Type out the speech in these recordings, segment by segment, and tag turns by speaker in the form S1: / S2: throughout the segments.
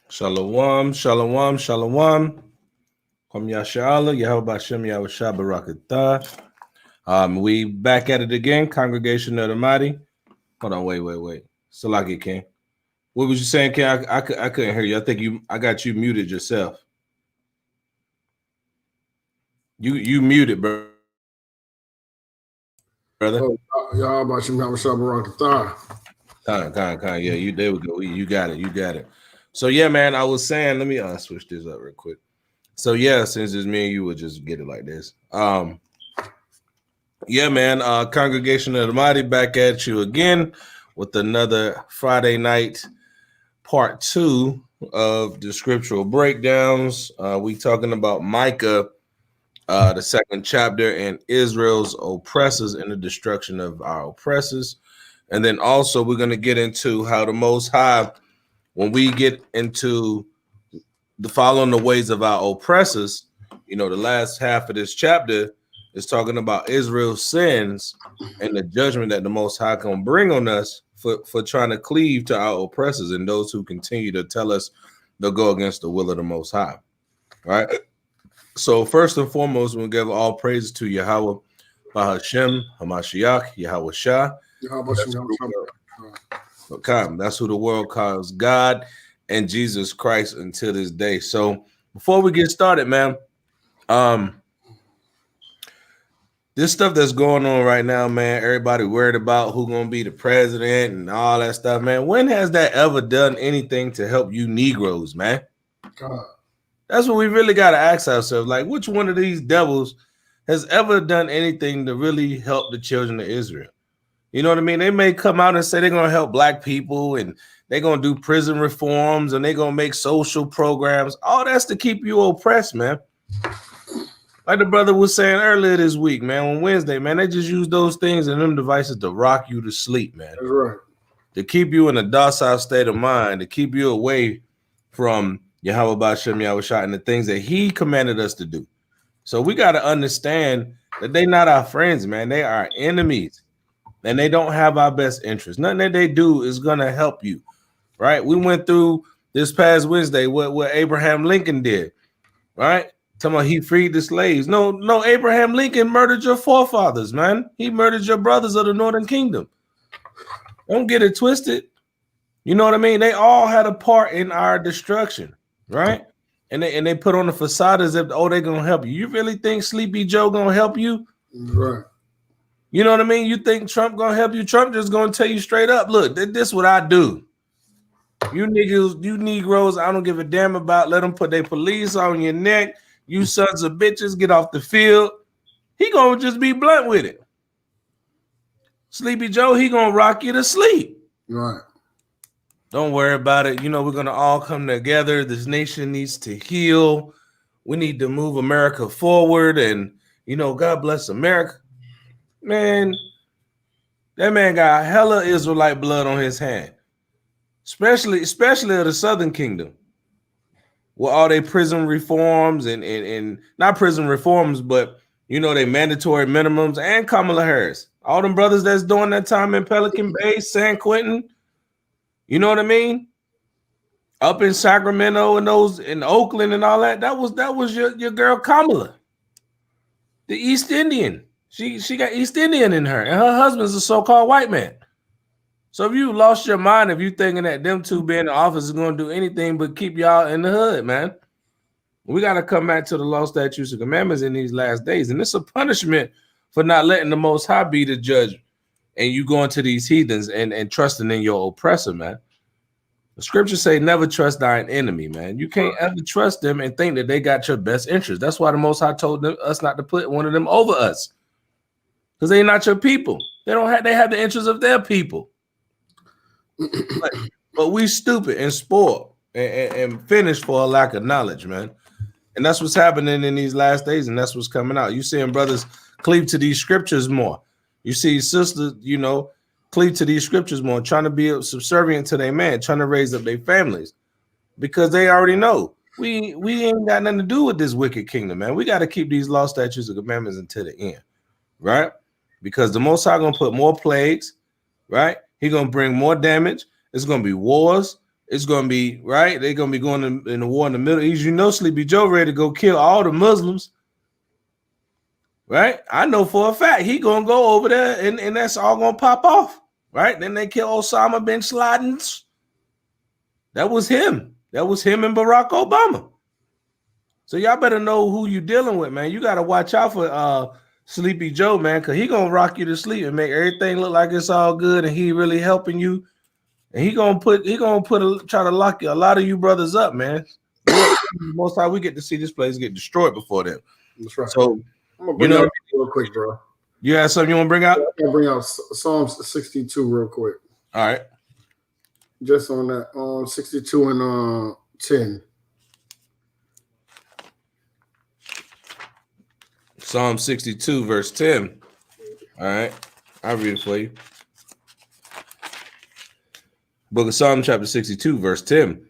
S1: Shalom, shalom, shalom. Kwam Yashala, Yahawashi, Yahawashi, Barakatah. We back at it again, Congregation of the Mighty. Hold on, wait. Salaki, King. What was you saying, King? I couldn't hear you. I think I got you muted yourself. You muted, brother.
S2: Yahawashi, Yahawashi, Barakatah.
S1: Con. Yeah, there we go. You got it. So yeah, man, I was saying, let me switch this up real quick. So yeah, since it's me and you, would just get it like this. Yeah, man, Congregation of the Mighty back at you again with another Friday night part 2 of the scriptural breakdowns. We talking about Micah, the 2nd chapter, and Israel's oppressors and the destruction of our oppressors. And then also we're going to get into how the Most High, when we get into the following the ways of our oppressors, the last half of this chapter is talking about Israel's sins and the judgment that the Most High can bring on us for trying to cleave to our oppressors and those who continue to tell us they'll go against the will of the Most High. All right. So first and foremost, we'll give all praises to Yahweh, Bahashem, Hamashiach, Yahawashi. That's who the world calls God and Jesus Christ until this day. So before we get started, man, this stuff that's going on right now, man, everybody worried about who's going to be the president and all that stuff, man. When has that ever done anything to help you Negroes, man?
S2: God.
S1: That's what we really got to ask ourselves. Like, which one of these devils has ever done anything to really help the children of Israel? You know what I mean? They may come out and say they're going to help black people and they're going to do prison reforms and they're going to make social programs. All that's to keep you oppressed, man. Like the brother was saying earlier this week, man, on Wednesday, man, they just use those things and them devices to rock you to sleep, man.
S2: That's right.
S1: To keep you in a docile state of mind, to keep you away from Yahweh Ba'Shem Yahawashi and the things that he commanded us to do. So we got to understand that they're not our friends, man. They are enemies. And they don't have our best interest. Nothing that they do is going to help you, right? We went through this past Wednesday what Abraham Lincoln did, right? Talking about he freed the slaves. No, Abraham Lincoln murdered your forefathers, man. He murdered your brothers of the Northern Kingdom. Don't get it twisted. You know what I mean? They all had a part in our destruction, right? And they put on the facade as if, they're going to help you. You really think Sleepy Joe going to help you?
S2: Right.
S1: You know what I mean? You think Trump gonna help you? Trump just gonna tell you straight up, look, this is what I do. You niggas, you Negroes, I don't give a damn about. Let them put their police on your neck. You sons of bitches, get off the field. He gonna just be blunt with it. Sleepy Joe, he gonna rock you to sleep.
S2: Right.
S1: Don't worry about it. We're gonna all come together. This nation needs to heal. We need to move America forward, and God bless America. Man, that man got hella Israelite blood on his hand, especially of the Southern Kingdom, with all their prison reforms and not prison reforms, but they mandatory minimums and Kamala Harris, all them brothers that's doing that time in Pelican Bay, San Quentin, you know what I mean? Up in Sacramento and those in Oakland and all that. That was your girl Kamala, the East Indian. She got East Indian in her, and her husband's a so-called white man. So if you lost your mind, if you thinking that them two being in the office is going to do anything but keep y'all in the hood, man, we got to come back to the law, statutes, and commandments in these last days. And it's a punishment for not letting the Most High be the judge and you going to these heathens and trusting in your oppressor, man. The scriptures say never trust thine enemy, man. You can't ever trust them and think that they got your best interest. That's why the Most High told us not to put one of them over us, because they're not your people. They have the interests of their people. But we stupid and spoiled and finished for a lack of knowledge, man. And that's what's happening in these last days, and that's what's coming out. You seeing brothers cleave to these scriptures more. You see sisters, cleave to these scriptures more, trying to be subservient to their man, trying to raise up their families, because they already know we ain't got nothing to do with this wicked kingdom, man. We got to keep these law, statutes, and commandments until the end, right? Because the Most High gonna put more plagues, right? He gonna bring more damage. It's gonna be wars. It's gonna be right. They're gonna be going in the war in the Middle East. Sleepy Joe ready to go kill all the Muslims. Right? I know for a fact he gonna go over there and that's all gonna pop off. Right? Then they kill Osama bin Laden. That was him. That was him and Barack Obama. So y'all better know who you dealing with, man. You gotta watch out for Sleepy Joe, man, because he gonna rock you to sleep and make everything look like it's all good and he really helping you. And he gonna try to lock a lot of you brothers up, man. Most time we get to see this place get destroyed before them.
S2: That's right.
S1: So
S2: I'm gonna bring out real quick, bro.
S1: You have something you want to bring out?
S2: I'm gonna bring out Psalms 62 real quick.
S1: All right.
S2: Just on that, 62 and 10.
S1: Psalm 62, verse 10. All right. I'll read it for you. Book of Psalm, chapter 62, verse 10.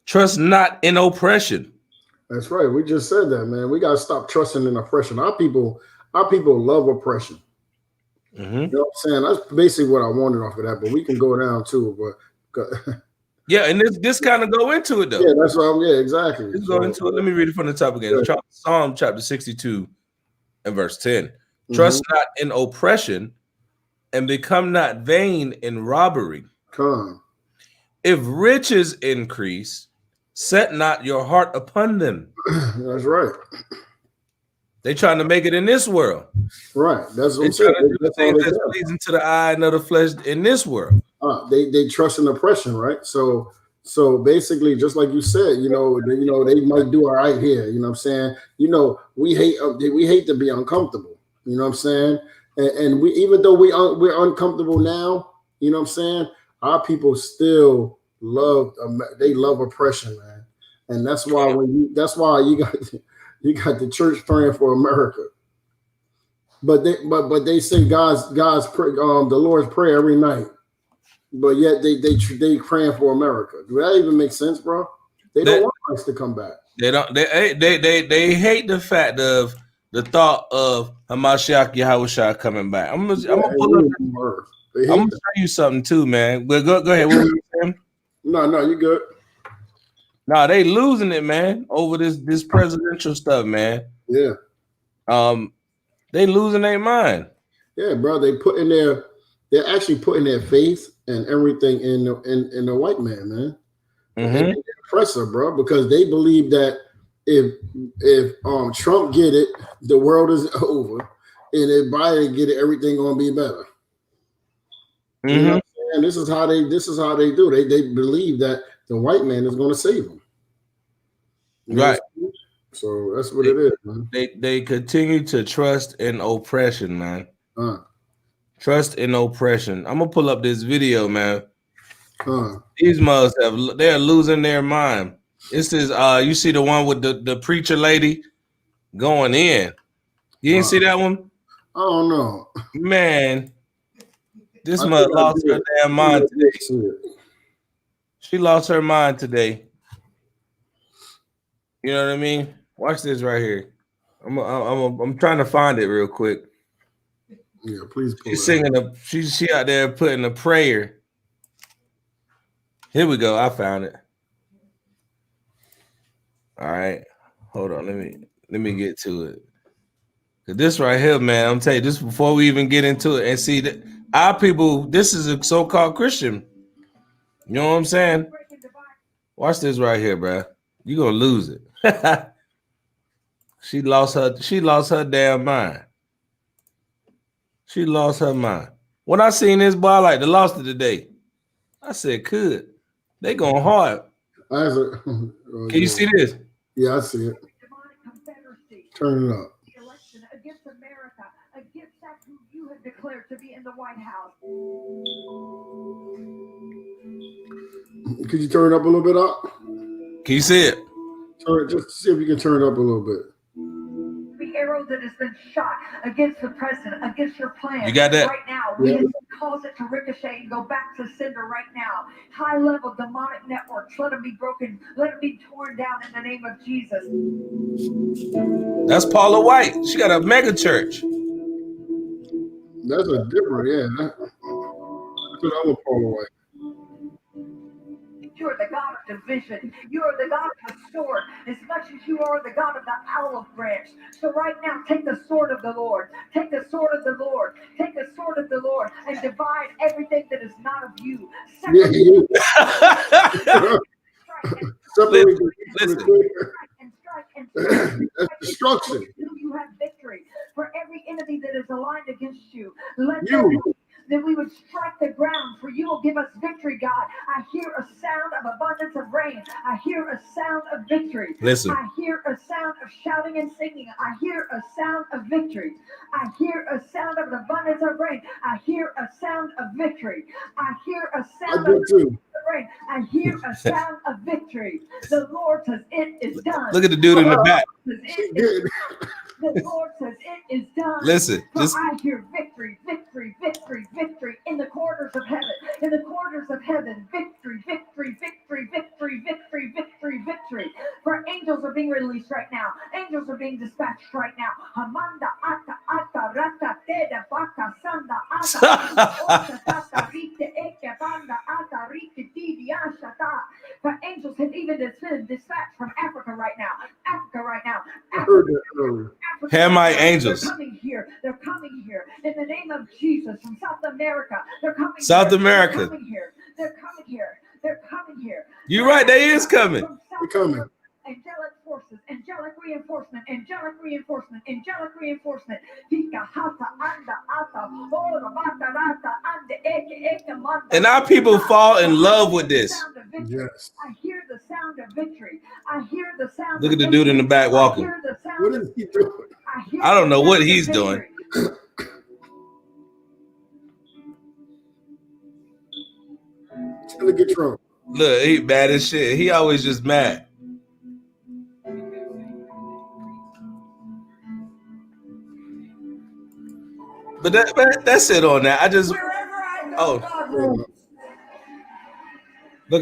S1: Trust not in oppression.
S2: That's right. We just said that, man. We gotta stop trusting in oppression. Our people love oppression.
S1: Mm-hmm.
S2: You know what I'm saying? That's basically what I wanted off of that, but we can go down too. But
S1: yeah, and this kind of go into it though.
S2: Yeah, that's what exactly.
S1: Let's go into it. Let me read it from the top again. Yeah. Psalm chapter 62 and verse 10. Trust not in oppression, and become not vain in robbery.
S2: Come.
S1: If riches increase, set not your heart upon them.
S2: That's right.
S1: They trying to make it in this world.
S2: Right. That's what I'm saying.
S1: That's pleasing to the eye and of the flesh in this world.
S2: They trust in oppression, right? So basically, just like you said, they might do all right here. You know what I'm saying? We hate to be uncomfortable. You know what I'm saying? And we, even though we're uncomfortable now, you know what I'm saying? Our people still love oppression, man, and that's why you got the church praying for America, but they say God's the Lord's prayer every night, but yet they praying for America. Do that even make sense, bro? They don't want us to come back. They don't.
S1: They hate the fact of the thought of Hamashiach Yahawashi coming back. I'm gonna pull up. I'm gonna show you something too, man. But go ahead. What were you saying?
S2: No, you good.
S1: No, they losing it, man, over this presidential stuff, man.
S2: Yeah.
S1: They losing their mind.
S2: Yeah, bro. They're actually putting their faith and everything in the white man, man. Mm-hmm. And oppressor, bro, because they believe that if Trump get it, the world is over, and if Biden get it, everything gonna be better. Mm-hmm. You know what I'm saying? This is how they do. They believe that the white man is going to save them.
S1: Right.
S2: So that's what it is, man.
S1: They continue to trust in oppression, man. Trust in oppression. I'm gonna pull up this video, man. These mothers they're losing their mind. This is you see the one with the preacher lady going in. You didn't see that one?
S2: I don't know.
S1: Man. This mother lost her damn mind today. She lost her mind today. You know what I mean? Watch this right here. I'm trying to find it real quick.
S2: Yeah, please.
S1: She's singing she out there putting a prayer. Here we go. I found it. All right, hold on. Let me get to it. This right here, man. I'm telling you, this before we even get into it and see that. Our people, this is a so-called Christian. You know what I'm saying? Watch this right here, bro. You're gonna lose it. She lost her damn mind. She lost her mind. When I seen this boy, I like the lost it today. I said, could. They going hard. Can you see this?
S2: Yeah, I see it. Turn it up.
S3: Election against America, against that who you have declared to be in the White House.
S2: Could you turn it up a little bit up?
S1: Can you see it?
S2: Just see if you can turn it up a little bit.
S3: The arrow that has been shot against the president, against your plan.
S1: You got that?
S3: Right now, we cause it to ricochet and go back to sender right now. High-level demonic networks, let them be broken, let them be torn down in the name of Jesus.
S1: That's Paula White. She got a mega church.
S2: That's a different, yeah. That's another Paula White.
S3: You are the God of division. You are the God of the sword, as much as you are the God of the olive branch. So right now, take the sword of the Lord. Take the sword of the Lord. Take the sword of the Lord and divide everything that is not of you.
S2: Separate
S1: Listen.
S3: That's
S2: destruction.
S3: You have victory for every enemy that is aligned against you. Let you. That we would strike the ground, for you will give us victory, God. I hear a sound of abundance of rain. I hear a sound of victory.
S1: Listen.
S3: I hear a sound of shouting and singing. I hear a sound of victory. I hear a sound of an abundance of rain. I hear a sound of victory. I hear a sound of rain. I hear a sound of victory. The Lord says it is done.
S1: Look at the dude in the back.
S3: The Lord says it is done.
S1: Listen,
S3: just I hear victory, victory, victory, victory in the corners of heaven. In the corners of heaven, victory, victory, victory, victory, victory, victory, victory. For angels are being released right now. Angels are being dispatched right now. Hamanda ata ata rata teda baka sanda ata ata rite eke banda ata rite tidi ashata. For angels have even been dispatched from Africa right now. Africa right now.
S1: Hamite angels.
S3: They're coming here. They're coming here. In the name of Jesus from South America. They're coming
S1: South
S3: here.
S1: America.
S3: They're coming here. They're coming here. They're coming here.
S1: You're right. They is coming.
S2: They're coming.
S3: Angelic forces, angelic reinforcement, angelic reinforcement, angelic reinforcement.
S1: And our people fall in love with this.
S2: Yes.
S3: I hear the sound of victory. I hear the sound.
S1: Look at the dude in the back walking.
S2: What is he doing?
S1: I don't know what he's doing.
S2: Trying to get drunk.
S1: Look, he bad as shit. He always just mad. But that's it on that. I just look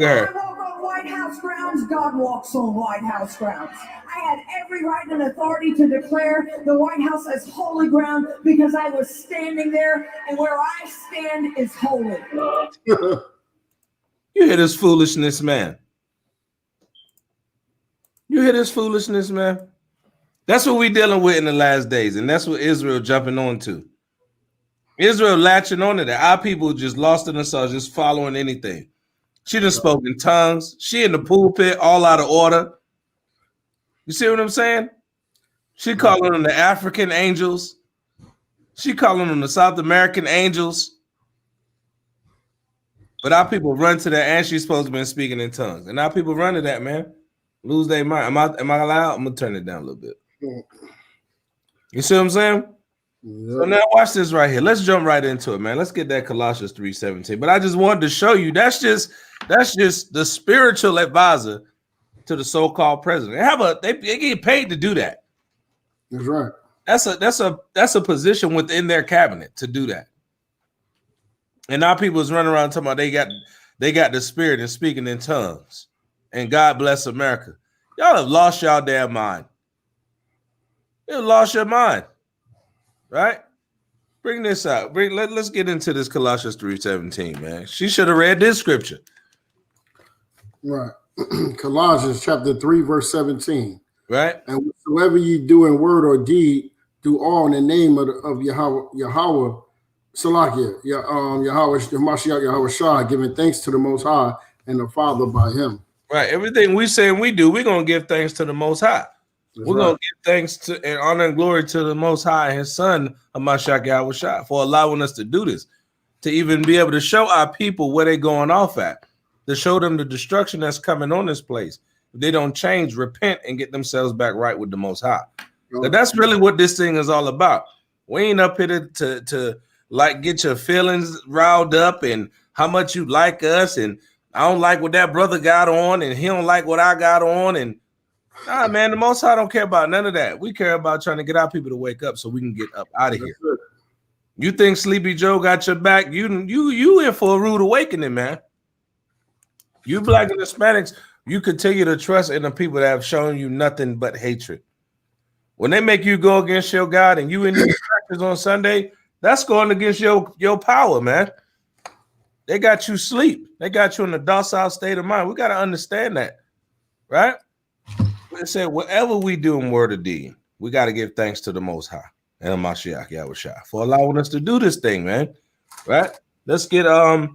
S1: at her.
S3: I walk on White House grounds. God walks on White House grounds. I had every right and authority to declare the White House as holy ground because I was standing there, and where I stand is holy.
S1: You hear this foolishness, man? You hear this foolishness, man? That's what we're dealing with in the last days, and that's what Israel jumping on to. Israel latching on to that. Our people just lost in themselves, just following anything. She done spoke in tongues. She in the pulpit, all out of order. You see what I'm saying? She calling them the African angels. She calling them the South American angels. But our people run to that, and she's supposed to be speaking in tongues. And our people run to that, man. Lose their mind. Am I allowed? I'm gonna turn it down a little bit. You see what I'm saying? Yep. So now watch this right here. Let's jump right into it, man. Let's get that Colossians 3:17. But I just wanted to show you that's just the spiritual advisor to the so-called president. They get paid to do that.
S2: That's right.
S1: That's a position within their cabinet to do that. And now people is running around talking about they got the spirit and speaking in tongues. And God bless America. Y'all have lost y'all damn mind. You lost your mind. Right? Bring this out. Let's get into this Colossians 3:17, man. She should have read this scripture.
S2: Right. Colossians chapter 3, verse 17.
S1: Right.
S2: And whatsoever ye do in word or deed, do all in the name of Yahweh, Salakia, Yahawashi, giving thanks to the Most High and the Father by him.
S1: Right. Everything we say and we do, we're going to give thanks to the Most High. We're going to give thanks to and honor and glory to the Most High and his son, Yahawashi, for allowing us to do this. to even be able to show our people where they're going off at, to show them the destruction that's coming on this place. If they don't change, repent, and get themselves back right with the Most High. But that's really what this thing is all about. We ain't up here to like get your feelings riled up and how much you like us, and I don't like what that brother got on, and he don't like what I got on, and nah, man, the Most High don't care about none of that. We care about trying to get our people to wake up so we can get up out of here. You think Sleepy Joe got your back? You in for a rude awakening, man. You Black and Hispanics, you continue to trust in the people that have shown you nothing but hatred. When they make you go against your God and you in these churches on Sunday, that's going against your power, man. They got you asleep. They got you in a docile state of mind. We got to understand that, right? They said, whatever we do in word or deed, we got to give thanks to the Most High and Mashiach Yahawashi for allowing us to do this thing, man. Right? Let's get that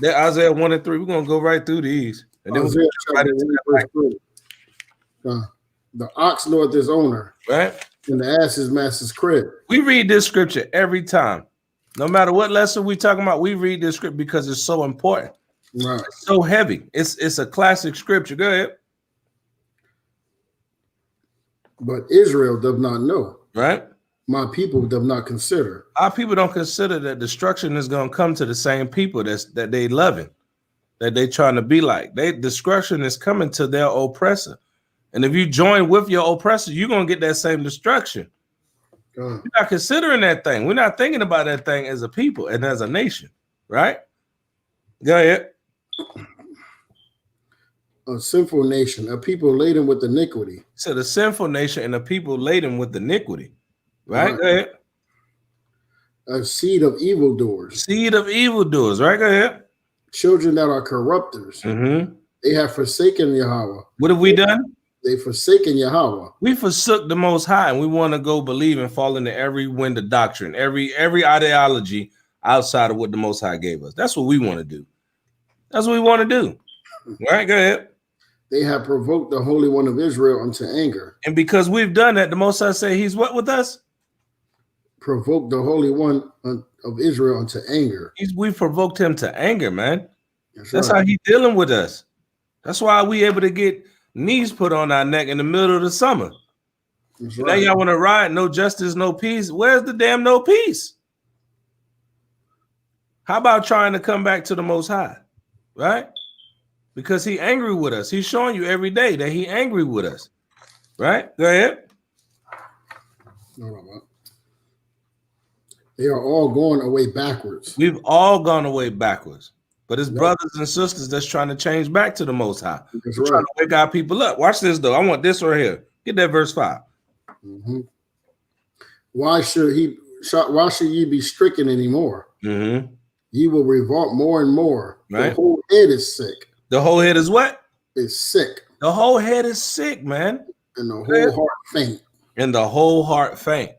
S1: Isaiah 1 and 3. We're gonna go right through these, and then
S2: Isaiah right into the ox knoweth his owner,
S1: right?
S2: And the ass his master's crib.
S1: We read this scripture every time, no matter what lesson we talking about. We read this script because it's so important,
S2: right?
S1: It's so heavy. It's a classic scripture. Go ahead.
S2: But Israel does not know,
S1: right?
S2: My people do not consider.
S1: Our people don't consider that destruction is going to come to the same people that they loving, that they trying to be like. Destruction is coming to their oppressor. And if you join with your oppressor, you're going to get that same destruction. We're not considering that thing. We're not thinking about that thing as a people and as a nation, right? Go ahead.
S2: A sinful nation, a people laden with iniquity.
S1: So the sinful nation and a people laden with iniquity. Right? Go ahead.
S2: A seed of evildoers.
S1: Seed of evildoers. Right? Go ahead.
S2: Children that are corrupters.
S1: Mm-hmm.
S2: They have forsaken Yahweh.
S1: What have we done?
S2: They forsaken Yahweh.
S1: We forsook the Most High, and we want to go believe and fall into every wind of doctrine, every ideology outside of what the Most High gave us. That's what we want to do. That's what we want to do. Right? Go ahead.
S2: They have provoked the Holy One of Israel unto anger.
S1: And because we've done that, the Most High say he's what with us?
S2: Provoked the Holy One of Israel unto anger.
S1: We provoked him to anger, man. That's right. How he's dealing with us. That's why we able to get knees put on our neck in the middle of the summer. Right. Now y'all want to riot, no justice, no peace. Where's the damn no peace? How about trying to come back to the Most High, right? Because he angry with us. He's showing you every day that he angry with us, right? Go ahead.
S2: They are all going away backwards.
S1: We've all gone away backwards. But it's brothers and sisters that's trying to change back to the Most High. That's right. Trying to wake our people up. Watch this, though. I want this right here. Get that verse 5.
S2: Mm-hmm. Why should ye be stricken anymore?
S1: Mm-hmm.
S2: Ye will revolt more and more.
S1: Right.
S2: The whole head is sick.
S1: The whole head is what?
S2: It's sick.
S1: The whole head is sick, man.
S2: And the whole heart faint.
S1: And the whole heart faint.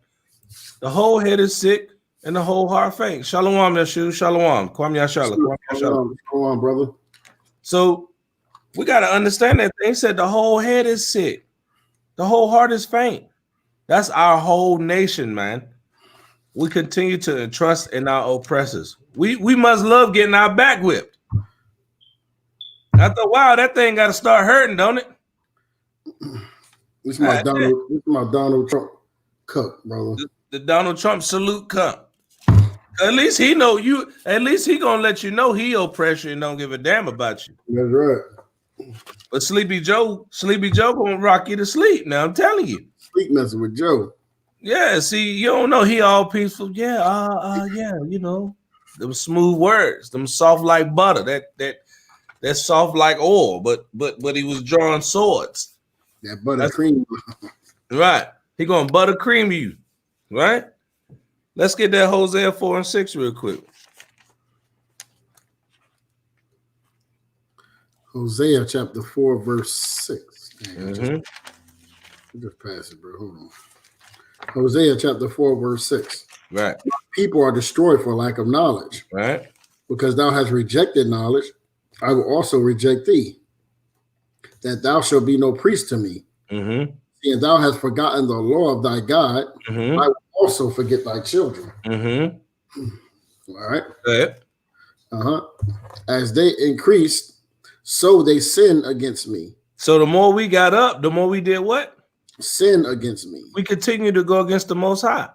S1: The whole head is sick. And the whole heart faint. Shalom, Yeshu. Shalom. Kwam Yashala.
S2: Shalom, brother.
S1: So we got to understand that they said the whole head is sick. The whole heart is faint. That's our whole nation, man. We continue to trust in our oppressors. We must love getting our back whipped. After a while, that thing got to start hurting, don't it?
S2: This is my Donald Trump cup, brother.
S1: The Donald Trump salute cup. At least he know you. At least he gonna let you know he oppress you and don't give a damn about you.
S2: That's right.
S1: But Sleepy Joe gonna rock you to sleep. Now I'm telling you.
S2: Sleep messing with Joe.
S1: Yeah. See, you don't know he all peaceful. Yeah. Yeah. You know, them smooth words, them soft like butter. That soft like oil. But he was drawing swords.
S2: That buttercream.
S1: Right. He gonna buttercream you. Right. Let's get that Hosea 4 and 6 real quick.
S2: Hosea chapter 4, verse 6.
S1: Mm-hmm.
S2: Just pass it, bro. Hold on. Hosea chapter 4, verse 6.
S1: Right.
S2: People are destroyed for lack of knowledge.
S1: Right.
S2: Because thou hast rejected knowledge, I will also reject thee, that thou shalt be no priest to me.
S1: Mm-hmm.
S2: Seeing thou hast forgotten the law of thy God,
S1: mm-hmm.
S2: I will also forget thy children.
S1: Mm-hmm.
S2: All right.
S1: Go ahead.
S2: As they increased, so they sinned against me.
S1: So the more we got up, the more we did what?
S2: Sin against me.
S1: We continue to go against the Most High.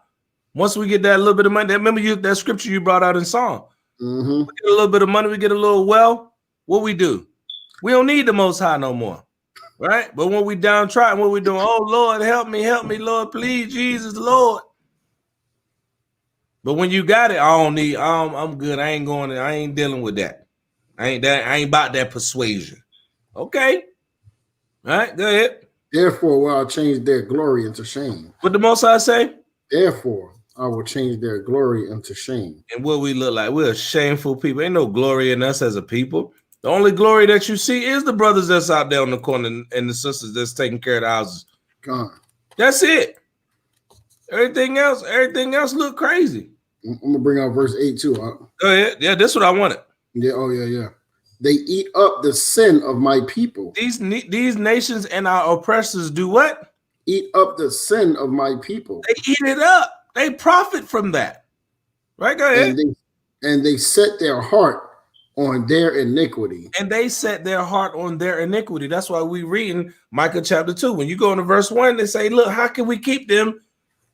S1: Once we get that little bit of money, remember that scripture you brought out in Psalm.
S2: Mm-hmm.
S1: We get a little bit of money, we get a little wealth. What we do? We don't need the Most High no more, right? But when we downtrodden, what we doing? Oh Lord, help me, Lord, please, Jesus, Lord. But when you got it, I don't need. I'm good. I ain't dealing with that. I ain't about that persuasion. Okay, all right, go ahead.
S2: Therefore, will I change their glory into shame.
S1: What the Most High say?
S2: Therefore, I will change their glory into shame.
S1: And what we look like, we're shameful people. Ain't no glory in us as a people. The only glory that you see is the brothers that's out there on the corner and the sisters that's taking care of the houses.
S2: God.
S1: That's it. Everything else look crazy.
S2: I'm gonna bring out verse 8 too.
S1: Go ahead. Yeah, that's what I wanted.
S2: Yeah. Oh yeah. They eat up the sin of my people.
S1: These nations and our oppressors do what?
S2: Eat up the sin of my people.
S1: They eat it up. They profit from that. Right? Go ahead.
S2: And they set their heart on their iniquity.
S1: And they set their heart on their iniquity. That's why we reading Micah chapter 2. When you go into verse 1, they say, look, how can we keep them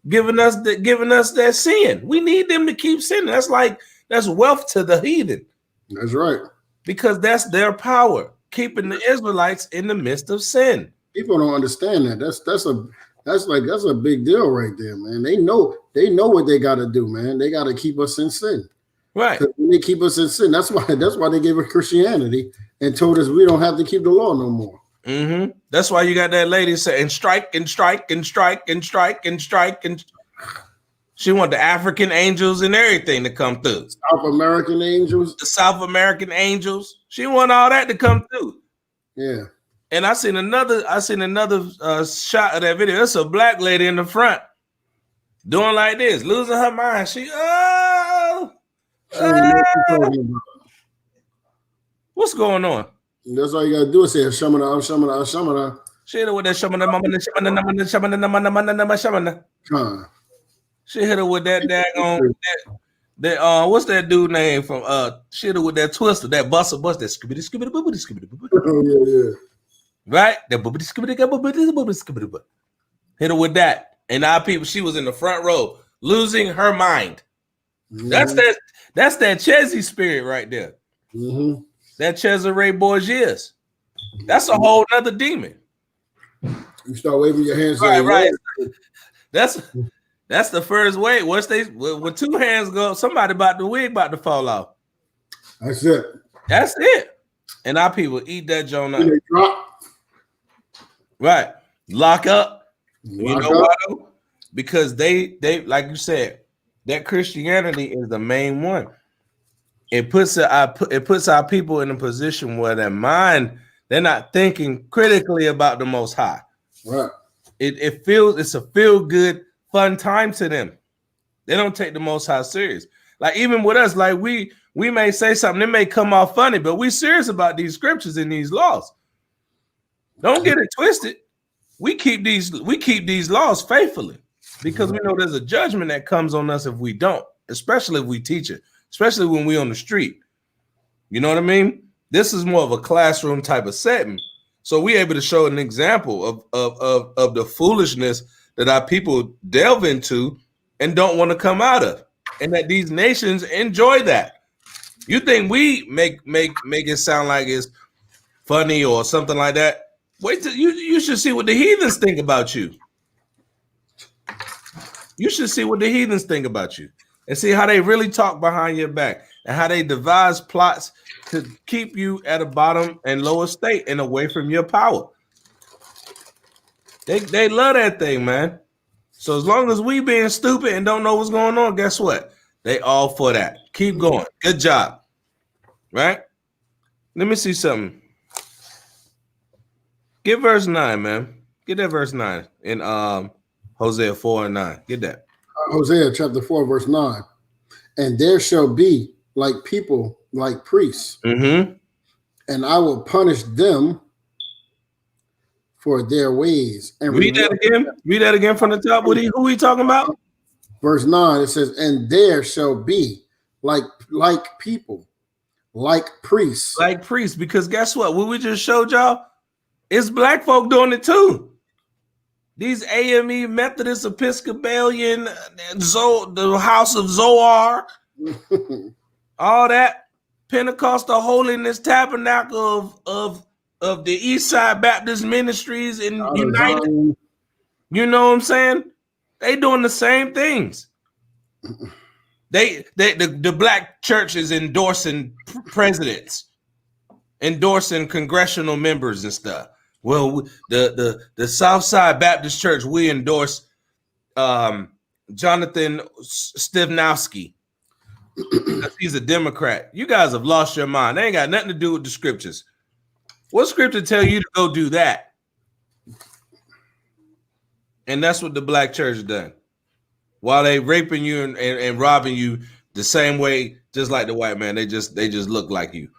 S1: giving us that sin? We need them to keep sinning. That's wealth to the heathen.
S2: That's right.
S1: Because that's their power, keeping the Israelites in the midst of sin.
S2: People don't understand that. That's a big deal right there, man. They know what they got to do, man. They got to keep us in sin.
S1: Right.
S2: When they keep us in sin, that's why they gave us Christianity and told us we don't have to keep the law no more.
S1: Mm-hmm. That's why you got that lady saying strike and strike and strike and strike and strike and she want the African angels and everything to come through.
S2: South American angels.
S1: The South American angels. She want all that to come through.
S2: Yeah.
S1: And I seen another shot of that video. It's a black lady in the front doing like this, losing her mind. What's going on?
S2: That's all you gotta do is say Shamana, Shamana, Shamana.
S1: She hit her with that Shamana. She hit her with that daggone that what's that dude name from she hit her with that twister, that buster, that skibbity boobity.
S2: Oh yeah.
S1: Right? That boobity. Hit her with that. And our people, she was in the front row, losing her mind. Mm-hmm. That's that Chezzy spirit right there.
S2: Mm-hmm.
S1: That Cesare Borgias. That's a whole nother demon.
S2: You start waving your hands.
S1: Right. That's the first wave. When two hands go, the wig about to fall off.
S2: That's it. And
S1: our people eat that joint up.
S2: They drop.
S1: Right. Lock up. You know why? Because they like you said, that Christianity is the main one. It puts our people in a position where their mind, they're not thinking critically about the Most High.
S2: Right.
S1: It's a feel good, fun time to them. They don't take the Most High serious. Like even with us, like we may say something, it may come off funny, but we serious about these scriptures and these laws. Don't get it twisted. We keep these laws faithfully because we know there's a judgment that comes on us if we don't, especially if we teach it. Especially when we're on the street. You know what I mean? This is more of a classroom type of setting. So we're able to show an example of the foolishness that our people delve into and don't want to come out of. And that these nations enjoy that. You think we make it sound like it's funny or something like that? Wait till you should see what the heathens think about you. You should see what the heathens think about you. And see how they really talk behind your back and how they devise plots to keep you at a bottom and lower state and away from your power. They love that thing, man. So as long as we being stupid and don't know what's going on, guess what? They all for that. Keep going. Good job. Right? Let me see something. Get verse 9, man. Get that verse 9 in Hosea 4 and 9. Get that.
S2: Hosea chapter 4, verse 9. And there shall be like people, like priests, and I will punish them for their ways. And
S1: read that again. Read that again from the top. Who we talking about?
S2: Verse 9, it says, and there shall be like people, like priests.
S1: Like priests, because guess what? What we just showed y'all, it's black folk doing it too. These AME Methodist Episcopalian, the House of Zoar, all that Pentecostal Holiness Tabernacle of the East Side Baptist Ministries and United. You know what I'm saying? They doing the same things. The black church is endorsing presidents, endorsing congressional members and stuff. Well, the Southside Baptist Church, we endorse Jonathan Stivnowski. He's a Democrat. You guys have lost your mind. They ain't got nothing to do with the scriptures. What scripture tell you to go do that? And that's what the black church done. While they raping you and robbing you the same way, just like the white man, they just look like you.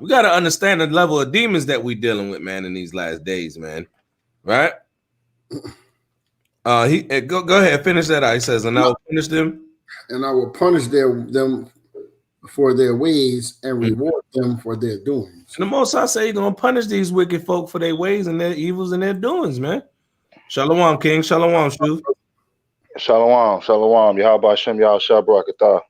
S1: We got to understand the level of demons that we dealing with, man, in these last days, man. Right? Go ahead, finish that out. He says, and I will punish them.
S2: And I will punish them for their ways and reward them for their doings.
S1: And the Most High say he's going to punish these wicked folk for their ways and their evils and their doings, man. Shalom, King. Shalom, Shu.
S4: Shalom. Yahawashi, Yahshua Barakatah.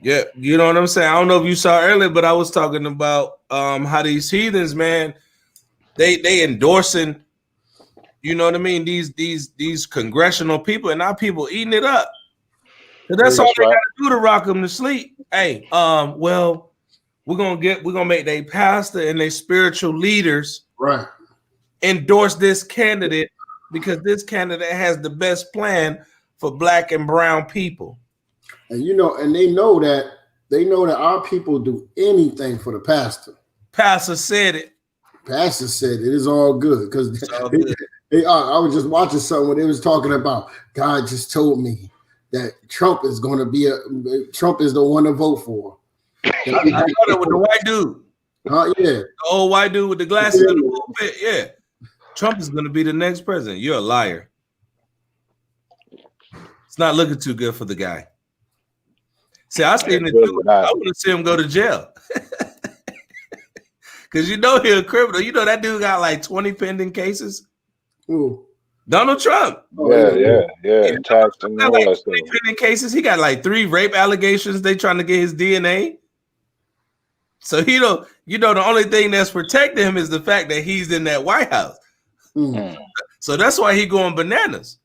S1: Yeah, you know what I'm saying? I don't know if you saw earlier, but I was talking about how these heathens, man, they endorsing, you know what I mean, these congressional people, and our people eating it up. That's all they gotta do to rock them to sleep. Hey, well, we're gonna make their pastor and their spiritual leaders endorse this candidate because this candidate has the best plan for black and brown people.
S2: And and they know that our people do anything for the pastor.
S1: Pastor said it.
S2: Pastor said it is all good because I was just watching something where they was talking about God just told me that Trump is going to be Trump is the one to vote for.
S1: I know that with the white dude.
S2: Yeah,
S1: the old white dude with the glasses in the pulpit. Yeah, Trump is going to be the next president. You're a liar. It's not looking too good for the guy. See, I want to see him go to jail. Because he's a criminal. That dude got like 20 pending cases.
S2: Ooh.
S1: Donald Trump.
S4: Yeah. Tax and all that stuff.
S1: Pending cases. He got like 3 rape allegations. They trying to get his DNA. So the only thing that's protecting him is the fact that he's in that White House.
S2: Mm.
S1: So that's why he going bananas.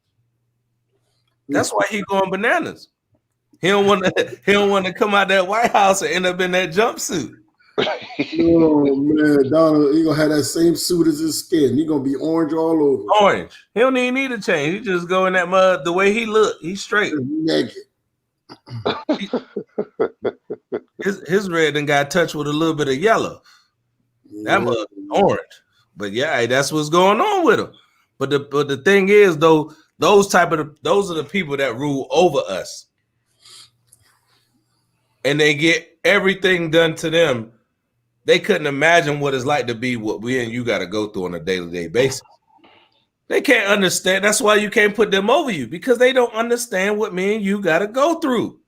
S1: That's why he going bananas. He don't want to come out that White House and end up in that jumpsuit.
S2: Oh man, Donald, he gonna have that same suit as his skin. He gonna be orange all over.
S1: Orange. He don't even need to change. He just go in that mud the way he look. He's straight.
S2: Naked.
S1: His red done got touched with a little bit of yellow. That mud orange. But yeah, that's what's going on with him. But the thing is, though, those are the people that rule over us. And they get everything done to them. They couldn't imagine what it's like to be what we and you got to go through on a day-to-day basis. They can't understand. That's why you can't put them over you, because they don't understand what me and you got to go through.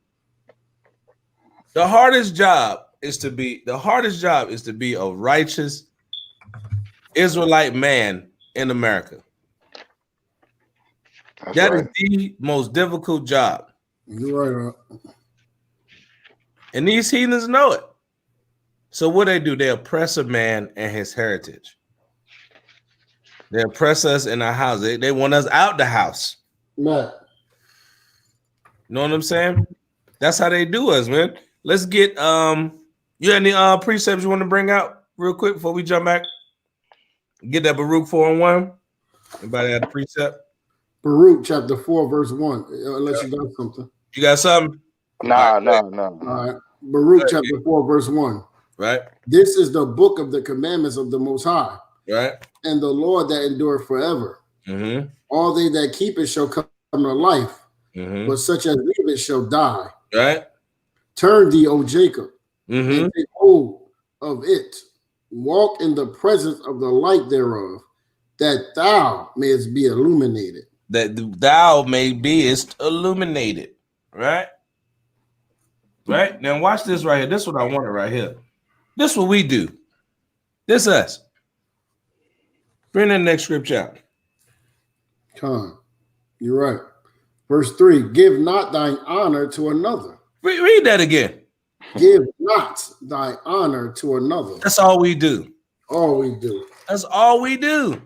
S1: The hardest job is to be a righteous Israelite man in America. That is the most difficult job.
S2: You're right.
S1: And these heathens know it. So what they do, they oppress a man and his heritage. They oppress us in our house. They want us out the house.
S2: Matt.
S1: You know what I'm saying? That's how they do us, man. Let's get you any precepts you want to bring out real quick before we jump back? Get that Baruch 4:1. Anybody have a precept?
S2: Baruch chapter 4, verse 1. Unless you got something.
S1: You got something?
S4: Nah.
S2: All right. Baruch chapter 4, verse 1.
S1: Right.
S2: This is the book of the commandments of the Most High.
S1: Right.
S2: And the Lord that endureth forever.
S1: Mm-hmm.
S2: All they that keep it shall come to life, but such as leave it shall die.
S1: Right.
S2: Turn thee, O Jacob, and take hold of it. Walk in the presence of the light thereof, that thou mayest be illuminated.
S1: That thou may beest illuminated. Right? Right? Now watch this right here. This is what I wanted right here. This is what we do. This us. Bring the next scripture out.
S2: Con, you're right. Verse 3, give not thine honor to another.
S1: Read that again.
S2: Give not thy honor to another.
S1: That's all we do.
S2: All we do.
S1: That's all we do.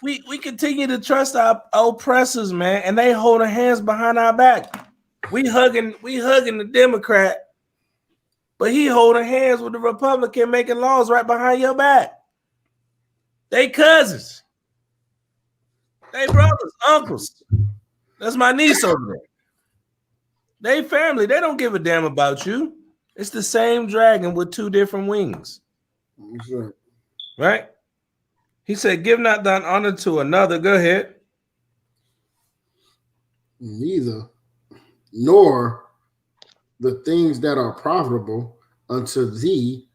S1: We continue to trust our oppressors, man, and they holding hands behind our back. We hugging the Democrat, but he holding hands with the Republican making laws right behind your back. They cousins. They brothers, uncles. That's my niece over there. They family. They don't give a damn about you. It's the same dragon with two different wings.
S2: Sure.
S1: Right? He said, give not thine honor to another. Go ahead.
S2: Neither, nor the things that are profitable unto thee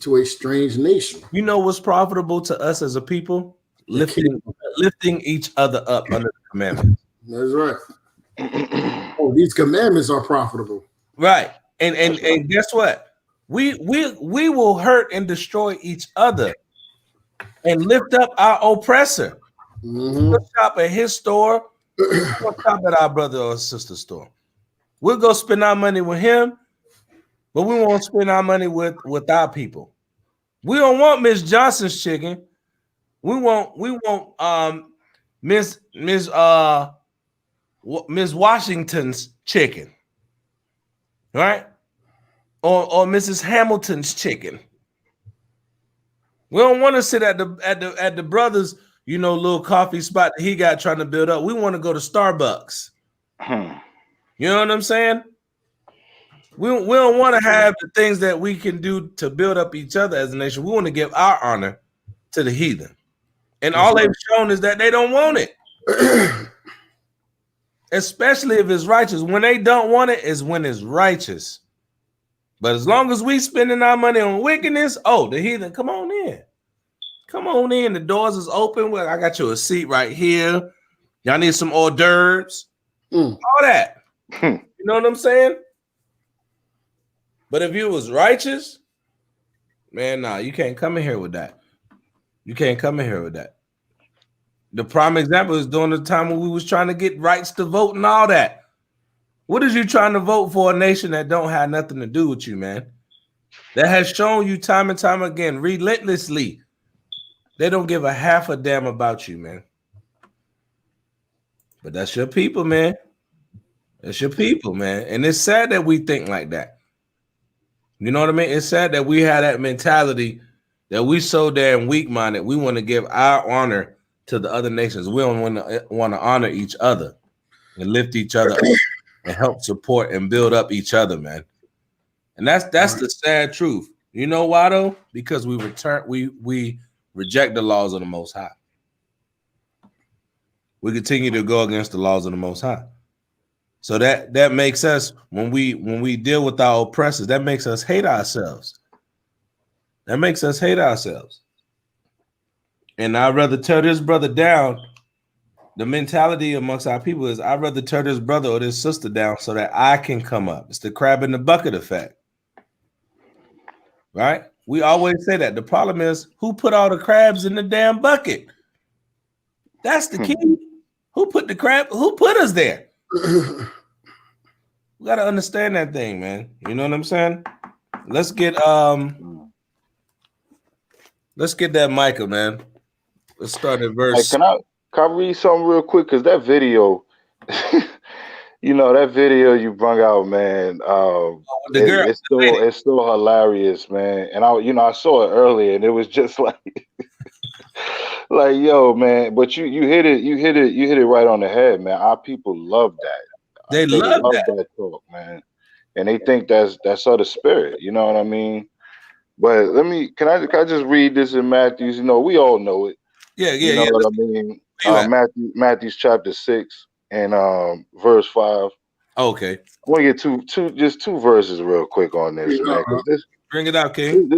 S2: to a strange nation.
S1: You know what's profitable to us as a people? Lifting each other up under the commandments.
S2: That's right. Oh, these commandments are profitable.
S1: Right. And guess what? We will hurt and destroy each other and lift up our oppressor.
S2: Mm-hmm.
S1: We'll shop at his store. We'll shop at our brother or sister store. We'll go spend our money with him, but we won't spend our money with our people. We don't want Miss Johnson's chicken. We want Miss Washington's chicken, right? Or Mrs. Hamilton's chicken. We don't want to sit at the brother's, little coffee spot that he got trying to build up. We want to go to Starbucks. You know what I'm saying? We don't want to have the things that we can do to build up each other as a nation. We want to give our honor to the heathen. And all they've shown is that they don't want it. Especially if it's righteous. When they don't want it is when it's righteous. But as long as we spending our money on wickedness, the heathen, come on in. Come on in. The doors is open. Well, I got you a seat right here. Y'all need some hors d'oeuvres. All that. You know what I'm saying? But if you was righteous, man, nah, you can't come in here with that. You can't come in here with that. The prime example is during the time when we was trying to get rights to vote and all that. What is you trying to vote for a nation that don't have nothing to do with you, man? That has shown you time and time again, relentlessly, they don't give a half a damn about you, man. But that's your people, man. That's your people, man. And it's sad that we think like that. You know what I mean? It's sad that we have that mentality that we so damn weak-minded. We want to give our honor to the other nations. We don't want to honor each other and lift each other up and help support and build up each other, man. And that's the sad truth. You know why though? Because we reject the laws of the Most High. We continue to go against the laws of the Most High. So that makes us, when we deal with our oppressors, that makes us hate ourselves. That makes us hate ourselves. And I'd rather tear this brother down. The mentality amongst our people is I'd rather tear this brother or this sister down so that I can come up. It's the crab in the bucket effect. Right? We always say that. The problem is who put all the crabs in the damn bucket? That's the key. Who put the crab? Who put us there? We gotta understand that thing, man. You know what I'm saying? Let's get that Micah, man. Let's start at verse.
S4: Hey, can I read something real quick? Because that video, that video you brought out, man.
S1: The girl,
S4: it's still hilarious, man. And I saw it earlier, and it was just like, like, yo, man. But you hit it right on the head, man. Our people love that.
S1: They love that
S4: talk, man, and they think that's of the spirit. You know what I mean? But can I just read this in Matthew's? We all know it.
S1: Yeah.
S4: You know what I mean? Matthew's chapter 6 and verse 5.
S1: Okay.
S4: I want to get just two verses real quick on this, man.
S1: Bring it out, King.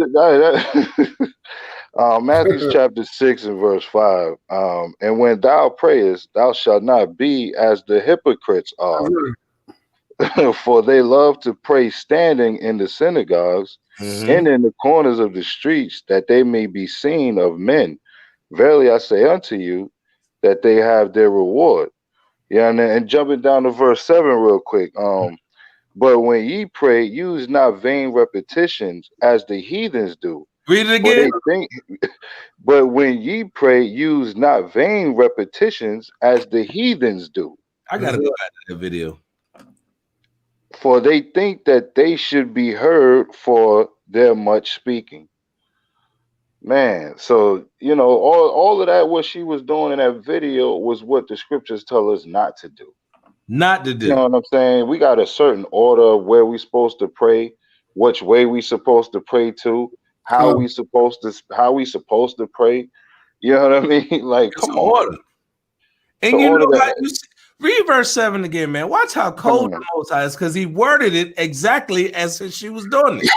S4: Matthew's chapter 6 and verse 5. And when thou prayest, thou shalt not be as the hypocrites are, For they love to pray standing in the synagogues and in the corners of the streets, that they may be seen of men. Verily I say unto you, that they have their reward. Yeah, and jumping down to verse 7 real quick. But when ye pray, use not vain repetitions as the heathens do.
S1: Read it
S4: For
S1: again.
S4: they think, but when ye pray, use not vain repetitions as the heathens do.
S1: I gotta go back to that video.
S4: For they think that they should be heard for their much speaking. Man, so all of that, what she was doing in that video was what the scriptures tell us not to do.
S1: Not to
S4: You
S1: do.
S4: know what I'm saying? We got a certain order of where we supposed to pray, which way we supposed to pray to, how we supposed to pray. You know what I mean? Like,
S1: It's
S4: come
S1: order.
S4: on.
S1: And
S4: The
S1: you
S4: order
S1: know
S4: that-
S1: how you see, read verse 7 again, man. Watch how cold the Most High is, because he worded it exactly as she was doing it.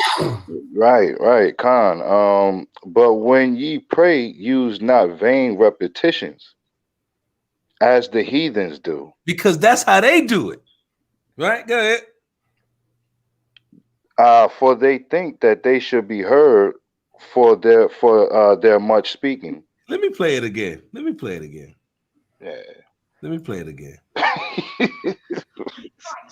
S4: Right, Khan. But when ye pray, use not vain repetitions, as the heathens do.
S1: Because that's how they do it. Right? Go ahead.
S4: For they think that they should be heard for their much speaking.
S1: Let me play it again.
S4: Yeah.
S1: Let me play it again.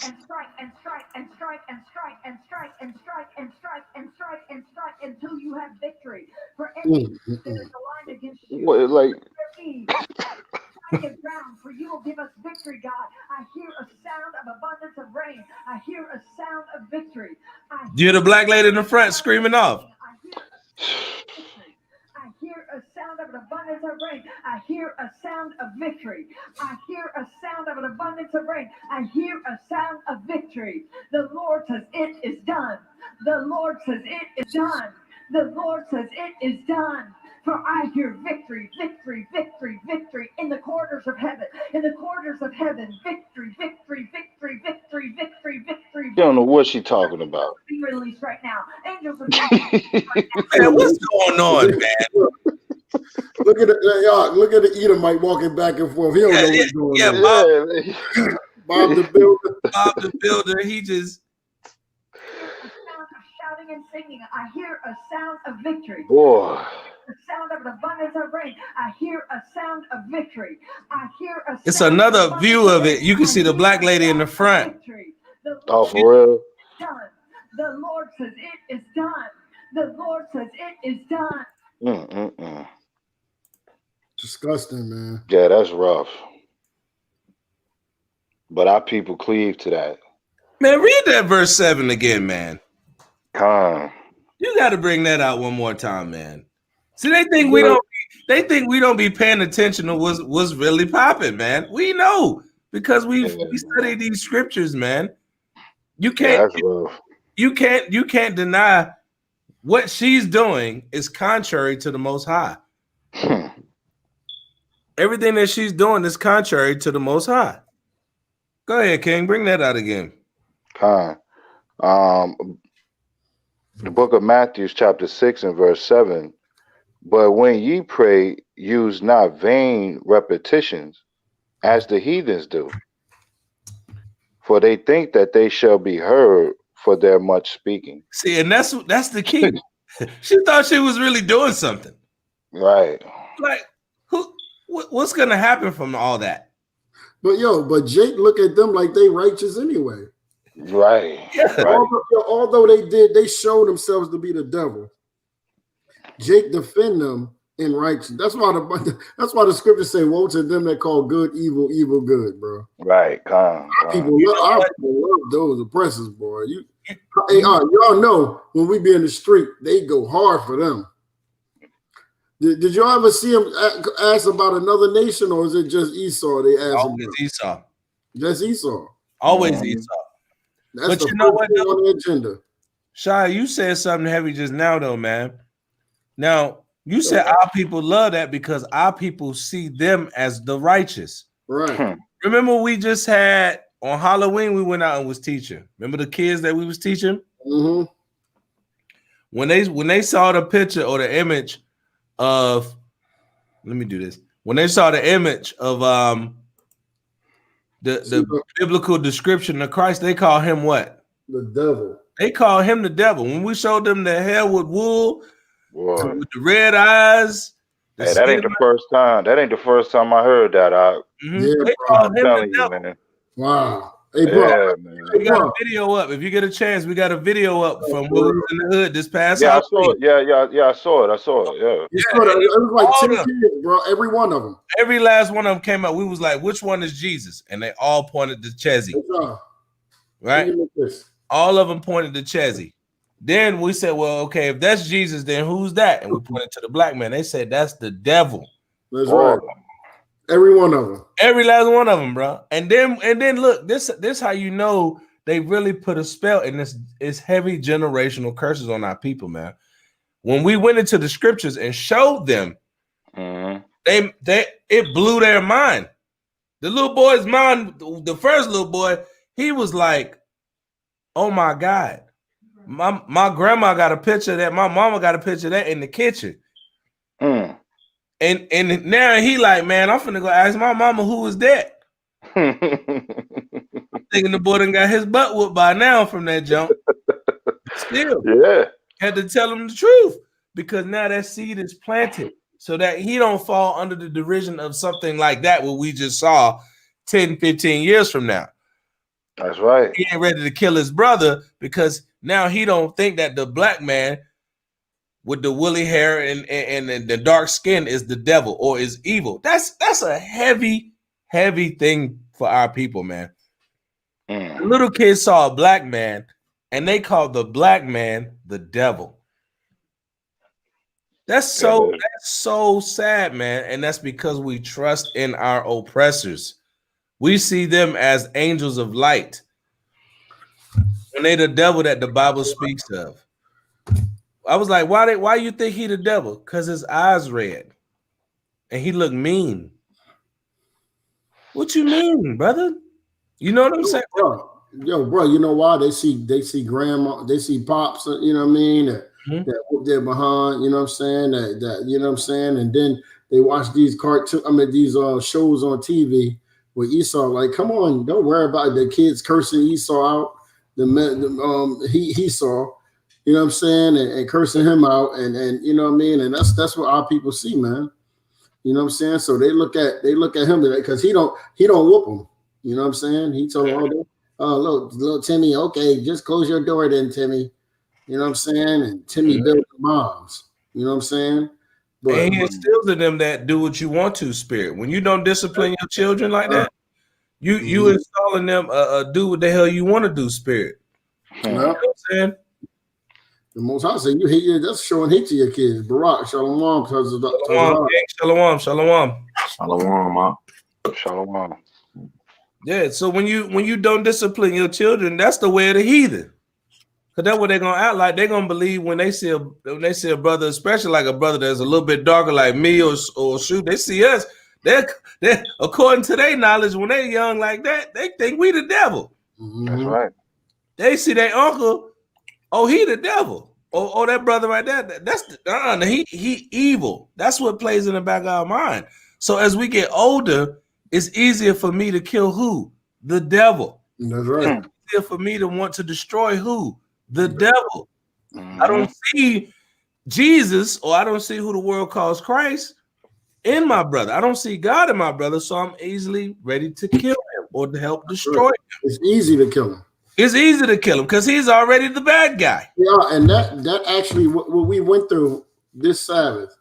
S3: And strike and strike and strike and strike and strike and strike and strike and strike and strike until you have victory. For any that is aligned against you,
S4: What, like,
S3: strike it down, for you will give us victory, God. I hear a sound of abundance of rain. I hear a sound of victory.
S1: You're the black lady in the front screaming off.
S3: I hear a sound of an abundance of rain. I hear a sound of victory. I hear a sound of an abundance of rain. I hear a sound of victory. The Lord says it is done. The Lord says it is done. The Lord says it is done. For I hear victory, victory, victory, victory in the corners of heaven. In the corners of heaven, victory, victory, victory, victory, victory, victory.
S4: You don't know what she's talking about.
S3: Being released right now. Angels are being released right now.
S1: Man, what's going on, man?
S2: Look at y'all. Look at the Edomite walking back and forth. He don't know what's going on. Bob the Builder.
S1: Bob the Builder. He just.
S3: Sound of shouting and singing. I hear a sound of victory.
S4: Boy.
S3: The sound of an abundance of rain. I hear a sound of victory. I hear a.
S1: It's another view of it. You can see the black lady in the front.
S4: Oh, for real?
S3: Done. The Lord says it is done. The Lord says it is done.
S2: Disgusting, man.
S4: Yeah, that's rough. But our people cleave to that.
S1: Man, read that verse 7 again, man.
S4: Khan.
S1: You got to bring that out one more time, man. See, they think we don't. They think we don't be paying attention to what's really popping, man. We know because we study these scriptures, man. You can't. You can't deny what she's doing is contrary to the Most High. Everything that she's doing is contrary to the Most High. Go ahead, King. Bring that out again.
S4: Khan. The book of Matthew, chapter 6 and verse 7. But when ye pray, use not vain repetitions, as the heathens do. For they think that they shall be heard for their much speaking.
S1: See, and that's the key. She thought she was really doing something.
S4: Right.
S1: Like, what's gonna happen from all that?
S2: But Jake look at them like they righteous anyway.
S4: Right.
S1: Yeah.
S4: Right.
S2: Although they showed themselves to be the devil. Jake defend them in righteousness. That's why the scriptures say, "Woe to them that call good evil, evil good," bro.
S4: Right.
S2: Our people love those oppressors, boy. Y'all know when we be in the street, they go hard for them. Did y'all ever see them ask about another nation, or is it just Esau? They ask
S1: Always Esau.
S2: Just Esau.
S1: Always Esau.
S2: That's
S1: but
S2: the
S1: you know what?
S2: thing on the agenda.
S1: Shai, you said something heavy just now, though, man. Now you said our people love that because our people see them as the righteous.
S2: Right.
S1: Remember, we just had on Halloween. We went out and was teaching. Remember the kids that we was teaching?
S2: Mm-hmm.
S1: When they saw the picture or the image of, let me do this. When they saw the image of the biblical description of Christ, they call him what?
S2: The devil.
S1: They call him the devil. When we showed them the hair with wool,
S4: Boy.
S1: with the red eyes.
S4: Hey, that ain't the first time. That ain't the first time I heard that.
S1: Yeah, they call him the devil.
S4: Man.
S2: Wow. Hey, bro,
S4: yeah, man.
S1: We got a video up. If you get a chance, we got a video up from when we was in the hood this past
S4: I
S1: Halloween.
S4: saw it. Yeah, I saw it. Yeah.
S2: It was like 10 kids, bro. Every one of them.
S1: Every last one of them came out. We was like, which one is Jesus? And they all pointed to Chezzy. Right? All of them pointed to Chezzy. Then we said, well, okay, if that's Jesus, then who's that? And we pointed to the black man. They said, that's the devil.
S2: That's right. Every one of them.
S1: Every last one of them, bro. And then look, this how you know they really put a spell in this. It's heavy generational curses on our people, man. When we went into the scriptures and showed them, it blew their mind. The little boy's mind, the first little boy, he was like, oh my God. My grandma got a picture of that. My mama got a picture of that in the kitchen. And now he like, man, I'm finna go ask my mama who was that. I'm thinking the boy done got his butt whooped by now from that jump. Still, had to tell him the truth because now that seed is planted so that he don't fall under the derision of something like that what we just saw 10, 15 years from now.
S4: That's right.
S1: He ain't ready to kill his brother because now he don't think that the black man with the woolly hair and the dark skin is the devil or is evil. That's a heavy thing for our people, man. The little kids saw a black man and they called the black man the devil. That's so sad, man. And that's because we trust in our oppressors. We see them as angels of light. When they the devil that the Bible speaks of. I was like, why you think he the devil? Because his eyes red. And he look mean. What you mean, brother? You know what I'm saying?
S2: Bro, you know why? They see grandma, they see pops, you know what I mean? That whoop their behind, you know what I'm saying? That you know what I'm saying? And then they watch these these shows on TV with Esau, like, come on, don't worry about the kids cursing Esau out. He saw, you know what I'm saying, and cursing him out, and you know what I mean, and that's what our people see, man. You know what I'm saying? So they look at him because he don't whoop them. You know what I'm saying? He told them, oh, little Timmy, okay, just close your door then, Timmy. You know what I'm saying? And Timmy built moms. You know what I'm saying? But
S1: and he instills in them that do what you want to spirit. When you don't discipline your children like that, you installing them do what the hell you want to do spirit. You know what I'm saying?
S2: The Most High said you hate that's showing hate to your kids. Barak, Shalom,
S4: Shalom.
S1: Yeah, so when you don't discipline your children, that's the way of the heathen. Because that's what they're gonna act like. They're gonna believe when they see a brother, especially like a brother that's a little bit darker like me or shoot, they see us. They're according to their knowledge, when they're young like that, they think we the devil.
S4: That's right.
S1: They see their uncle, oh, he the devil. Oh, that brother right there, that's he evil. That's what plays in the back of our mind. So as we get older, it's easier for me to kill who? The devil.
S2: That's right.
S1: It's easier for me to want to destroy who? The devil. I don't see Jesus, or I don't see who the world calls Christ in my brother. I don't see God in my brother, so I'm easily ready to kill him or to help destroy him.
S2: It's easy to kill him.
S1: It's easy to kill him because he's already the bad guy.
S2: Yeah, and that actually what we went through this Sabbath,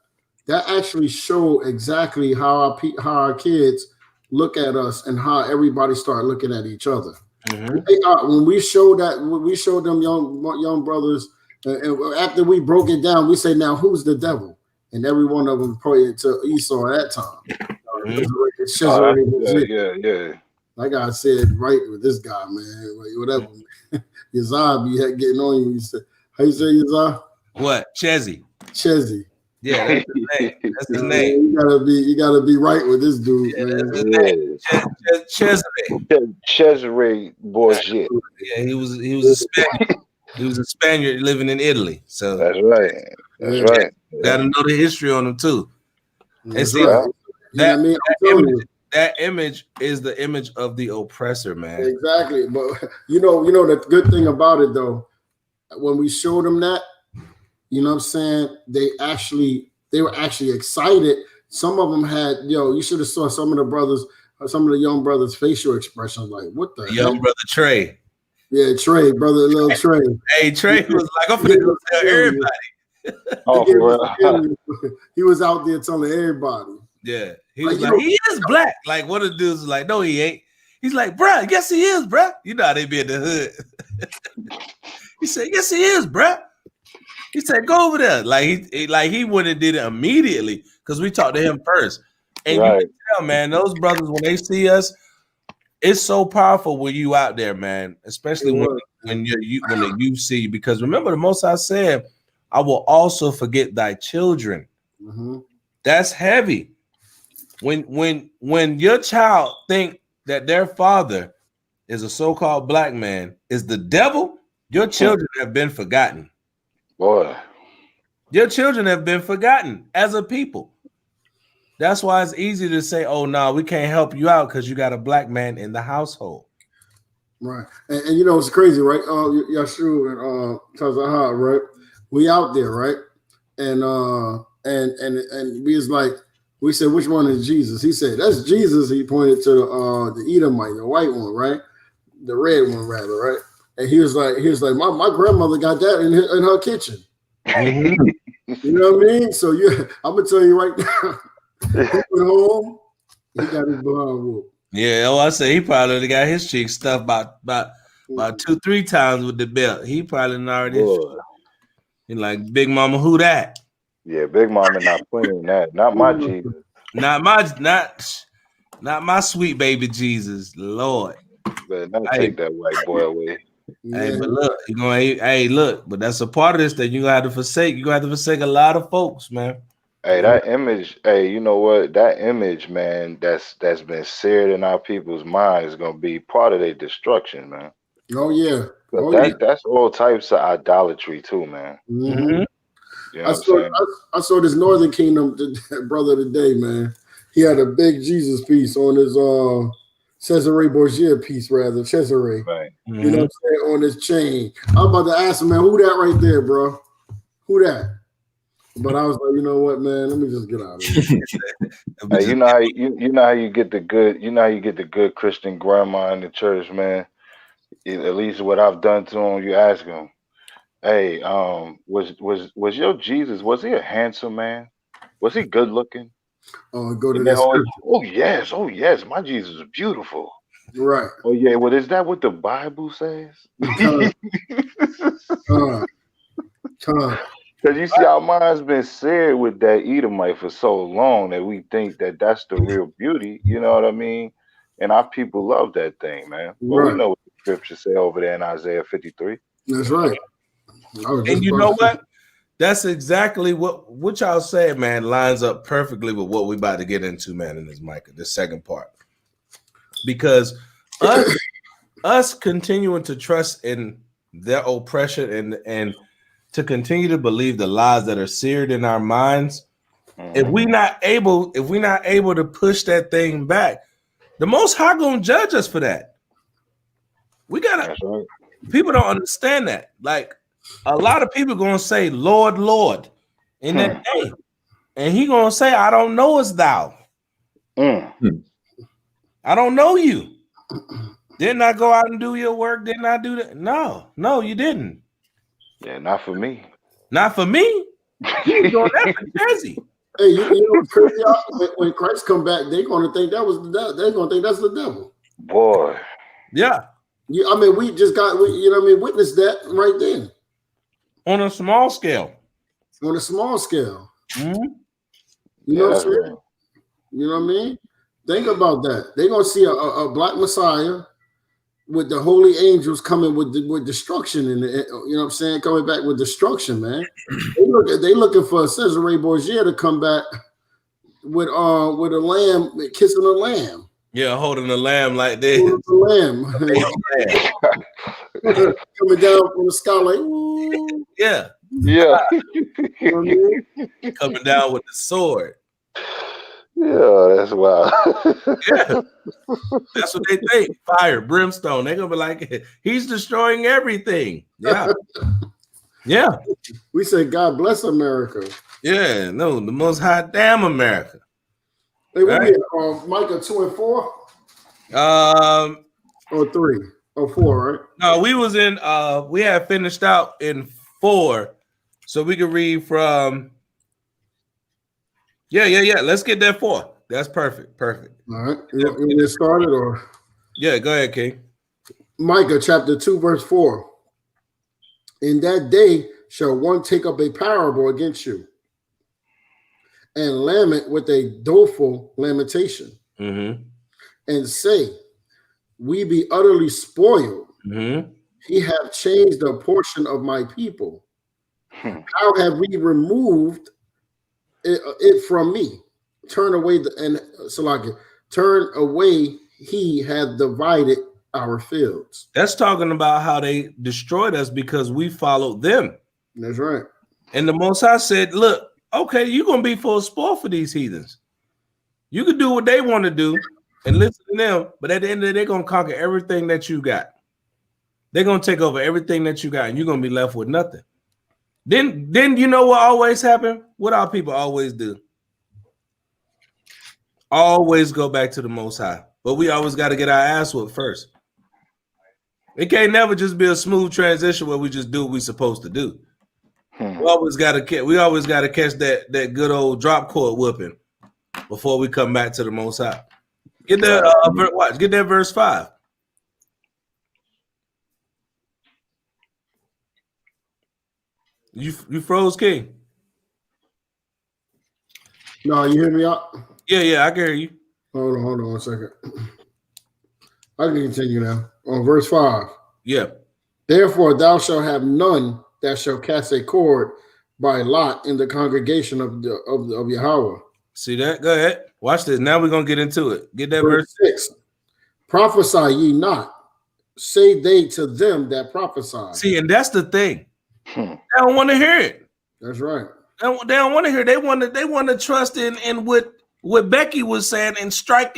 S2: that actually showed exactly how our kids look at us and how everybody start looking at each other. When we showed them young brothers, and after we broke it down, we say, now who's the devil? And every one of them pointed to Esau at that time.
S4: Yeah.
S2: Like I said, right with this guy, man. Whatever. Yazah be getting on you. You say, how you say Yazah?
S1: What? Chezzy.
S2: Yeah,
S1: that's his name. That's his name.
S2: You gotta be right with this dude, man.
S1: That's his name.
S4: Cesare Borgia.
S1: Yeah, he was a Spaniard. He was a Spaniard living in Italy. So
S4: that's right. That's right.
S1: Gotta know the history on him too. And see
S2: right.
S1: that that image is the image of the oppressor, man.
S2: Exactly. But you know the good thing about it though, when we showed them that, you know what I'm saying, they were actually excited. Some of them had, you should have saw some of the young brothers' facial expressions, like, what the
S1: Young
S2: heck?
S1: brother Trey.
S2: Yeah, Trey, little Trey.
S1: Hey, Trey was like, I'm gonna go tell everybody.
S4: Oh, for real.
S2: He was out there telling everybody.
S1: Yeah, he was like, he is black. Like, one of the dudes was like, no, he ain't. He's like, bruh, yes, he is, bruh. You know how they be in the hood. He said, yes, he is, bruh. He said, go over there. Like he went and did it immediately because we talked to him first. And you can tell, man, those brothers, when they see us, it's so powerful when you out there, man. Especially when the youth see you. Because remember, the Most High said, I will also forget thy children.
S2: Mm-hmm.
S1: That's heavy. When your child think that their father is a so-called black man, is the devil, your children have been forgotten.
S4: Boy.
S1: Your children have been forgotten as a people. That's why it's easy to say, oh, no, we can't help you out because you got a black man in the household.
S2: Right. And it's crazy, right? Yashu and Tazaha, right? We out there, right? And we was like, we said, which one is Jesus? He said, that's Jesus. He pointed to the Edomite, the white one, right? The red one, rather, right? And he was like, my grandmother got that in her kitchen.
S1: Mm-hmm.
S2: You know what I mean? So I'm gonna tell you right now, he went home, he got his behind whooped.
S1: Yeah, I say he probably got his cheek stuffed about 2-3 times with the belt. He probably already. He like, Big Mama, who that?
S4: Yeah, Big Mama not playing that. Not my Jesus.
S1: Not my sweet baby Jesus, Lord.
S4: But don't take that white boy away.
S1: Hey, but look, look, but that's a part of this that you're gonna have to forsake. You're gonna have to forsake a lot of folks, man.
S4: Hey, that image, you know what? That image, man, that's been seared in our people's minds is gonna be part of their destruction, man.
S2: Oh yeah.
S4: That's all types of idolatry too, man.
S2: Mm-hmm.
S4: You know
S2: I saw this Northern Kingdom brother today, man. He had a big Jesus piece on his Cesare Borgia piece, rather Cesare.
S4: Right.
S2: You know what I'm saying, on his chain. I'm about to ask him, man, who that right there, bro? Who that? But I was like, you know what, man? Let me just get out of here.
S4: Hey, you know how you get the good Christian grandma in the church, man. At least what I've done to him, you ask him, hey, was your Jesus? Was he a handsome man? Was he good looking?
S2: Go to this.
S4: Oh yes, my Jesus is beautiful.
S2: Right.
S4: Oh yeah. Well, is that what the Bible says? Because you see, our mind's been seared with that Edomite for so long that we think that that's the real beauty. You know what I mean? And our people love that thing, man. But we know what the scriptures say over there in Isaiah 53.
S2: That's right.
S1: And you know what? That's exactly what y'all said, man, lines up perfectly with what we're about to get into, man, in this Micah, the second part. Because us continuing to trust in their oppression and to continue to believe the lies that are seared in our minds, if we're not able to push that thing back, the Most High gonna judge us for that. We gotta. Right. People don't understand that. Like, a lot of people gonna say, "Lord, Lord," in that day, and he gonna say, "I don't know us, thou." I don't know you. Didn't I go out and do your work? Didn't I do that? No, you didn't. Yeah,
S4: not for me.
S1: Not for me. You doing that for Jersey.
S2: Hey, you know, when Christ come back, they're gonna think that was the devil. They're gonna think that's the devil.
S4: Boy.
S1: Yeah.
S2: I mean, we just got, witnessed that right then.
S1: On a small scale.
S2: On a small scale.
S1: Mm-hmm.
S2: You know what I'm saying? You know what I mean? Think about that. They're gonna see a black Messiah with the holy angels coming with destruction in the, you know what I'm saying, coming back with destruction, man. They looking for Cesare Borgia to come back with a lamb, kissing a lamb.
S1: Yeah, holding a lamb like this.
S2: Holding a lamb. Coming down from the sky like, ooh.
S1: Yeah.
S2: You know what I mean?
S1: Coming down with the sword.
S4: Yeah, that's wild.
S1: Yeah, that's what they think. Fire, brimstone. They're gonna be like, he's destroying everything. Yeah, yeah,
S2: We say God bless America.
S1: yeah. No, the Most High damn America.
S2: Hey, what
S1: Right?
S2: we Micah 2 and 4
S1: Or
S2: 3 or 4, right?
S1: No, we was in. We had finished out in 4, so we could read from. Yeah. Let's get that 4. That's perfect.
S2: All right. You want to get started or?
S1: Yeah, go ahead, King.
S2: Micah chapter 2, verse 4. In that day shall one take up a parable against you and lament with a doleful lamentation and say, we be utterly spoiled. He have changed a portion of my people. How have we removed it from me? Turn away turn away. He hath divided our fields.
S1: That's talking about how they destroyed us because we followed them.
S2: That's right.
S1: And the Most High said, look, okay, you're going to be full spoil for these heathens. You can do what they want to do and listen to them, but at the end of the day, they're going to conquer everything that you got. They're going to take over everything that you got, and you're going to be left with nothing. Then you know what always happen? What our people always do? Always go back to the Most High. But we always got to get our ass whooped first. It can't never just be a smooth transition where we just do what we're supposed to do. We always got to catch that good old drop court whooping before we come back to the Most High. Get that get that verse 5. You froze, King.
S2: No, you hear me out?
S1: Yeah, I can hear you.
S2: Hold on 1 second. I can continue now. On verse 5.
S1: Yeah.
S2: Therefore thou shalt have none that shall cast a cord by lot in the congregation of Yahweh.
S1: See that? Go ahead. Watch this. Now we're gonna get into it. Get that verse
S2: 6. Prophesy ye not, say they to them that prophesy.
S1: See, and that's the thing. They don't want to hear it.
S2: That's right.
S1: They don't want to hear it. They want to trust in what Becky was saying and strike.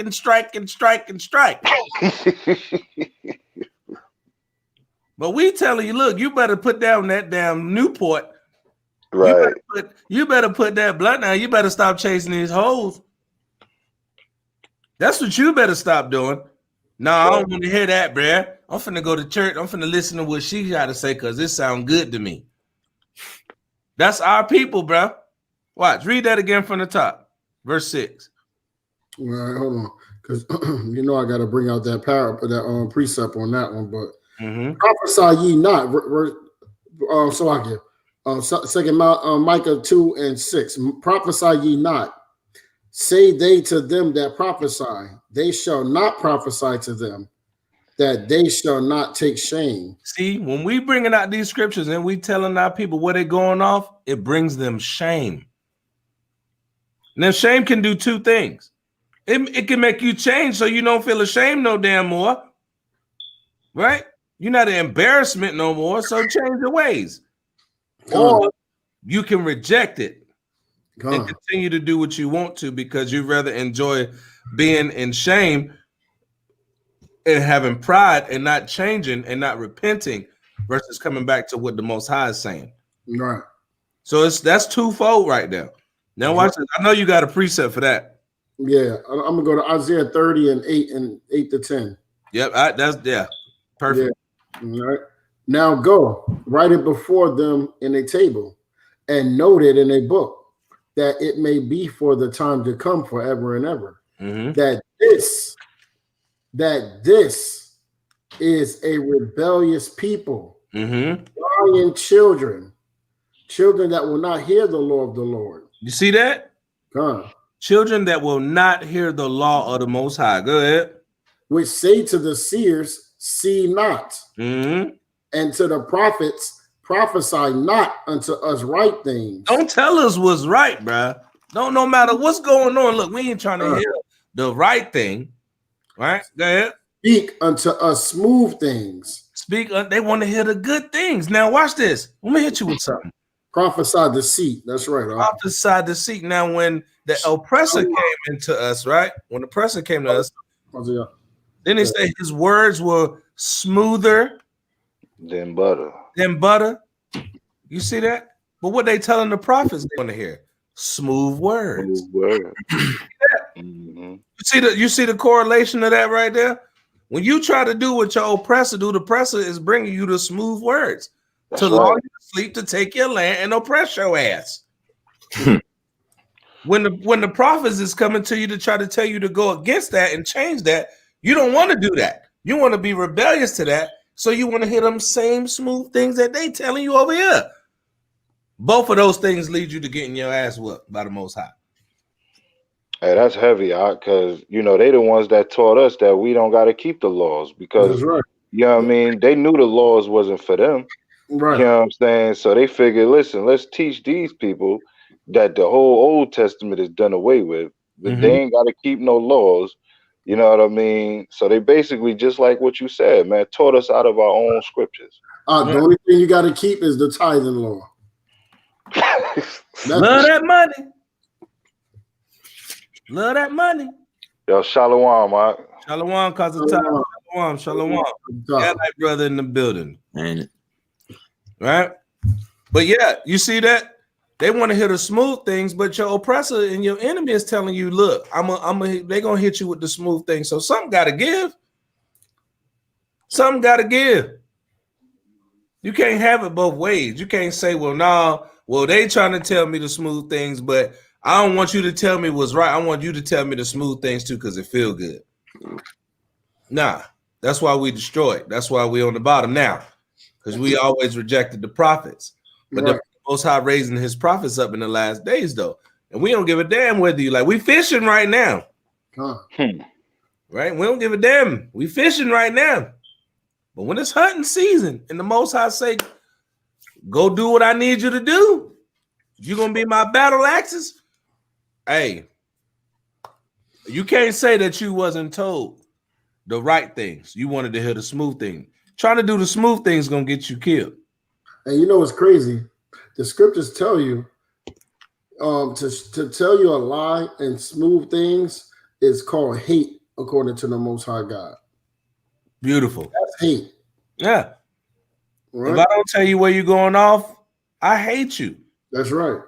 S1: But we telling you, look, you better put down that damn Newport.
S4: Right.
S1: You better put that blunt down. You better stop chasing these hoes. That's what you better stop doing. No, I don't want to hear that, bruh. I'm finna go to church. I'm finna listen to what she got to say because it sounds good to me. That's our people, bruh. Watch. Read that again from the top. Verse 6.
S2: All right, hold on. Because you know I got to bring out that precept on that one. But prophesy ye not. Second Micah 2 and 6. Prophesy ye not. Say they to them that prophesy. They shall not prophesy to them, that they shall not take shame.
S1: See, when we bringing out these scriptures and we telling our people what they're going off, it brings them shame. Now, shame can do 2 things. It can make you change so you don't feel ashamed no damn more. Right? You're not an embarrassment no more, so change your ways. Or you can reject it and continue to do what you want to because you'd rather enjoy being in shame and having pride and not changing and not repenting versus coming back to what the Most High is saying.
S2: Right.
S1: So that's twofold right there. Now watch this. I know you got a precept for that.
S2: Yeah, I'm gonna go to Isaiah 30 and 8 to 10.
S1: Yep, that's perfect.
S2: Yeah. All right. Now go, write it before them in a table, and note it in a book, that it may be for the time to come forever and ever. That this is a rebellious people, lying children that will not hear the law of the Lord.
S1: You see that? Children that will not hear the law of the Most High. Go ahead.
S2: Which say to the seers, see not, and to the prophets, prophesy not unto us right things.
S1: Don't tell us what's right, bruh. No matter what's going on. Look, we ain't trying to hear the right thing. Right? Go ahead.
S2: Speak unto us smooth things.
S1: They want to hear the good things. Now watch this. Let me hit you with something.
S2: Prophesy deceit. That's right.
S1: Prophesy deceit. Now, when the oppressor came into us, right? When the oppressor came to us, then he said his words were smoother
S4: Than butter.
S1: You see that? But what they telling the prophets they want to hear? Smooth words.
S4: Smooth words. Mm-hmm.
S1: You see the correlation of that right there? When you try to do what your oppressor do, the oppressor is bringing you the smooth words.
S4: That's
S1: to
S4: right.
S1: lull you to sleep, to take your land and oppress your ass. When the prophets is coming to you to try to tell you to go against that and change that, you don't want to do that. You want to be rebellious to that, so you want to hear them same smooth things that they telling you over here. Both of those things lead you to getting your ass whooped by the Most High.
S4: Hey, that's heavy, because they the ones that taught us that we don't got to keep the laws because
S2: right.
S4: You know what I mean? They knew the laws wasn't for them.
S2: Right.
S4: You know what I'm saying? So they figured, listen, let's teach these people that the whole Old Testament is done away with, but they ain't got to keep no laws. You know what I mean? So they basically, just like what you said, man, taught us out of our own scriptures.
S2: The only thing you got to keep is the tithing law.
S1: Love that money. Love that money.
S4: Yo, shalom, Mike.
S1: Shalom, Kazatah. Shalom. Yeah, like brother in the building. Right? But yeah, you see that? They want to hear the smooth things, but your oppressor and your enemy is telling you, look, they're gonna hit you with the smooth things. So something gotta give. Something gotta give. You can't have it both ways. You can't say, well, they trying to tell me the smooth things, but I don't want you to tell me what's right. I want you to tell me the smooth things too, because it feel good. Nah, that's why we destroyed. That's why we on the bottom now, because we always rejected the prophets. But the Most High raising his prophets up in the last days, though. And we don't give a damn whether you like. We fishing right now. Right? We don't give a damn. We fishing right now. But when it's hunting season and the Most High say, go do what I need you to do, you're going to be my battle axes. Hey, you can't say that you wasn't told the right things. You wanted to hear the smooth thing. Trying to do the smooth things is going to get you killed.
S2: And you know what's crazy? The scriptures tell you to tell you a lie and smooth things is called hate, according to the Most High God.
S1: Beautiful.
S2: That's hate.
S1: Yeah.
S2: Right?
S1: If I don't tell you where you're going off, I hate you.
S2: That's right.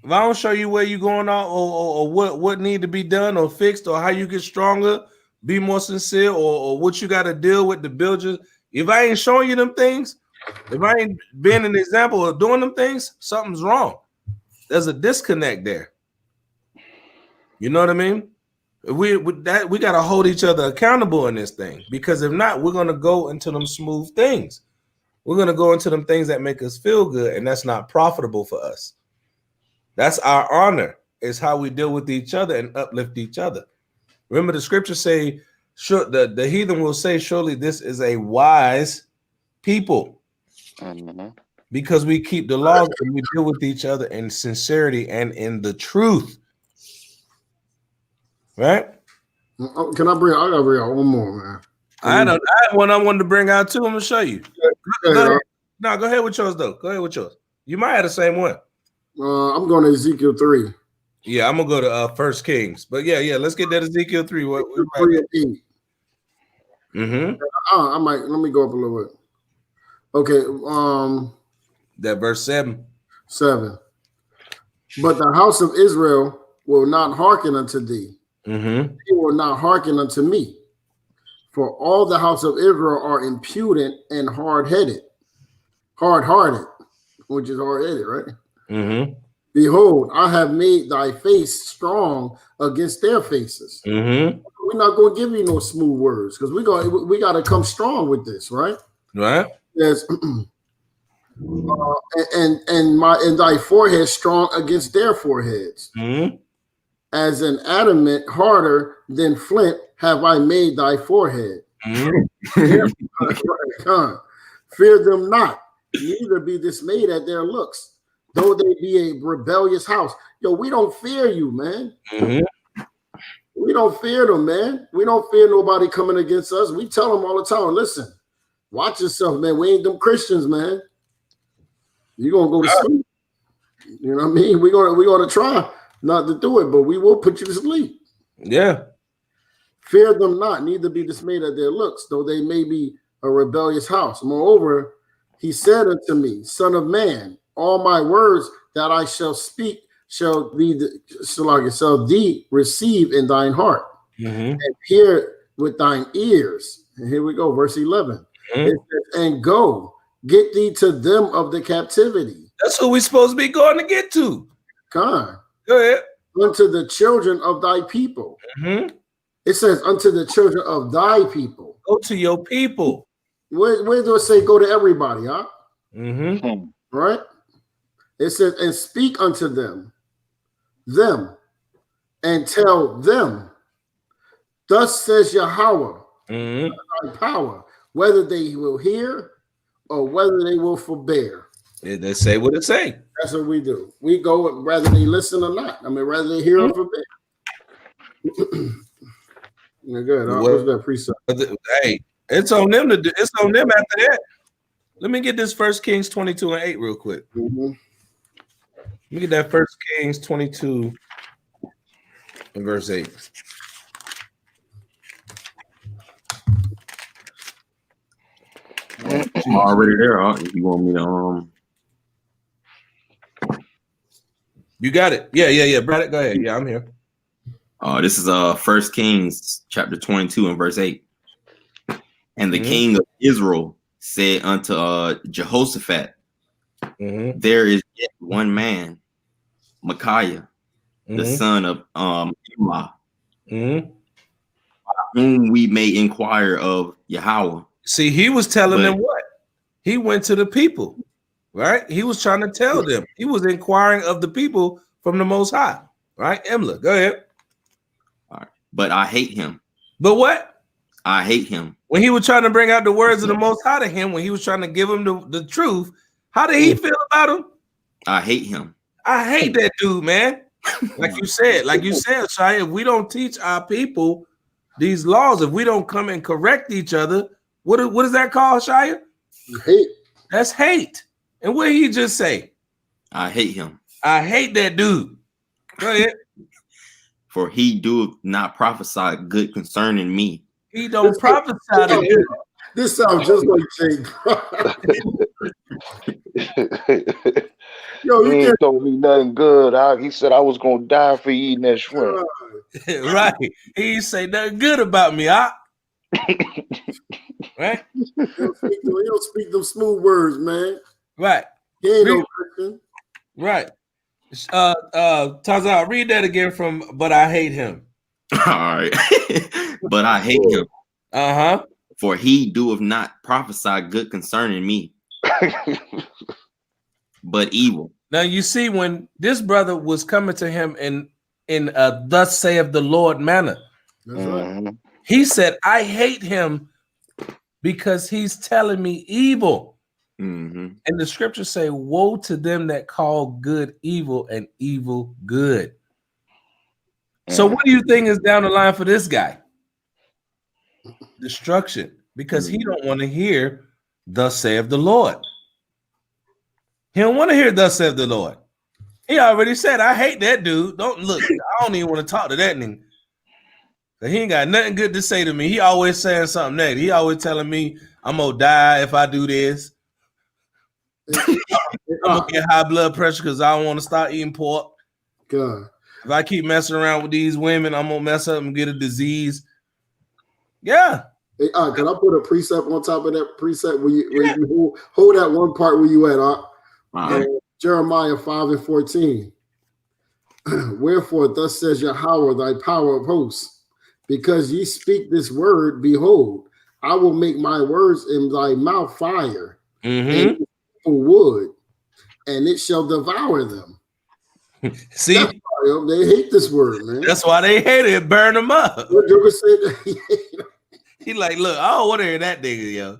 S1: If I don't show you where you're going off or what need to be done or fixed or how you get stronger, be more sincere or what you got to deal with to build your, if I ain't showing you them things, if I ain't being an example of doing them things, something's wrong. There's a disconnect there. You know what I mean? We got to hold each other accountable in this thing, because if not, we're going to go into them smooth things. We're going to go into them things that make us feel good, and that's not profitable for us. That's our honor, is how we deal with each other and uplift each other. Remember, the scriptures say, sure, the heathen will say, surely this is a wise people. Because we keep the laws and we deal with each other in sincerity and in the truth. Right?
S2: I gotta bring out one more, man.
S1: I had one I wanted to bring out too. I'm gonna show you. Go ahead with yours though. Go ahead with yours. You might have the same one. I'm
S2: going to Ezekiel 3.
S1: Yeah, I'm gonna go to First Kings. But yeah, let's get that Ezekiel 3. What
S2: 3 and 8. Let me go up a little bit. Okay,
S1: that verse 7.
S2: But the house of Israel will not hearken unto thee. They will not hearken unto me. For all the house of Israel are impudent and hard-hearted, which is hard-headed, right? Behold, I have made thy face strong against their faces. We're not going to give you no smooth words, because we got to come strong with this, right?
S1: Right.
S2: Yes. And thy forehead strong against their foreheads. As an adamant harder than flint have I made thy forehead. Fear them not, neither be dismayed at their looks, though they be a rebellious house. Yo, we don't fear you, man. We don't fear them, man. We don't fear nobody coming against us. We tell them all the time, listen, watch yourself, man. We ain't them Christians, man. You're gonna go to sleep. You know what I mean? We're gonna try not to do it, but we will put you to sleep.
S1: Yeah.
S2: Fear them not, neither be dismayed at their looks, though they may be a rebellious house. Moreover, he said unto me, Son of man, all my words that I shall speak shall thee receive in thine heart, and hear with thine ears. And here we go, verse 11. It says, and go, get thee to them of the captivity.
S1: That's who we're supposed to be going to get to.
S2: Come.
S1: Go ahead.
S2: Unto the children of thy people. It says, unto the children of thy people.
S1: Go to your people.
S2: Where do it say go to everybody, huh? Right? It says, and speak unto them, and tell them, thus says Yahweh, thy power, whether they will hear or whether they will forbear.
S1: They say what it say.
S2: That's what we do. We go whether they listen or not. I mean, whether they hear or forbear. Yeah, good. What's that precept?
S1: Hey, it's on them to do. It's on them after that. Let me get this 1 Kings 22:8 real quick. Let me get that 1 Kings 22 and verse 8.
S5: I'm already there. If you want me to
S1: You got it. Yeah. Brad, go ahead. Yeah, I'm here.
S5: This is 1 Kings chapter 22 and verse 8. And the king of Israel said unto Jehoshaphat, there is yet one man, Micaiah, the son of Imlah, whom we may inquire of Yahweh.
S1: See, he was telling them what? He went to the people, right? He was trying to tell them. He was inquiring of the people from the Most High, right? Imlah, go ahead.
S5: All right. But I hate him.
S1: But what?
S5: I hate him.
S1: When he was trying to bring out the words of the Most High to him, when he was trying to give him the truth, how did he feel about him?
S5: I hate him.
S1: I hate that dude, man. Like you said, Shia, if we don't teach our people these laws, if we don't come and correct each other, what is that called, Shia?
S2: Hate.
S1: That's hate. And what did he just say?
S5: I hate him.
S1: I hate that dude. Go ahead.
S5: For he doeth not prophesy good concerning me.
S1: He don't prophesy to you.
S2: This sounds just like Jake. Yo,
S4: he ain't told me nothing good. He said I was gonna die for eating that shrimp.
S1: Right. He ain't say nothing good about me, huh? Right?
S2: He don't speak them smooth words, man.
S1: Right.
S2: He ain't no Christian.
S1: Right. Tazal, read that again from but I hate him.
S5: All right. But I hate him. For he doeth not prophesy good concerning me, but evil.
S1: Now you see, when this brother was coming to him in a thus saith the Lord manner, he said, I hate him because he's telling me evil. And the scriptures say, woe to them that call good evil and evil good. So what do you think is down the line for this guy? Destruction, because he don't want to hear thus saith the Lord. He don't want to hear thus saith the Lord. He already said, I hate that dude. Don't look, I don't even want to talk to that nigga. He ain't got nothing good to say to me. He always saying something negative. He always telling me I'm gonna die if I do this. I'm gonna get high blood pressure because I don't want to start eating pork.
S2: God.
S1: If I keep messing around with these women, I'm gonna mess up and get a disease. Yeah.
S2: Hey, can I put a precept on top of that precept where you hold that one part where you at? Jeremiah 5:14. Wherefore, thus says Yahweh, thy power of hosts, because ye speak this word, behold, I will make my words in thy mouth fire and wood, and it shall devour them.
S1: See,
S2: they hate this word, man.
S1: That's why they hate it. Burn them up.
S2: What Joker said?
S1: He like, look, I don't want to hear that nigga, yo.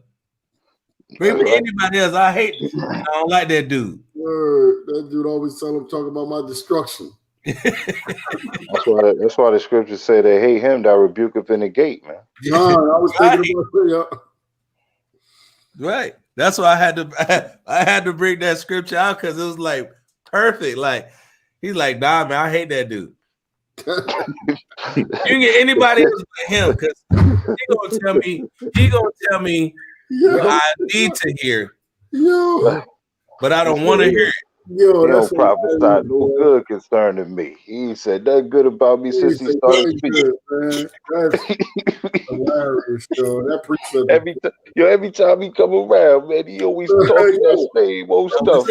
S1: Bring me anybody else. I hate. I don't like that dude.
S2: Word. That dude always talk about my destruction.
S4: That's why the scriptures say they hate him that rebuketh in the gate, man.
S2: I was thinking about that.
S1: Right. That's why I had to bring that scripture out because it was like perfect. Like he's like, nah, man, I hate that dude. You can get anybody else but him because he gonna tell me what I need to hear.
S2: Yo,
S1: but I don't want to hear it.
S2: Yo,
S4: He
S2: that's
S4: don't prophesy no good concerning me. He ain't said nothing good about me since he started speaking.
S2: Good, man. That's hilarious, yo. That precept.
S4: Every time he come around, man, he always talking that same old stuff.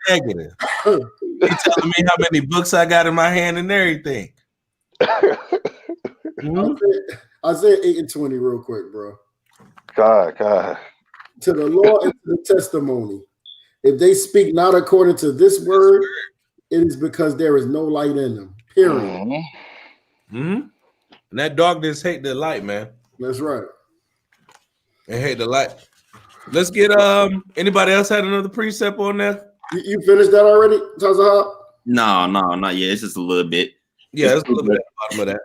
S1: Negative. He telling me how many books I got in my hand and everything.
S2: Isaiah 8:20 real quick, bro.
S4: God.
S2: To the law and to the testimony. If they speak not according to this word, it is because there is no light in them. Period.
S1: And that darkness hate the light, man.
S2: That's right.
S1: They hate the light. Let's get anybody else had another precept on that?
S2: You finished that already, Tazahab?
S5: No, not yet. It's just a little bit.
S1: Yeah, it's a little bit at the bottom of that.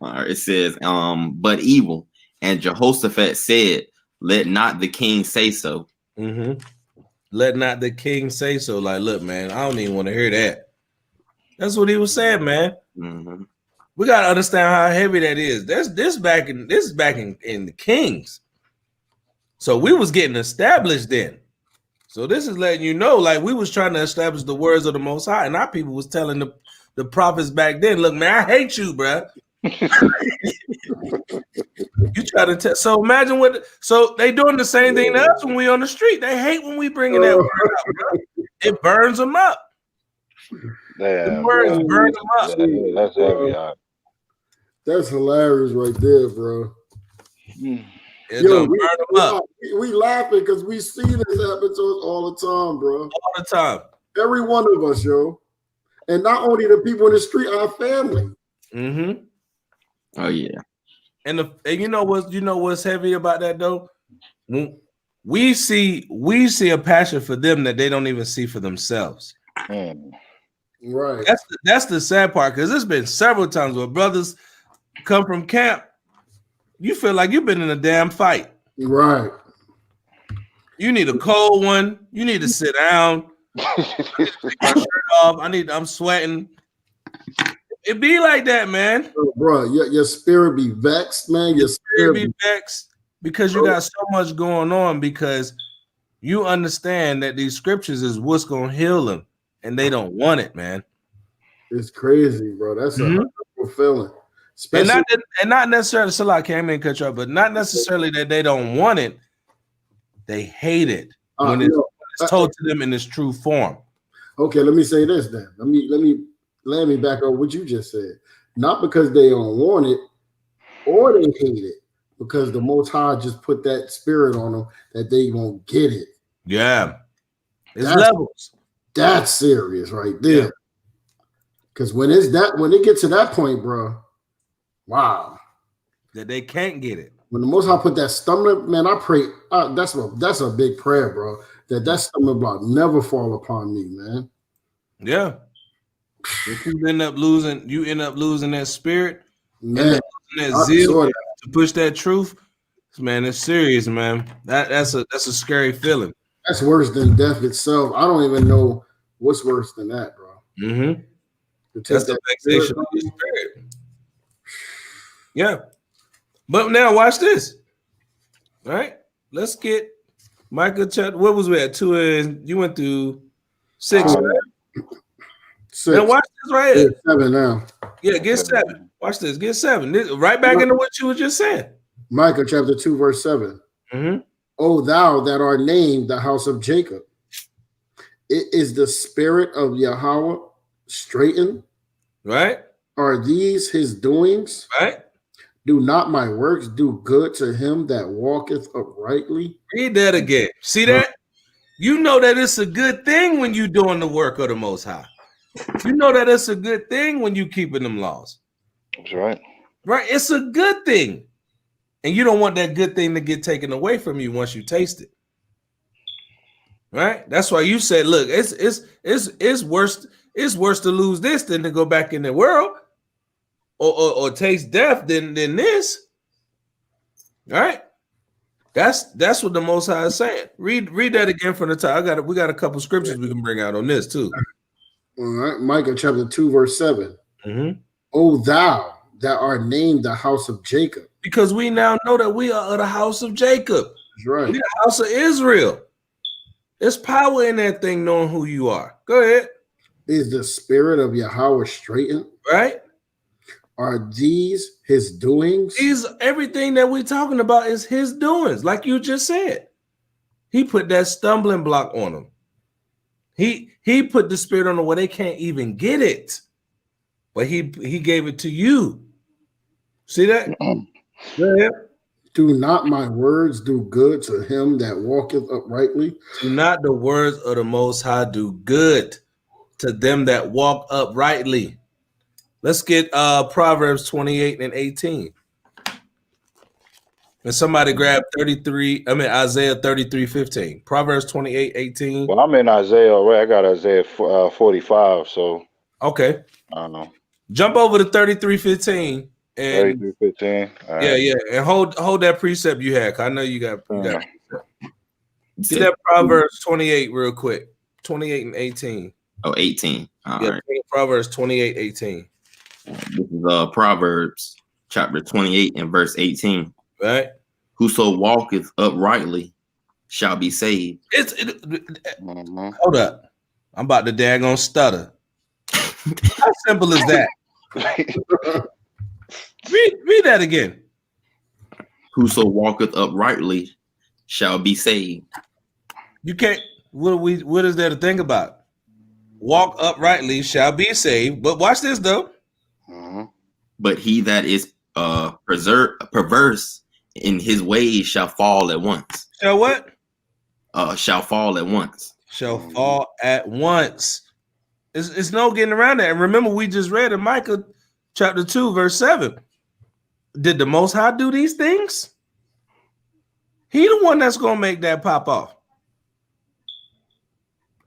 S5: All right. It says, but evil. And Jehoshaphat said, let not the king say so.
S1: Let not the king say so. Like, look, man, I don't even want to hear that. That's what he was saying, man. We gotta understand how heavy that is. This is back in the kings. So we was getting established then. So this is letting you know, like we was trying to establish the words of the Most High, and our people was telling the prophets back then, look, man, I hate you, bro. You try to tell. So imagine so they doing the same thing to us when we on the street. They hate when we bringing that word out, bro. It burns them up.
S4: Damn,
S1: the words burn them up.
S4: That's heavy.
S2: That's hilarious right there, bro.
S1: Yo,
S2: we laughing because we see this happen to us all the time, bro.
S1: All the time.
S2: Every one of us, yo. And not only the people in the street, our family.
S5: Oh yeah.
S1: And you know what's heavy about that though? We see a passion for them that they don't even see for themselves.
S2: Right.
S1: That's the sad part, because there's been several times where brothers come from camp, you feel like you've been in a damn fight.
S2: Right.
S1: You need a cold one. You need to sit down. I need to take my shirt off. I'm sweating. It be like that, man.
S2: Bro, your spirit be vexed, man. Your spirit
S1: be vexed because you got so much going on, because you understand that these scriptures is what's going to heal them, and they don't want it, man.
S2: It's crazy, bro. That's a hurtful feeling.
S1: And not necessarily, so I came in and cut you off, but not necessarily that they don't want it. They hate it when it's told to them in its true form.
S2: Okay, let me say this then. Let me back up what you just said. Not because they don't want it or they hate it, because the Most High just put that spirit on them that they won't get it.
S1: Yeah. It's levels.
S2: That's serious right there. Because when it gets to that point, bro, wow.
S1: That they can't get it.
S2: When the Most High put that stumbling, man, I pray, that's a big prayer, bro. That stumbling block never fall upon me, man.
S1: Yeah. If you end up losing that spirit,
S2: man,
S1: that zeal to push that truth, man, it's serious, man. That's a scary feeling.
S2: That's worse than death itself. I don't even know what's worse than that, bro.
S1: That's the vexation of the spirit. Yeah. But now watch this. All right. Let's get Micah chapter. What was we at? 2 and you went through 6, right?
S2: 6.
S1: Now watch this right here.
S2: 7 now.
S1: Yeah, get 7. Watch this. Get 7. Right back into what you were just saying.
S2: Micah chapter 2, verse 7. O thou that art named the house of Jacob, it is the spirit of Yahweh straightened.
S1: Right.
S2: Are these his doings?
S1: Right.
S2: Do not my works do good to him that walketh uprightly?
S1: Read that again. See that? You know that it's a good thing when you're doing the work of the Most High. You know that it's a good thing when you keeping them laws.
S4: That's right.
S1: Right? It's a good thing. And you don't want that good thing to get taken away from you once you taste it. Right? That's why you said, look, it's worse to lose this than to go back in the world or taste death than this. All right? That's what the Most High is saying. Read that again from the top. We got a couple scriptures we can bring out on this too.
S2: All right, Micah chapter 2, verse 7.
S1: Mm-hmm.
S2: O thou that art named the house of Jacob.
S1: Because we now know that we are of the house of Jacob.
S2: That's right.
S1: We're the house of Israel. There's power in that thing knowing who you are. Go ahead.
S2: Is the spirit of Yahweh straightened?
S1: Right?
S2: Are these his doings?
S1: Everything that we're talking about is his doings, like you just said. He put that stumbling block on them. He put the spirit on them where they can't even get it. But he gave it to you. See that? Go ahead.
S2: Do not my words do good to him that walketh uprightly?
S1: Do not the words of the Most High do good to them that walk uprightly? Let's get Proverbs 28 and 18. And somebody grab Isaiah 33, 15. Proverbs 28, 18.
S4: Well, I'm in Isaiah already. I got Isaiah 45, so
S1: okay.
S4: I don't know.
S1: Jump over to 33, 15. And
S4: 33, 15. All right.
S1: Yeah. And hold that precept you had. I know you got Get that Proverbs 28 real quick. 28 and 18.
S5: Oh, 18. All right.
S1: Proverbs 28, 18.
S5: This is Proverbs chapter 28 and verse 18.
S1: Right.
S5: Whoso walketh uprightly shall be saved.
S1: Hold up. I'm about to daggone stutter. How simple is that? read that again.
S5: Whoso walketh uprightly shall be saved.
S1: You can't. What is there to think about? Walk uprightly shall be saved. But watch this though.
S5: But he that is perverse in his ways shall fall at once.
S1: Shall what?
S5: Shall fall at once.
S1: Shall fall at once. It's no getting around that. And remember, we just read in Micah chapter 2, verse 7. Did the Most High do these things? He the one that's going to make that pop off.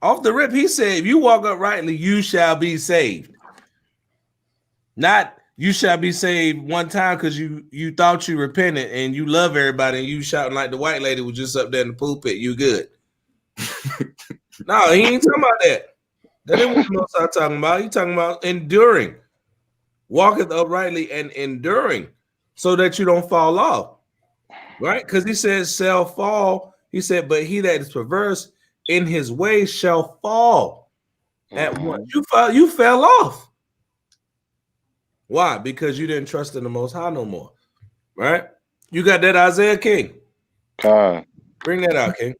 S1: Off the rip, he said, if you walk uprightly, you shall be saved. Not you shall be saved one time because you thought you repented and you love everybody and you shouting like the white lady was just up there in the pulpit. You good. No, he ain't talking about that. That ain't what the Most High talking about. He talking about enduring. Walketh uprightly and enduring so that you don't fall off. Right? Because he says shall fall. He said, but he that is perverse in his ways shall fall at once. You fell off. Why? Because you didn't trust in the Most High no more. Right? You got that Isaiah King. Bring that out, King.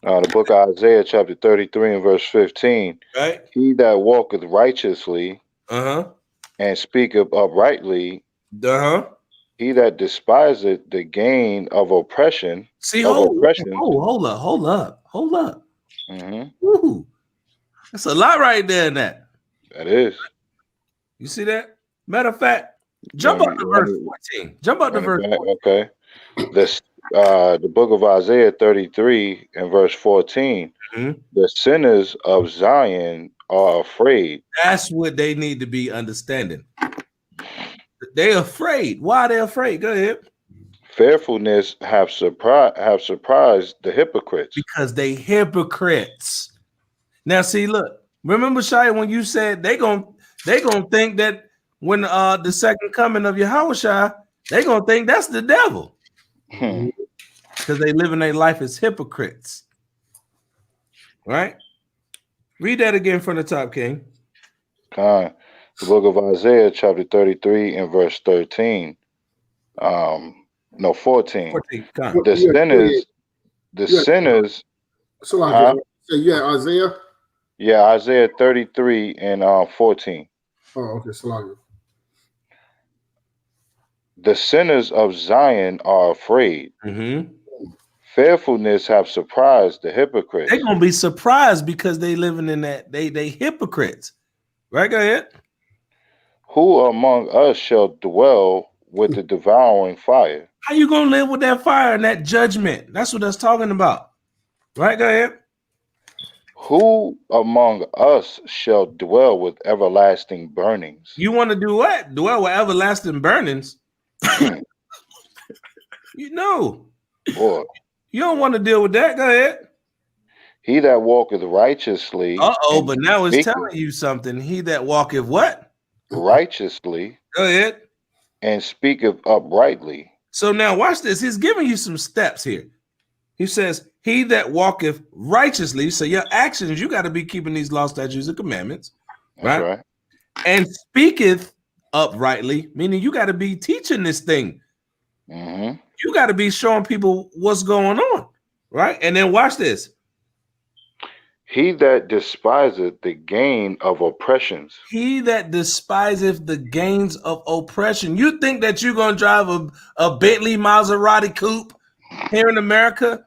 S4: The book of Isaiah, chapter 33 and verse 15.
S1: Right.
S4: He that walketh righteously and speaketh uprightly, he that despiseth the gain of oppression.
S1: See, hold up. Ooh, that's a lot right there in that.
S4: That is.
S1: You see that? Matter of fact, jump up to verse 14. Jump up to verse 14.
S4: Okay. The book of Isaiah 33 and verse 14. The sinners of Zion are afraid.
S1: That's what they need to be understanding. They're afraid. Why are they afraid? Go ahead.
S4: Fearfulness have surprised the hypocrites.
S1: Because they hypocrites. Now, see, look. Remember, Shai, when you said they gonna think that when the second coming of Yahawashi, they gonna think that's the devil. Because they live in their life as hypocrites. Right? Read that again from the top, King.
S4: The book of Isaiah, chapter 33 and verse 13. 14. The sinners.
S2: So you had Isaiah?
S4: Yeah, Isaiah 33 and 14.
S2: Oh, okay. Salaga.
S4: The sinners of Zion are afraid. Fearfulness have surprised the hypocrites.
S1: They're gonna be surprised because they living in that they hypocrites. Right? Go ahead.
S4: Who among us shall dwell with the devouring fire?
S1: How you gonna live with that fire and that judgment? That's what that's talking about. Right? Go ahead.
S4: Who among us shall dwell with everlasting burnings?
S1: You want to do what? Dwell with everlasting burnings? You know.
S4: Boy.
S1: You don't want to deal with that. Go ahead.
S4: He that walketh righteously.
S1: But now it's telling you something. He that walketh what?
S4: Righteously.
S1: Go ahead.
S4: And speaketh uprightly.
S1: So now watch this. He's giving you some steps here. He says, he that walketh righteously. So your actions, you got to be keeping these laws, statutes, and commandments.
S4: That's right.
S1: And speaketh uprightly, meaning you got to be teaching this thing.
S4: Mm-hmm.
S1: You got to be showing people what's going on, right? And then watch this.
S4: He that despiseth the gain of oppressions.
S1: He that despiseth the gains of oppression. You think that you're going to drive a Bentley Maserati coupe here in America?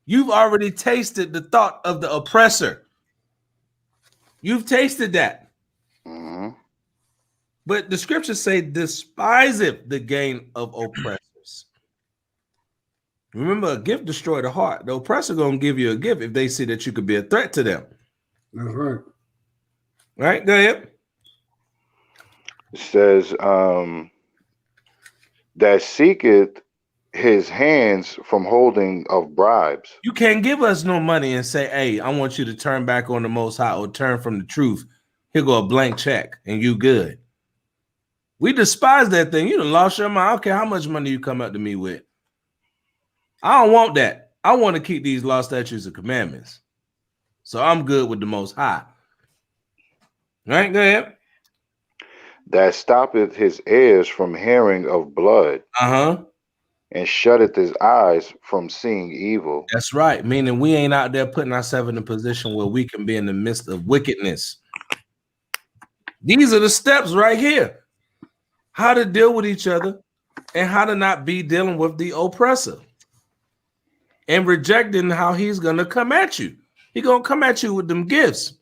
S1: You've already tasted the thought of the oppressor. You've tasted that.
S4: Mm-hmm.
S1: But the scriptures say, despiseth the gain of oppressors. Remember, a gift destroys the heart. The oppressor going to give you a gift if they see that you could be a threat to them.
S2: That's right.
S1: Right? Go ahead.
S4: It says, that seeketh his hands from holding of bribes.
S1: You can't give us no money and say, hey, I want you to turn back on the Most High or turn from the truth. Here go a blank check and you good. We despise that thing. You done lost your mind. I don't care how much money you come up to me with. I don't want that. I want to keep these law, statutes, and commandments. So I'm good with the Most High. Right? Go ahead.
S4: That stoppeth his ears from hearing of blood.
S1: Uh-huh.
S4: And shutteth his eyes from seeing evil.
S1: That's right. Meaning we ain't out there putting ourselves in a position where we can be in the midst of wickedness. These are the steps right here. How to deal with each other and how to not be dealing with the oppressor. And rejecting how he's going to come at you. He's going to come at you with them gifts.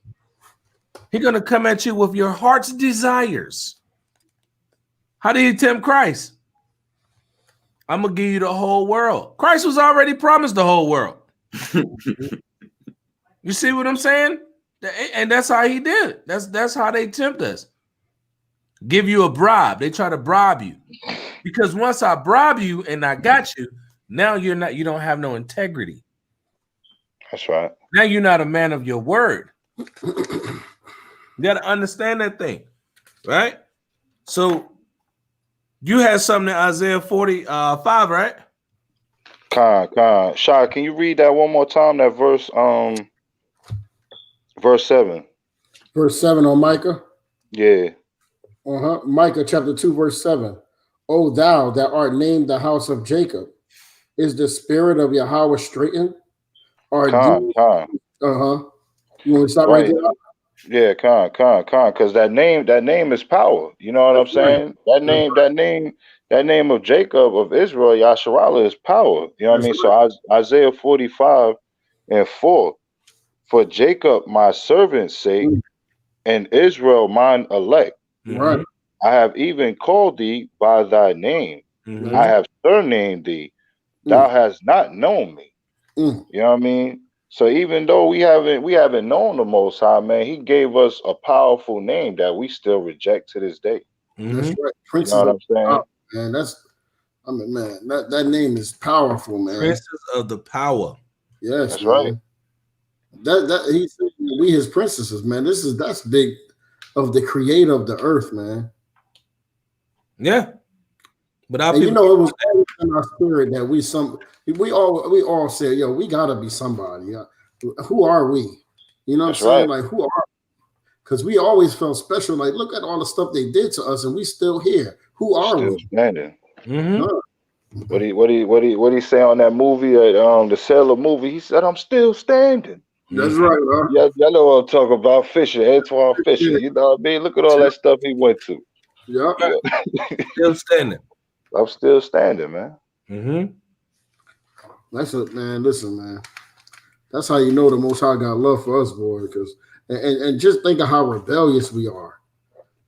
S1: He's going to come at you with your heart's desires. How did he tempt Christ? I'm going to give you the whole world. Christ was already promised the whole world. You see what I'm saying? And that's how he did it. That's how they tempt us. Give you a bribe. They try to bribe you. Because once I bribe you and I got you, now you don't have no integrity.
S4: That's right.
S1: Now you're not a man of your word. You got to understand that thing, right? So you had something in Isaiah 45, right?
S4: Shah, can you read that one more time? That verse 7.
S2: Verse 7 on Micah?
S4: Yeah.
S2: Micah chapter 2, verse 7. O thou that art named the house of Jacob, is the spirit of Yahweh straightened? You want to stop right there?
S4: Yeah, because that name is power. You know what I'm saying? That name of Jacob of Israel, Yasharallah, is power. You know what I mean? So Isaiah 45:4, for Jacob my servant's sake, and Israel mine elect.
S2: Right.
S4: I have even called thee by thy name. I have surnamed thee. Thou hast not known me. You know what I mean? So even though we haven't known the Most High, man, he gave us a powerful name that we still reject to this day.
S2: That's right. Princes,
S4: you know what I'm saying?
S2: Man, that name is powerful, man.
S1: Princes of the power.
S2: Yes,
S4: that's
S2: man.
S4: right.
S2: That he said, we his princesses, man. That's big of the creator of the earth, man.
S1: Yeah. But
S2: it was always in our spirit that we all said, yo, we gotta be somebody. Who are we? You know what I'm saying? Like, who are we? Because we always felt special. Like, look at all the stuff they did to us, and we still here. Who are we?
S4: Standing. What he say on that movie, the Sailor movie? He said, "I'm still standing."
S2: That's right, huh?
S4: Y'all know what I'm talking about. Fisher, Antoine Fisher.
S2: Yeah.
S4: You know what I mean? Look at all that stuff he went to.
S2: Yeah.
S1: Still standing.
S4: I'm still standing, man.
S2: That's it, man. Listen, man. That's how you know the Most High got love for us, boy. Because and just think of how rebellious we are.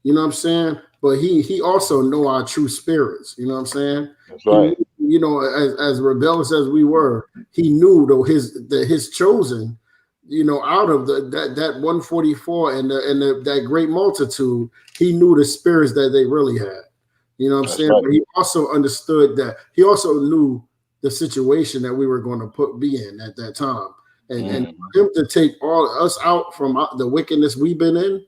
S2: You know what I'm saying? But he also know our true spirits. You know what I'm saying?
S4: That's right.
S2: You know, as rebellious as we were, he knew though his chosen. You know, out of that 144 and that great multitude, he knew the spirits that they really had. You know what I'm saying?
S4: Right.
S2: But he also understood that. He also knew the situation that we were going to be in at that time. And for him to take all us out from the wickedness we've been in,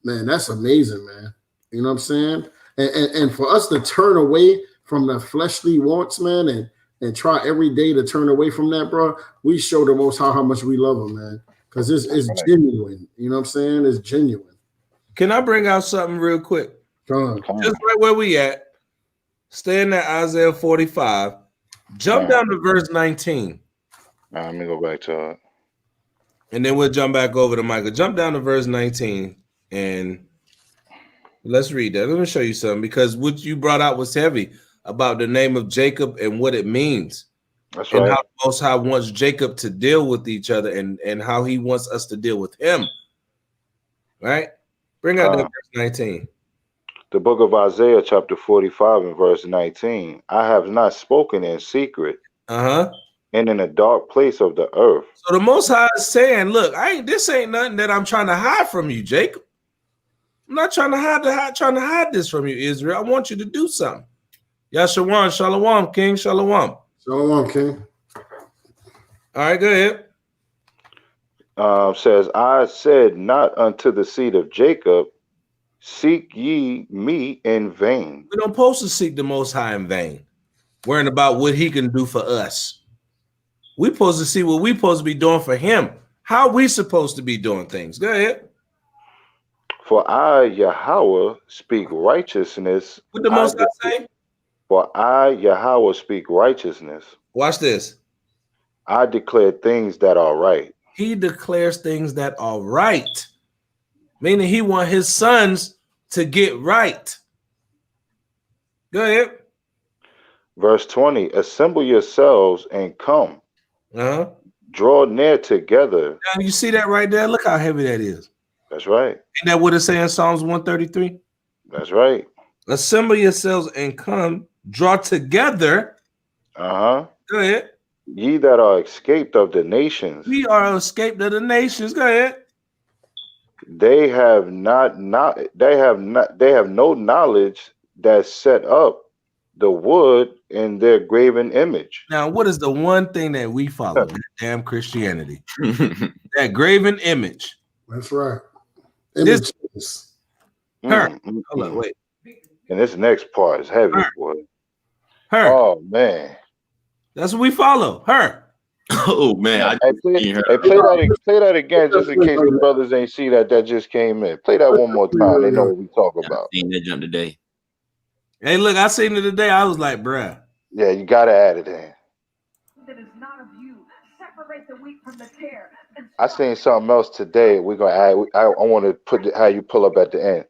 S2: man, that's amazing, man. You know what I'm saying? And for us to turn away from the fleshly wants, man, and try every day to turn away from that, bro, we show the Most High how much we love him, man. Because it's genuine. You know what I'm saying? It's genuine.
S1: Can I bring out something real quick?
S2: Come on.
S1: Just right where we at. Staying at Isaiah 45. Jump down to verse 19.
S4: Let me go back to it.
S1: And then we'll jump back over to Micah. Jump down to verse 19 and let's read that. Let me show you something, because what you brought out was heavy about the name of Jacob and what it means.
S4: That's
S1: and
S4: right.
S1: how the Most High wants Jacob to deal with each other and how he wants us to deal with him. Right? Bring out that verse 19.
S4: The book of Isaiah, chapter 45 and verse 19. I have not spoken in secret and in a dark place of the earth.
S1: So the Most High is saying, look, this ain't nothing that I'm trying to hide from you, Jacob. I'm not trying to hide this from you, Israel. I want you to do something. Yashawan, Shalom, King, Shalom.
S2: Shalom, King.
S1: All right, go ahead.
S4: Says, I said not unto the seed of Jacob, seek ye me in vain.
S1: We don't supposed to seek the Most High in vain, worrying about what he can do for us. We're supposed to see what we're supposed to be doing for him. How we supposed to be doing things. Go ahead.
S4: For I, Yahweh, speak righteousness.
S1: What the Most High say?
S4: For I, Yahweh, speak righteousness.
S1: Watch this.
S4: I declare things that are right.
S1: He declares things that are right. Meaning he wants his sons to get right. Go ahead.
S4: Verse 20, assemble yourselves and come. Draw near together.
S1: Now you see that right there? Look how heavy that is.
S4: That's right.
S1: Ain't that what it says in Psalms 133?
S4: That's right.
S1: Assemble yourselves and come. Draw together.
S4: Go
S1: ahead.
S4: Ye that are escaped of the nations.
S1: We are escaped of the nations. Go ahead.
S4: They have no knowledge that set up the wood in their graven image.
S1: Now, what is the one thing that we follow? Damn Christianity. That graven image.
S2: That's right.
S1: This her. Hold on, wait.
S4: And this next part is heavy, boy.
S1: Her.
S4: Oh man.
S1: That's what we follow. Her.
S5: Oh man.
S4: Play that again, just in case the brothers ain't see that just came in. Play that one more time. They know what we talk about.
S5: Seen that jump today.
S1: Hey, look, I seen it today. I was like, bruh.
S4: Yeah, you gotta add it in.
S3: That is not of you. Separate the wheat from the tare.
S4: I seen something else today. We're gonna add. I want to put how you pull up at the end.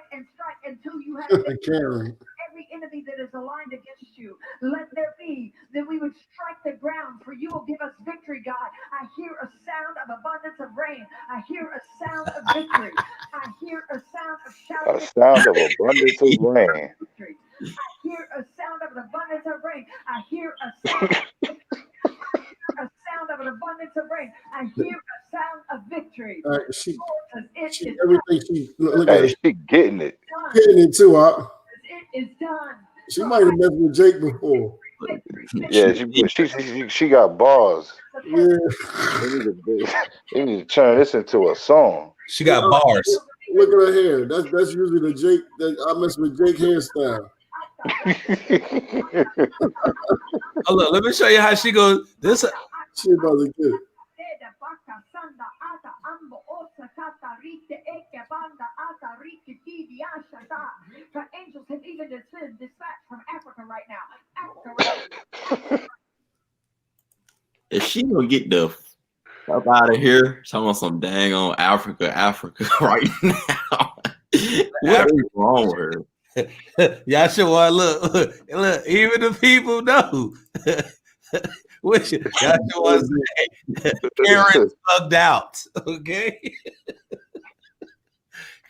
S3: Strike until you have every enemy that is aligned against you. Let there be that we would strike the ground, for you will give us victory, God. I hear a sound of abundance of rain. I hear a sound of victory. I hear a sound of shouting.
S4: A sound of abundance of rain.
S3: I hear a sound of an abundance of rain. I hear a sound. A sound of an abundance of rain. I hear a sound of victory.
S2: She
S4: getting it.
S2: Getting it too, huh?
S3: It is done.
S2: She might have messed with Jake before.
S4: Yeah, she got bars.
S2: Yeah.
S4: They need to turn this into a song.
S1: She got bars.
S2: Look at her hair. That's usually the Jake that I mess with Jake hairstyle.
S1: Oh, look, let me show you how she goes. This
S2: she about to get it.
S3: The angels have even been dispatched from Africa right now.
S5: If she gonna get the fuck out of here, talking about some dang on Africa right now. What is wrong with her?
S1: Yahshua, look, even the people know. Which Yahshua said, Karen's bugged out. Okay.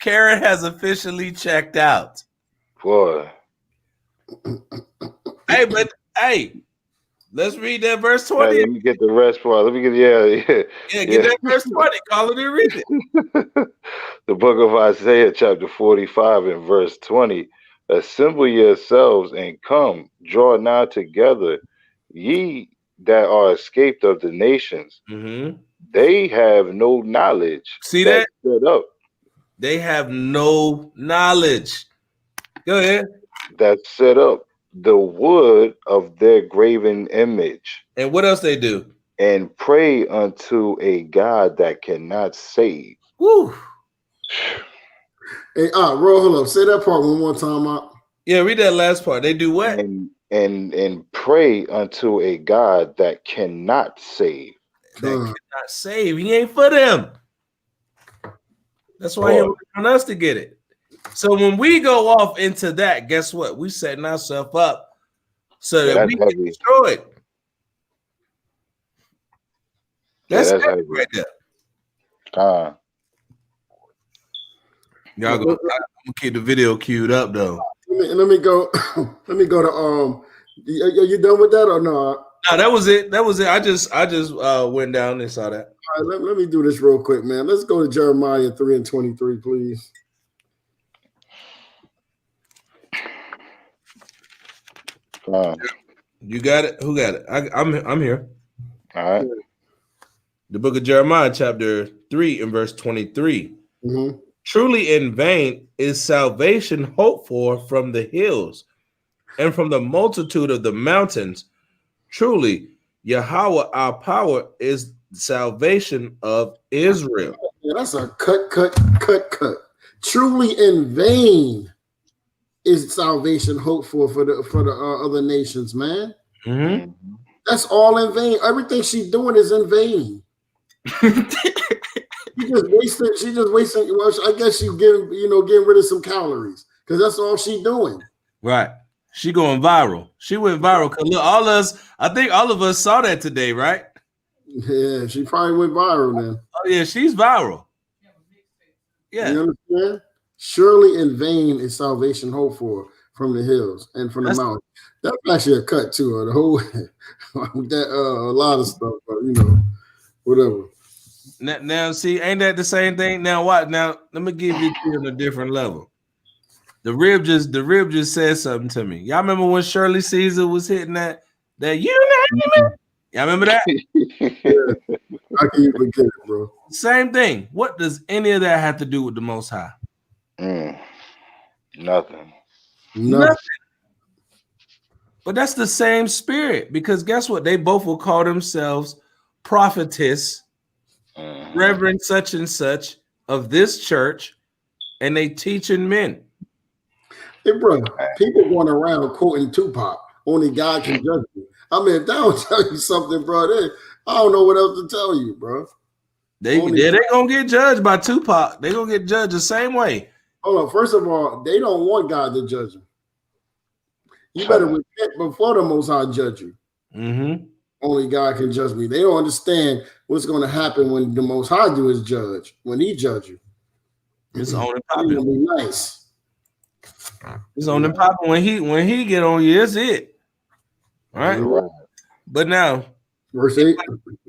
S1: Karen has officially checked out.
S4: Boy.
S1: Hey, let's read that verse 20.
S4: Hey, let me get the rest part. Let me get
S1: get that verse 20. Call it and read it.
S4: The book of Isaiah, chapter 45 and verse 20. Assemble yourselves and come, draw nigh together, ye that are escaped of the nations, they have no knowledge.
S1: See that?
S4: Set up.
S1: They have no knowledge. Go ahead.
S4: That set up the wood of their graven image.
S1: And what else they do?
S4: And pray unto a God that cannot save.
S1: Woo.
S2: Hey, Ro, hold up. Say that part one more time,
S1: Yeah, read that last part. They do what?
S4: And pray unto a God that cannot save.
S1: That cannot save. He ain't for them. That's why he want us to get it. So when we go off into that, guess what? We setting ourselves up so that we get destroyed. That's heavy right there. Y'all go. I'm gonna keep the video queued up though.
S2: Let me go. Let me go to Are you done with that or no?
S1: No, that was it. That was it. I just went down and saw that.
S2: All right, let me do this real quick, man. Let's go to Jeremiah 3:23, please.
S1: You got it? Who got it? I'm here.
S4: All right.
S1: The book of Jeremiah, chapter 3 and verse 23. Truly in vain is salvation hoped for from the hills and from the multitude of the mountains. Truly, Yahweh, our power, is salvation of Israel.
S2: Yeah, that's a cut. Truly in vain is salvation hoped for the other nations, man. That's all in vain. Everything she's doing is in vain. She just wasting. Well, I guess she's getting rid of some calories because that's all she's doing.
S1: Right. She going viral. She went viral. Cause look, I think all of us saw that today, right?
S2: Yeah, she probably went viral then.
S1: Oh yeah, she's viral. Yeah.
S2: You understand? Surely in vain is salvation hoped for from the hills and from the mountains. That's actually a cut too. The whole that a lot of stuff, but whatever.
S1: Now, see, ain't that the same thing? Now, what? Now, let me give you on a different level. The rib just said something to me. Y'all remember when Shirley Caesar was hitting that unanimous? Y'all remember that?
S2: Yeah, I can't even get it, bro.
S1: Same thing. What does any of that have to do with the Most High?
S4: Nothing.
S1: But that's the same spirit, because guess what? They both will call themselves prophetess, Reverend such and such of this church, and they teaching men.
S2: Hey, bro, people going around quoting Tupac. Only God can judge you. I mean, if that don't tell you something, bro, then I don't know what else to tell you, bro.
S1: They gonna get judged by Tupac. They gonna get judged the same way.
S2: Hold on. First of all, they don't want God to judge them. You better repent before the Most High judge you. Only God can judge me. They don't understand what's going to happen when the Most High do his judge. When he judge you,
S1: it's only popping.
S2: Be nice.
S1: It's only popping when he get on you. That's it. All right. But now,
S2: verse 8.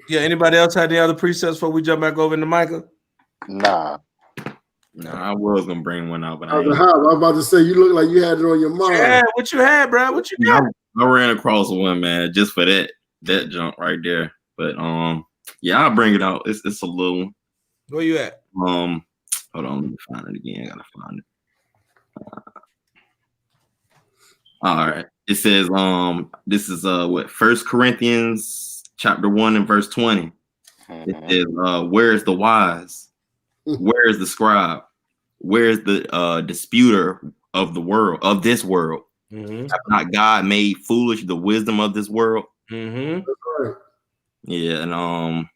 S1: Yeah. Anybody else had any other precepts before we jump back over into Micah?
S5: Nah, I was gonna bring one out, but
S2: I was about to say you look like you had it on your mind.
S1: Yeah, what you had, bro? What you got?
S5: I ran across one, man, just for that junk right there. But yeah, I'll bring it out. It's a little.
S1: Where you at?
S5: Hold on, let me find it again. I gotta find it. All right. It says this is what 1 Corinthians chapter 1 and verse 20. It says, where is the wise? Where is the scribe? Where is the disputer of the world, of this world? Have not God made foolish the wisdom of this world?
S2: That's right.
S5: Yeah, and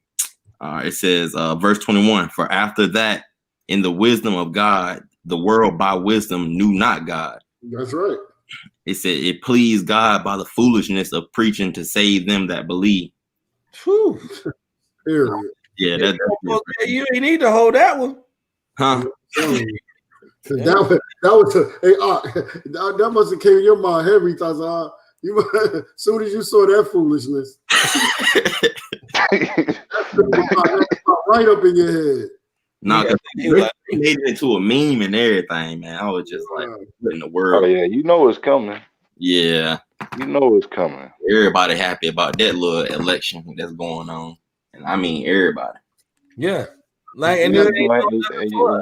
S5: it says verse 21, for after that, in the wisdom of God, the world by wisdom knew not God.
S2: That's right.
S5: It said it pleased God by the foolishness of preaching to save them that believe.
S2: Whew. Period.
S5: Yeah,
S1: you need to hold that one,
S5: huh?
S2: That must have came in your mind heavy. As soon as you saw that foolishness, right up in your head.
S5: No, they made it into a meme and everything, man. I was just like, what in the world?
S4: Oh yeah, you know it's coming.
S5: Yeah,
S4: you know it's coming.
S5: everybody happy about that little election that's going on, and I mean everybody.
S1: Yeah, like and
S4: you're
S1: then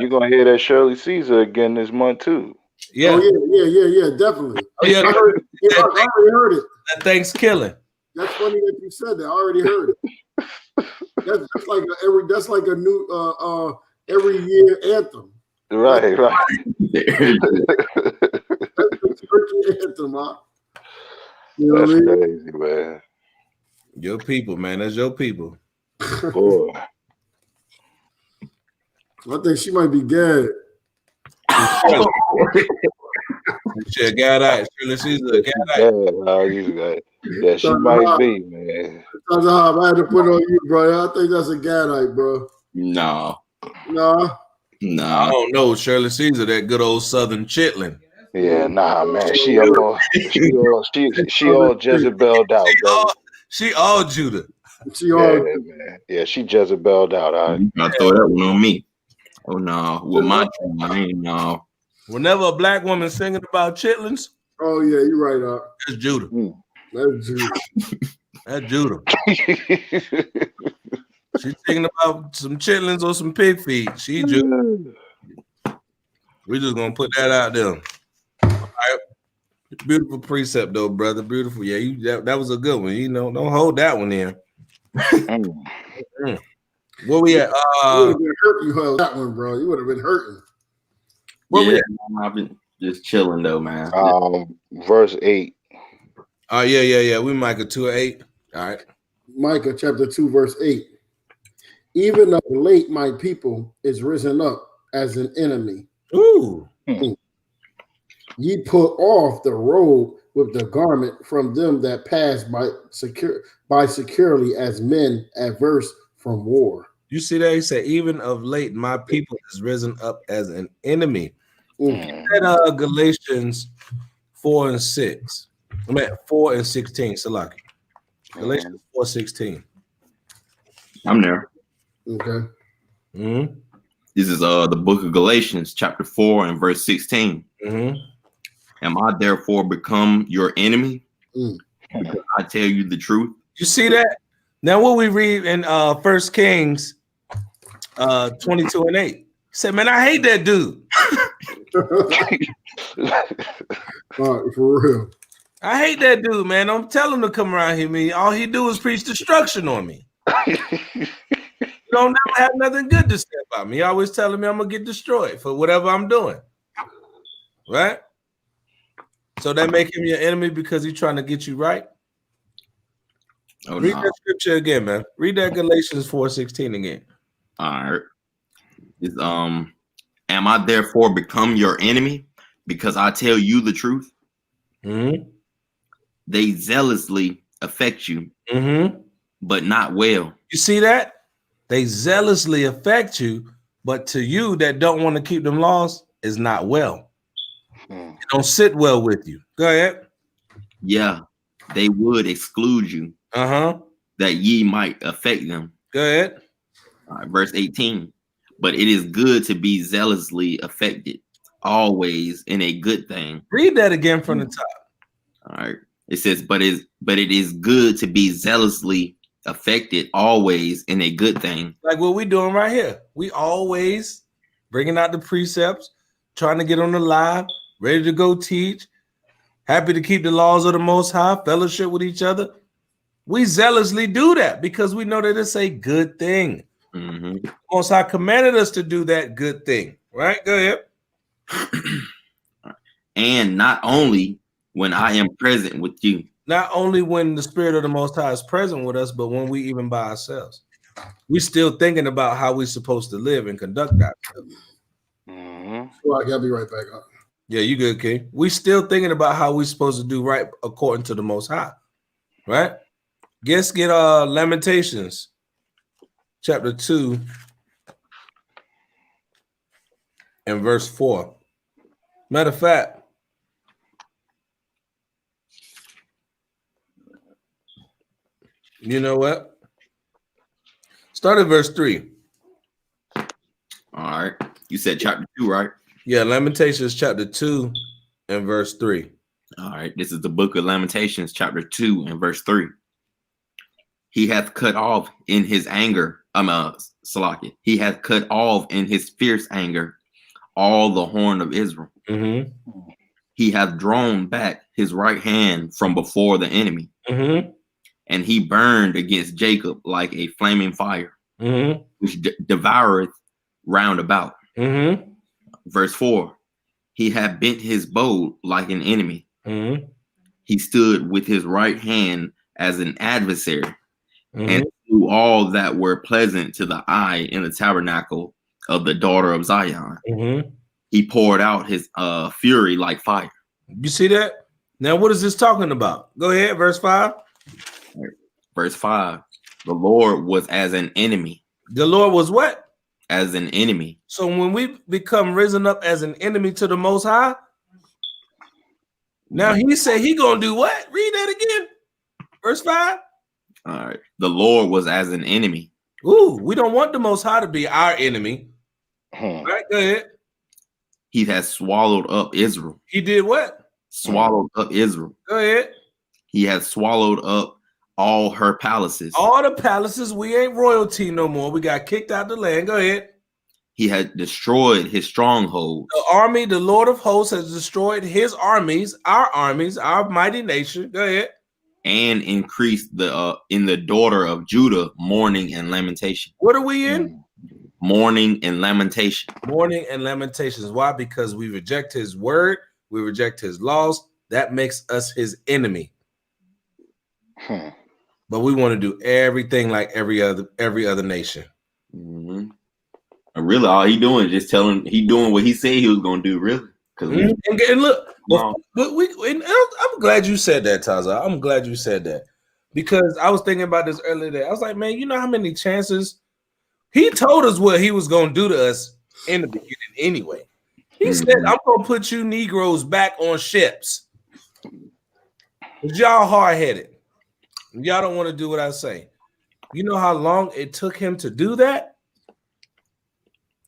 S4: gonna hear that Shirley Caesar again this month too.
S1: yeah.
S2: Oh yeah, definitely.
S1: Oh yeah,
S2: I already heard it.
S1: that thing's killing.
S2: That's funny that you said that. I already heard it. That's like a new every year anthem.
S4: Right.
S2: That's the church anthem, huh? You know
S4: That's
S2: what I mean?
S4: crazy, man.
S1: Your people, man. That's your people.
S4: Boy.
S2: I think she might be good.
S1: Shit, got out. Shirley Caesar, got out.
S4: Yeah, she might be, man.
S2: I had to put on you, bro. I think that's a Gadite, bro.
S5: No.
S1: I don't know Shirley Caesar, that good old Southern chitlin.
S4: Yeah, nah, man. She all Jezebel'd out, bro.
S1: She all Judah.
S4: Man. Yeah, she Jezebel'd out.
S5: You gotta throw that one on me. Oh no, with my ain't no.
S1: Whenever a black woman singing about chitlins,
S2: oh yeah, you're right,
S1: that's Judah.
S2: That's Judah.
S1: That's Judah. She's thinking about some chitlins or some pig feet. She Judah. We're just gonna put that out there. All right. Beautiful precept, though, brother. Beautiful. Yeah, that was a good one. You know, don't hold that one in. Where we at?
S2: You would have been hurt. You held that one, bro. You would have been hurting.
S5: I've been just chilling though, man.
S4: Verse 8.
S1: Oh yeah. We Micah 2:8. All right.
S2: Micah chapter 2, verse 8. Even of late, my people is risen up as an enemy.
S1: Ooh.
S2: Ye put off the robe with the garment from them that pass by securely as men averse from war.
S1: You see that? He said, even of late, my people is risen up as an enemy. That Galatians 4 and 6. I mean 4 and 16. Salaki. Galatians 4:16.
S5: I'm there.
S2: Okay.
S1: Mm-hmm.
S5: This is the book of Galatians, chapter 4 and verse 16.
S1: Mm-hmm.
S5: Am I therefore become your enemy? Because I tell you the truth.
S1: You see that? Now what we read in 1 Kings 22 and 8. He said, man, I hate that dude.
S2: All right, for real.
S1: I hate that dude, man. Don't tell him to come around here. Me, all he do is preach destruction on me. You don't never have nothing good to say about me. He always telling me I'm gonna get destroyed for whatever I'm doing. Right? So that make him your enemy because he's trying to get you right. Read that scripture again, man. Read that Galatians 4:16 again.
S5: All right. It's, am I therefore become your enemy because I tell you the truth?
S1: Mm-hmm.
S5: They zealously affect you, but not well.
S1: You see that? They zealously affect you, but to you that don't want to keep them laws is not well. It don't sit well with you. Go ahead.
S5: Yeah, they would exclude you. That ye might affect them.
S1: Go ahead.
S5: All right, verse 18. But it is good to be zealously affected, always in a good thing.
S1: Read that again from the top.
S5: All right. It says, but it is good to be zealously affected, always in a good thing. Like
S1: what we doing right here. We always bringing out the precepts, trying to get on the live, ready to go teach, happy to keep the laws of the Most High, fellowship with each other. We zealously do that because we know that it's a good thing. Most High commanded us to do that good thing. Right? Go ahead.
S5: And not only when I am present with you.
S1: Not only when the Spirit of the Most High is present with us, but when we even by ourselves. We still thinking about how we're supposed to live and conduct ourselves.
S2: Well, I gotta be right back up.
S1: Yeah, you good, King. We still thinking about how we're supposed to do right according to the Most High. Right? Get Lamentations chapter 2 and verse 4. Matter of fact, you know what? Start at verse 3.
S5: All right. You said chapter 2, right?
S1: Yeah, Lamentations chapter 2 and verse 3.
S5: All right, this is the book of Lamentations, chapter 2 and verse 3. He hath cut off in his anger, Salaki. He hath cut off in his fierce anger all the horn of Israel.
S1: Mm-hmm.
S5: He hath drawn back his right hand from before the enemy,
S1: Mm-hmm.
S5: and he burned against Jacob like a flaming fire,
S1: Mm-hmm.
S5: which devoureth round about.
S1: Mm-hmm.
S5: Verse 4. He hath bent his bow like an enemy.
S1: Mm-hmm.
S5: He stood with his right hand as an adversary,
S1: Mm-hmm.
S5: and slew all that were pleasant to the eye in the tabernacle of the daughter of Zion.
S1: Mm-hmm.
S5: He poured out his fury like fire.
S1: You see that? Now, what is this talking about? Go ahead, verse 5.
S5: Verse 5. The Lord was as an enemy.
S1: The Lord was what?
S5: As an enemy.
S1: So when we become risen up as an enemy to the Most High, now he said he gonna do what? Read that again. Verse 5.
S5: All right. The Lord was as an enemy.
S1: Ooh, we don't want the Most High to be our enemy. All right, go ahead.
S5: He has swallowed up Israel.
S1: He did what?
S5: Swallowed up Israel.
S1: Go ahead.
S5: He has swallowed up all her palaces.
S1: All the palaces. We ain't royalty no more. We got kicked out the land. Go ahead.
S5: He had destroyed his strongholds.
S1: The army, the Lord of hosts, has destroyed his armies, our mighty nation. Go ahead.
S5: And increased in the daughter of Judah mourning and lamentation.
S1: What are we in?
S5: Mourning and lamentation.
S1: Mourning and lamentations. Why? Because we reject his word, we reject his laws. That makes us his enemy. But we want to do everything like every other nation.
S5: Mm-hmm. And really, all he doing is just he doing what he said he was gonna do. Really, because
S1: and look, I'm glad you said that, Taza. I'm glad you said that because I was thinking about this earlier today. I was like, man, you know how many chances he told us what he was gonna do to us in the beginning anyway. He said, I'm gonna put you Negroes back on ships. But y'all hard-headed. Y'all don't want to do what I say. You know how long it took him to do that?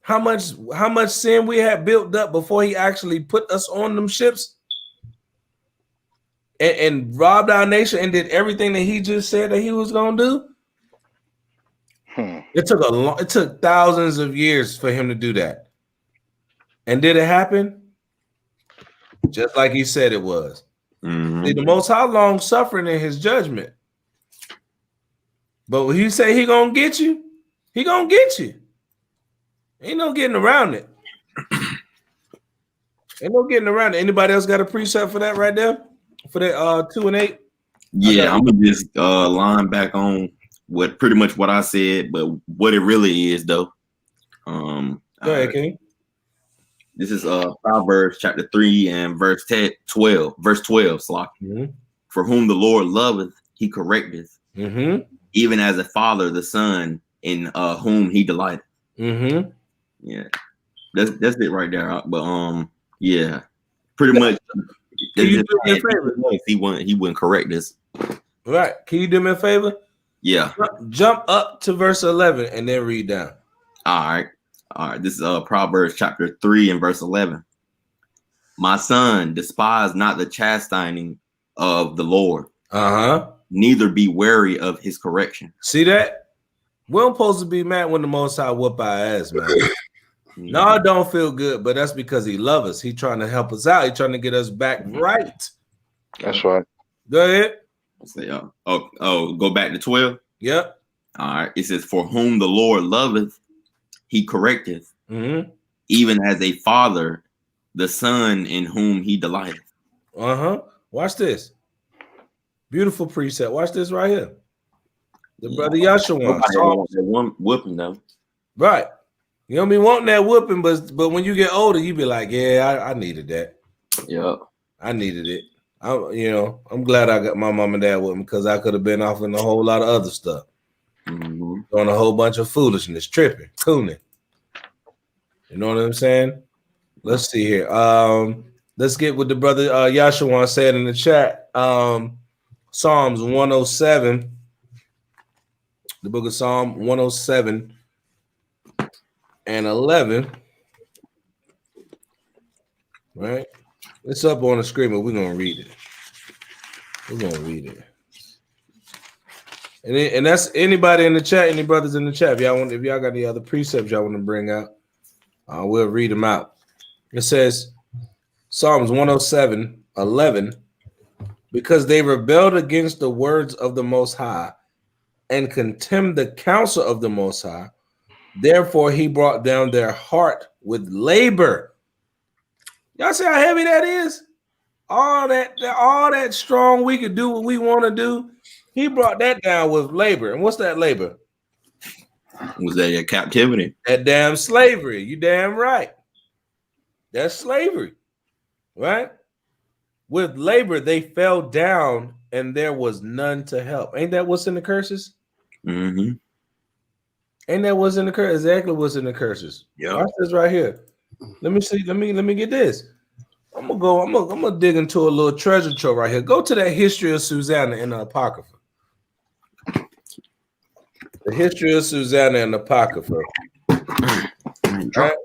S1: How much sin we had built up before he actually put us on them ships and robbed our nation and did everything that he just said that he was gonna do? It took thousands of years for him to do that. And did it happen? Just like he said it was.
S5: Mm-hmm.
S1: See, the Most High long suffering in his judgment. But when he say he gonna get you, he gonna get you. Ain't no getting around it. Ain't no getting around it. Anybody else got a precept for that right there? For that 2 and 8?
S5: Yeah, I'm gonna just line back on pretty much what I said, but what it really is though.
S1: Go ahead, King.
S5: This is Proverbs chapter 3 and verse 12. Verse 12, Slock.
S1: Mm-hmm.
S5: For whom the Lord loveth, he correcteth.
S1: Mm-hmm.
S5: Even as a father, the son in whom he delighteth.
S1: Mm-hmm.
S5: Yeah, that's it right there. But yeah, pretty much.
S1: Can you do me a favor?
S5: He wouldn't correct this.
S1: Right? Can you do me a favor?
S5: Yeah.
S1: Jump up to verse 11 and then read down.
S5: All right. This is Proverbs chapter 3 and verse 11. My son, despise not the chastening of the Lord. Neither be wary of his correction.
S1: See that? We're supposed to be mad when the Most High whoop our ass, man. No, it don't feel good, but that's because he loves us. He's trying to help us out. He's trying to get us back right.
S4: That's right.
S1: Go ahead.
S5: Say, go back to 12.
S1: Yep.
S5: All right. It says, for whom the Lord loveth, he correcteth, even as a father, the son in whom he delighteth.
S1: Watch this. Beautiful precept. Watch this right here. The brother Yahawashi.
S5: One whooping though.
S1: Right. You don't be wanting that whooping, but when you get older, you be like, yeah, I needed that.
S5: Yeah.
S1: I needed it. I'm glad I got my mom and dad with me because I could have been off in a whole lot of other stuff. Doing a whole bunch of foolishness, tripping, cooning. You know what I'm saying? Let's see here. Let's get what the brother Yahawashi said in the chat. Psalms 107. The book of Psalm 107 and 11. Right? It's up on the screen, but we're gonna read it. We're gonna read it. And that's anybody in the chat, any brothers in the chat. If y'all got any other precepts y'all want to bring out, we'll read them out. It says Psalms 107:11, because they rebelled against the words of the Most High and contemned the counsel of the Most High. Therefore, he brought down their heart with labor. Y'all see how heavy that is? All that strong, we could do what we want to do. He brought that down with labor. And what's that labor?
S5: Was that your captivity?
S1: That damn slavery. You damn right. That's slavery, right? With labor, they fell down and there was none to help. Ain't that what's in the curses?
S5: Mm-hmm.
S1: Ain't that what's in the curses? Exactly what's in the curses.
S5: Yeah.
S1: Watch this right here. Let me see. Let me get this. I'm gonna dig into a little treasure trove right here. Go to that history of Susanna in the Apocrypha. The history of Susanna in the Apocrypha. Right?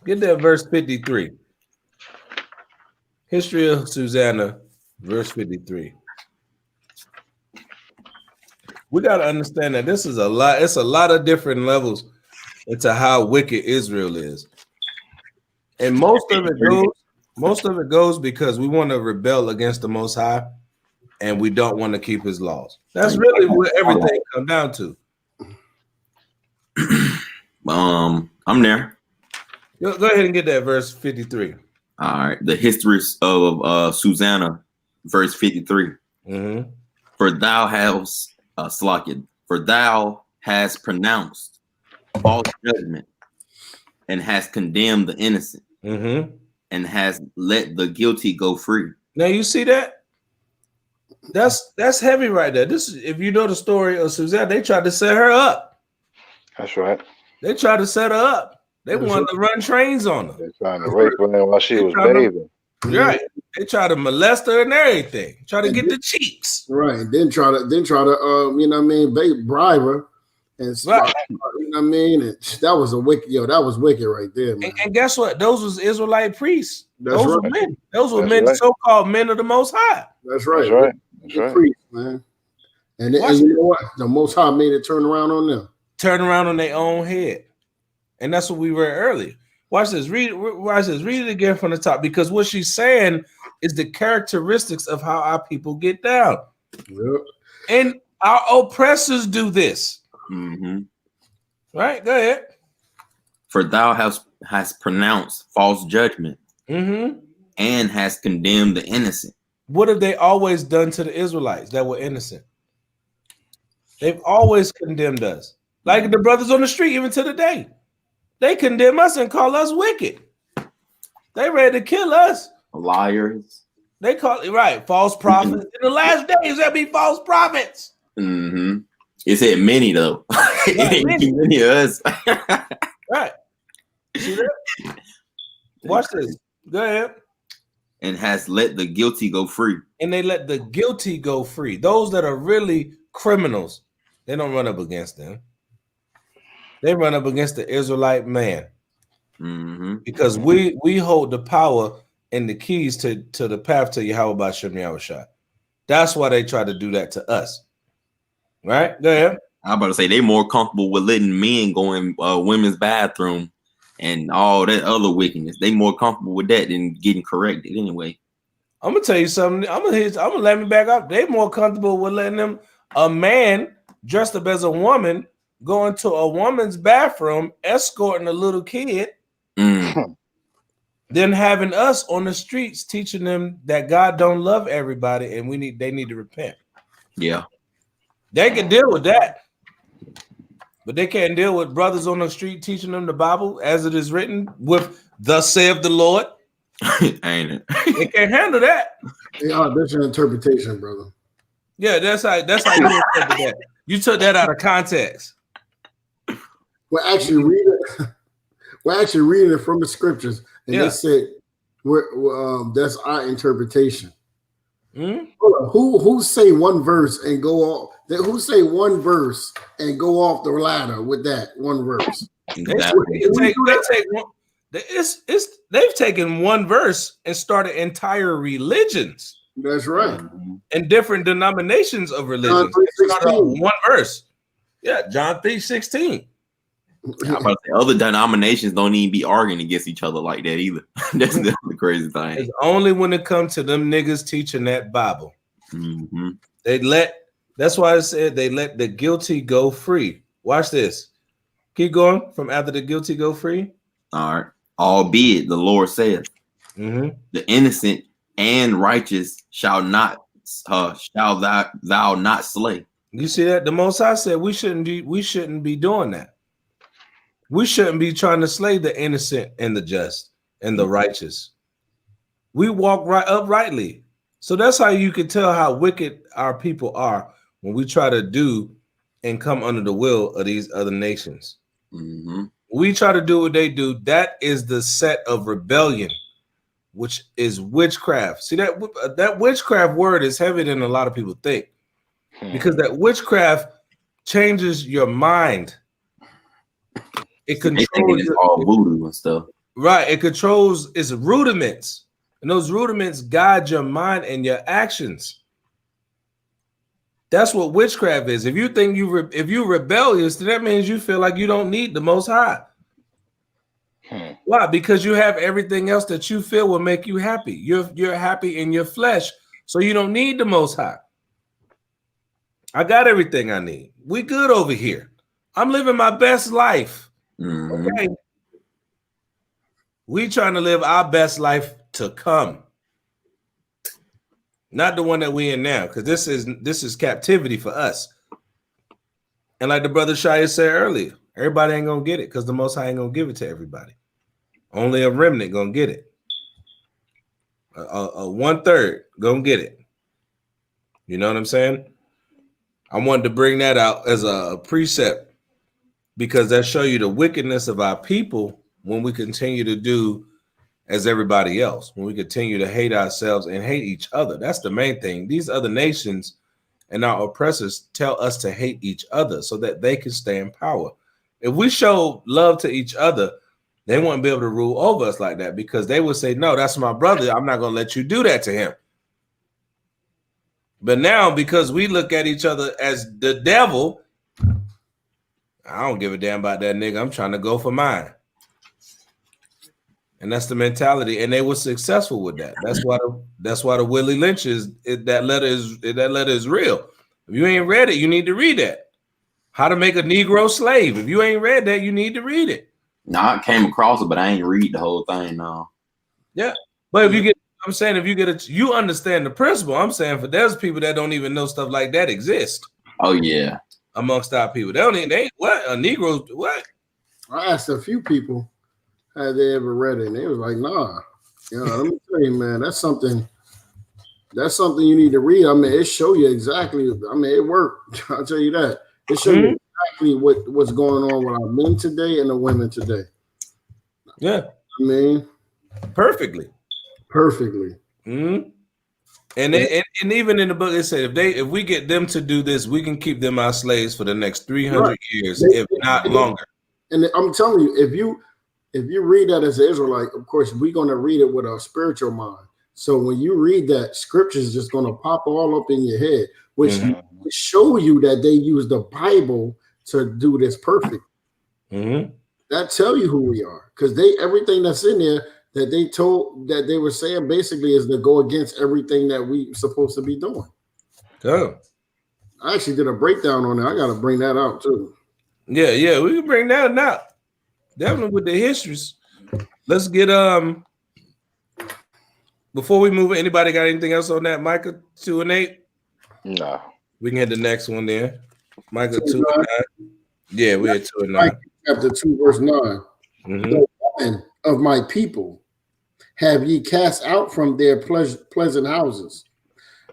S1: Get that verse 53. History of Susanna, verse 53. We got to understand that this is a lot. It's a lot of different levels into how wicked Israel is. And most of it goes because we want to rebel against the Most High and we don't want to keep his laws. That's really what everything comes down to.
S5: I'm there.
S1: Go ahead and get that verse 53.
S5: All right. The history of Susanna, verse 53.
S1: Mm-hmm.
S5: For thou hast pronounced false judgment and hast condemned the innocent,
S1: mm-hmm.
S5: and has let the guilty go free.
S1: Now you see that? That's heavy right there. This is, if you know the story of Susanna, they tried to set her up.
S4: That's right.
S1: They tried to set her up. They wanted to run trains on her.
S4: They're trying to rape her while she was bathing.
S1: Right. They tried to molest her and everything. Try to get the cheeks.
S2: Right. Then try to you know what I mean, bribe her. And
S1: right.
S2: You know what I mean? And that was that was wicked right there, man.
S1: And guess what? Those was Israelite priests.
S2: Those
S1: were men. Those were men, so-called men of the Most High.
S2: That's right.
S4: That's right. That's right.
S2: Priests, man. And you know what? The Most High made it turn around on them.
S1: Turn around on their own head. And that's what we read earlier. Watch this. Watch this. Read it again from the top, because what she's saying is the characteristics of how our people get down.
S2: Yep.
S1: And our oppressors do this.
S5: Mm-hmm.
S1: Right? Go ahead.
S5: For thou hast pronounced false judgment,
S1: mm-hmm.
S5: and has condemned the innocent.
S1: What have they always done to the Israelites that were innocent? They've always condemned us. Like the brothers on the street, even to the day. They condemn us and call us wicked. They ready to kill us.
S5: Liars.
S1: They call it right. False prophets. In the last days, there'll be false prophets.
S5: Mm-hmm. It said many though.
S1: Right,
S5: many of us.
S1: Right. See that? Watch this. Go ahead.
S5: And has let the guilty go free.
S1: And they let the guilty go free. Those that are really criminals, they don't run up against them. They run up against the Israelite man.
S5: Mm-hmm.
S1: Because we hold the power and the keys to the path to Yahawashi. That's why they try to do that to us. Right? Go ahead.
S5: I'm about to say they more comfortable with letting men go in women's bathroom and all that other wickedness. They more comfortable with that than getting corrected anyway.
S1: I'm gonna tell you something. I'm gonna let me back up. They more comfortable with letting a man dressed up as a woman go into a woman's bathroom escorting a little kid than having us on the streets teaching them that God don't love everybody and they need to repent.
S5: Yeah. They
S1: can deal with that. But they can't deal with brothers on the street teaching them the Bible as it is written with "Thus saith the Lord."
S5: Ain't it?
S1: They can't handle that.
S2: Yeah, that's your interpretation, brother.
S1: Yeah, that's how you interpret that. You took that out of context.
S2: We're actually reading it from the scriptures, and they said that's our interpretation.
S1: Mm-hmm.
S2: Who say one verse and go off? Who say one verse and go off the ladder with that one verse?
S5: Exactly.
S1: They've taken one verse and started entire religions.
S2: That's right.
S1: And different denominations of religions. They started off one verse. Yeah, John 3:16.
S5: Other denominations don't even be arguing against each other like that either. That's the crazy thing.
S1: It's only when it comes to them niggas teaching that Bible.
S5: Mm-hmm.
S1: That's why I said they let the guilty go free. Watch this. Keep going from after the guilty go free.
S5: All right. Albeit the Lord saith, the innocent and righteous shall thou not slay.
S1: You see that? The Most High said we shouldn't be doing that. We shouldn't be trying to slay the innocent and the just and the righteous. We walk uprightly. So that's how you can tell how wicked our people are when we try to do and come under the will of these other nations. We try to do what they do. That is the set of rebellion, which is witchcraft. See, that witchcraft word is heavier than a lot of people think, because that witchcraft changes your mind. It controls
S5: all voodoo and stuff.
S1: Right. It controls its rudiments. And those rudiments guide your mind and your actions. That's what witchcraft is. If you think if you're rebellious, then that means you feel like you don't need the Most High. Why? Because you have everything else that you feel will make you happy. You're happy in your flesh, so you don't need the Most High. I got everything I need. We good over here. I'm living my best life. Okay. We trying to live our best life to come. Not the one that we in now, because this is captivity for us. And like the brother Shia said earlier, everybody ain't gonna get it because the Most High ain't gonna give it to everybody. Only a remnant gonna get it. A 1/3 gonna get it. You know what I'm saying? I wanted to bring that out as a precept because that show you the wickedness of our people when we continue to do as everybody else, when we continue to hate ourselves and hate each other. That's the main thing. These other nations and our oppressors tell us to hate each other so that they can stay in power. If we show love to each other, they won't be able to rule over us like that, because they would say, no, that's my brother. I'm not going to let you do that to him. But now, because we look at each other as the devil, I don't give a damn about that nigga. I'm trying to go for mine. And that's the mentality. And they were successful with that. That's why the Willie Lynch that letter is real. If you ain't read it, you need to read that. How to Make a Negro Slave. If you ain't read that, you need to read it.
S5: No, I came across it, but I ain't read the whole thing. No.
S1: Yeah. But if you get, I'm saying, if you get it, you understand the principle. I'm saying, for there's people that don't even know stuff like that exist.
S5: Oh yeah. Amongst
S1: our people. They what? A Negro, what?
S2: I asked a few people, had they ever read it? And they was like, nah. You know, let me tell you, man, that's something you need to read. I mean, it show you exactly. I mean, it worked. I'll tell you that. It show you exactly what's going on with our men today and the women today.
S1: Yeah.
S2: I mean,
S1: perfectly.
S2: Mm-hmm.
S1: And even in the book, it said if we get them to do this, we can keep them our slaves for the next 300 years, if not longer.
S2: And I'm telling you, if you read that as an Israelite, of course, we're going to read it with a spiritual mind. So when you read that, scripture is just going to pop all up in your head, which show you that they use the Bible to do this perfect. That tell you who we are, because everything that's in there that they told, that they were saying basically is to go against everything that we supposed to be doing.
S1: Oh,
S2: I actually did a breakdown on it. I got to bring that out too.
S1: Yeah, we can bring that out. Definitely with the histories. Let's get before we move, anybody got anything else on that? Micah 2 and 8?
S4: No.
S1: We can hit the next one there. Micah 2 and 9. Yeah, we had 2 and 9.
S2: Chapter 2, verse 9. The woman of my people have ye cast out from their pleasant houses.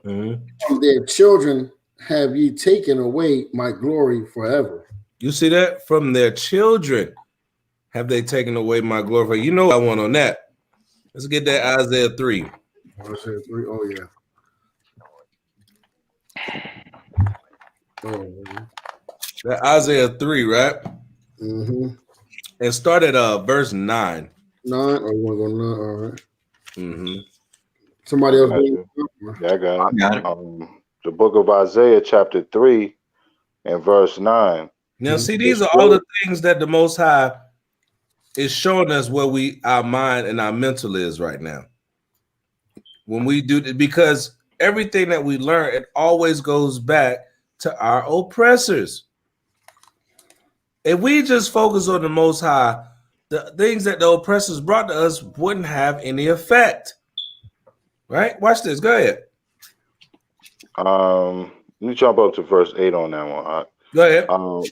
S2: From their children have ye taken away my glory forever.
S1: You see that? From their children have they taken away my glory. You know I want on that. Let's get that Isaiah 3.
S2: Isaiah 3, oh yeah.
S1: That Isaiah 3, right? and start at verse 9.
S2: 9. Oh, you want to go 9? All right.
S1: Mm-hmm.
S2: Somebody else.
S4: Yeah, I got it.
S5: I got it.
S4: The book of Isaiah, chapter 3, and verse 9.
S1: Now, see, these are all the things that the Most High is showing us where our mind and our mental is right now. When we do it, because everything that we learn, it always goes back to our oppressors. If we just focus on the Most High, the things that the oppressors brought to us wouldn't have any effect. Right? Watch this. Go ahead.
S4: Let me jump up to verse 8 on that one.
S1: Go ahead.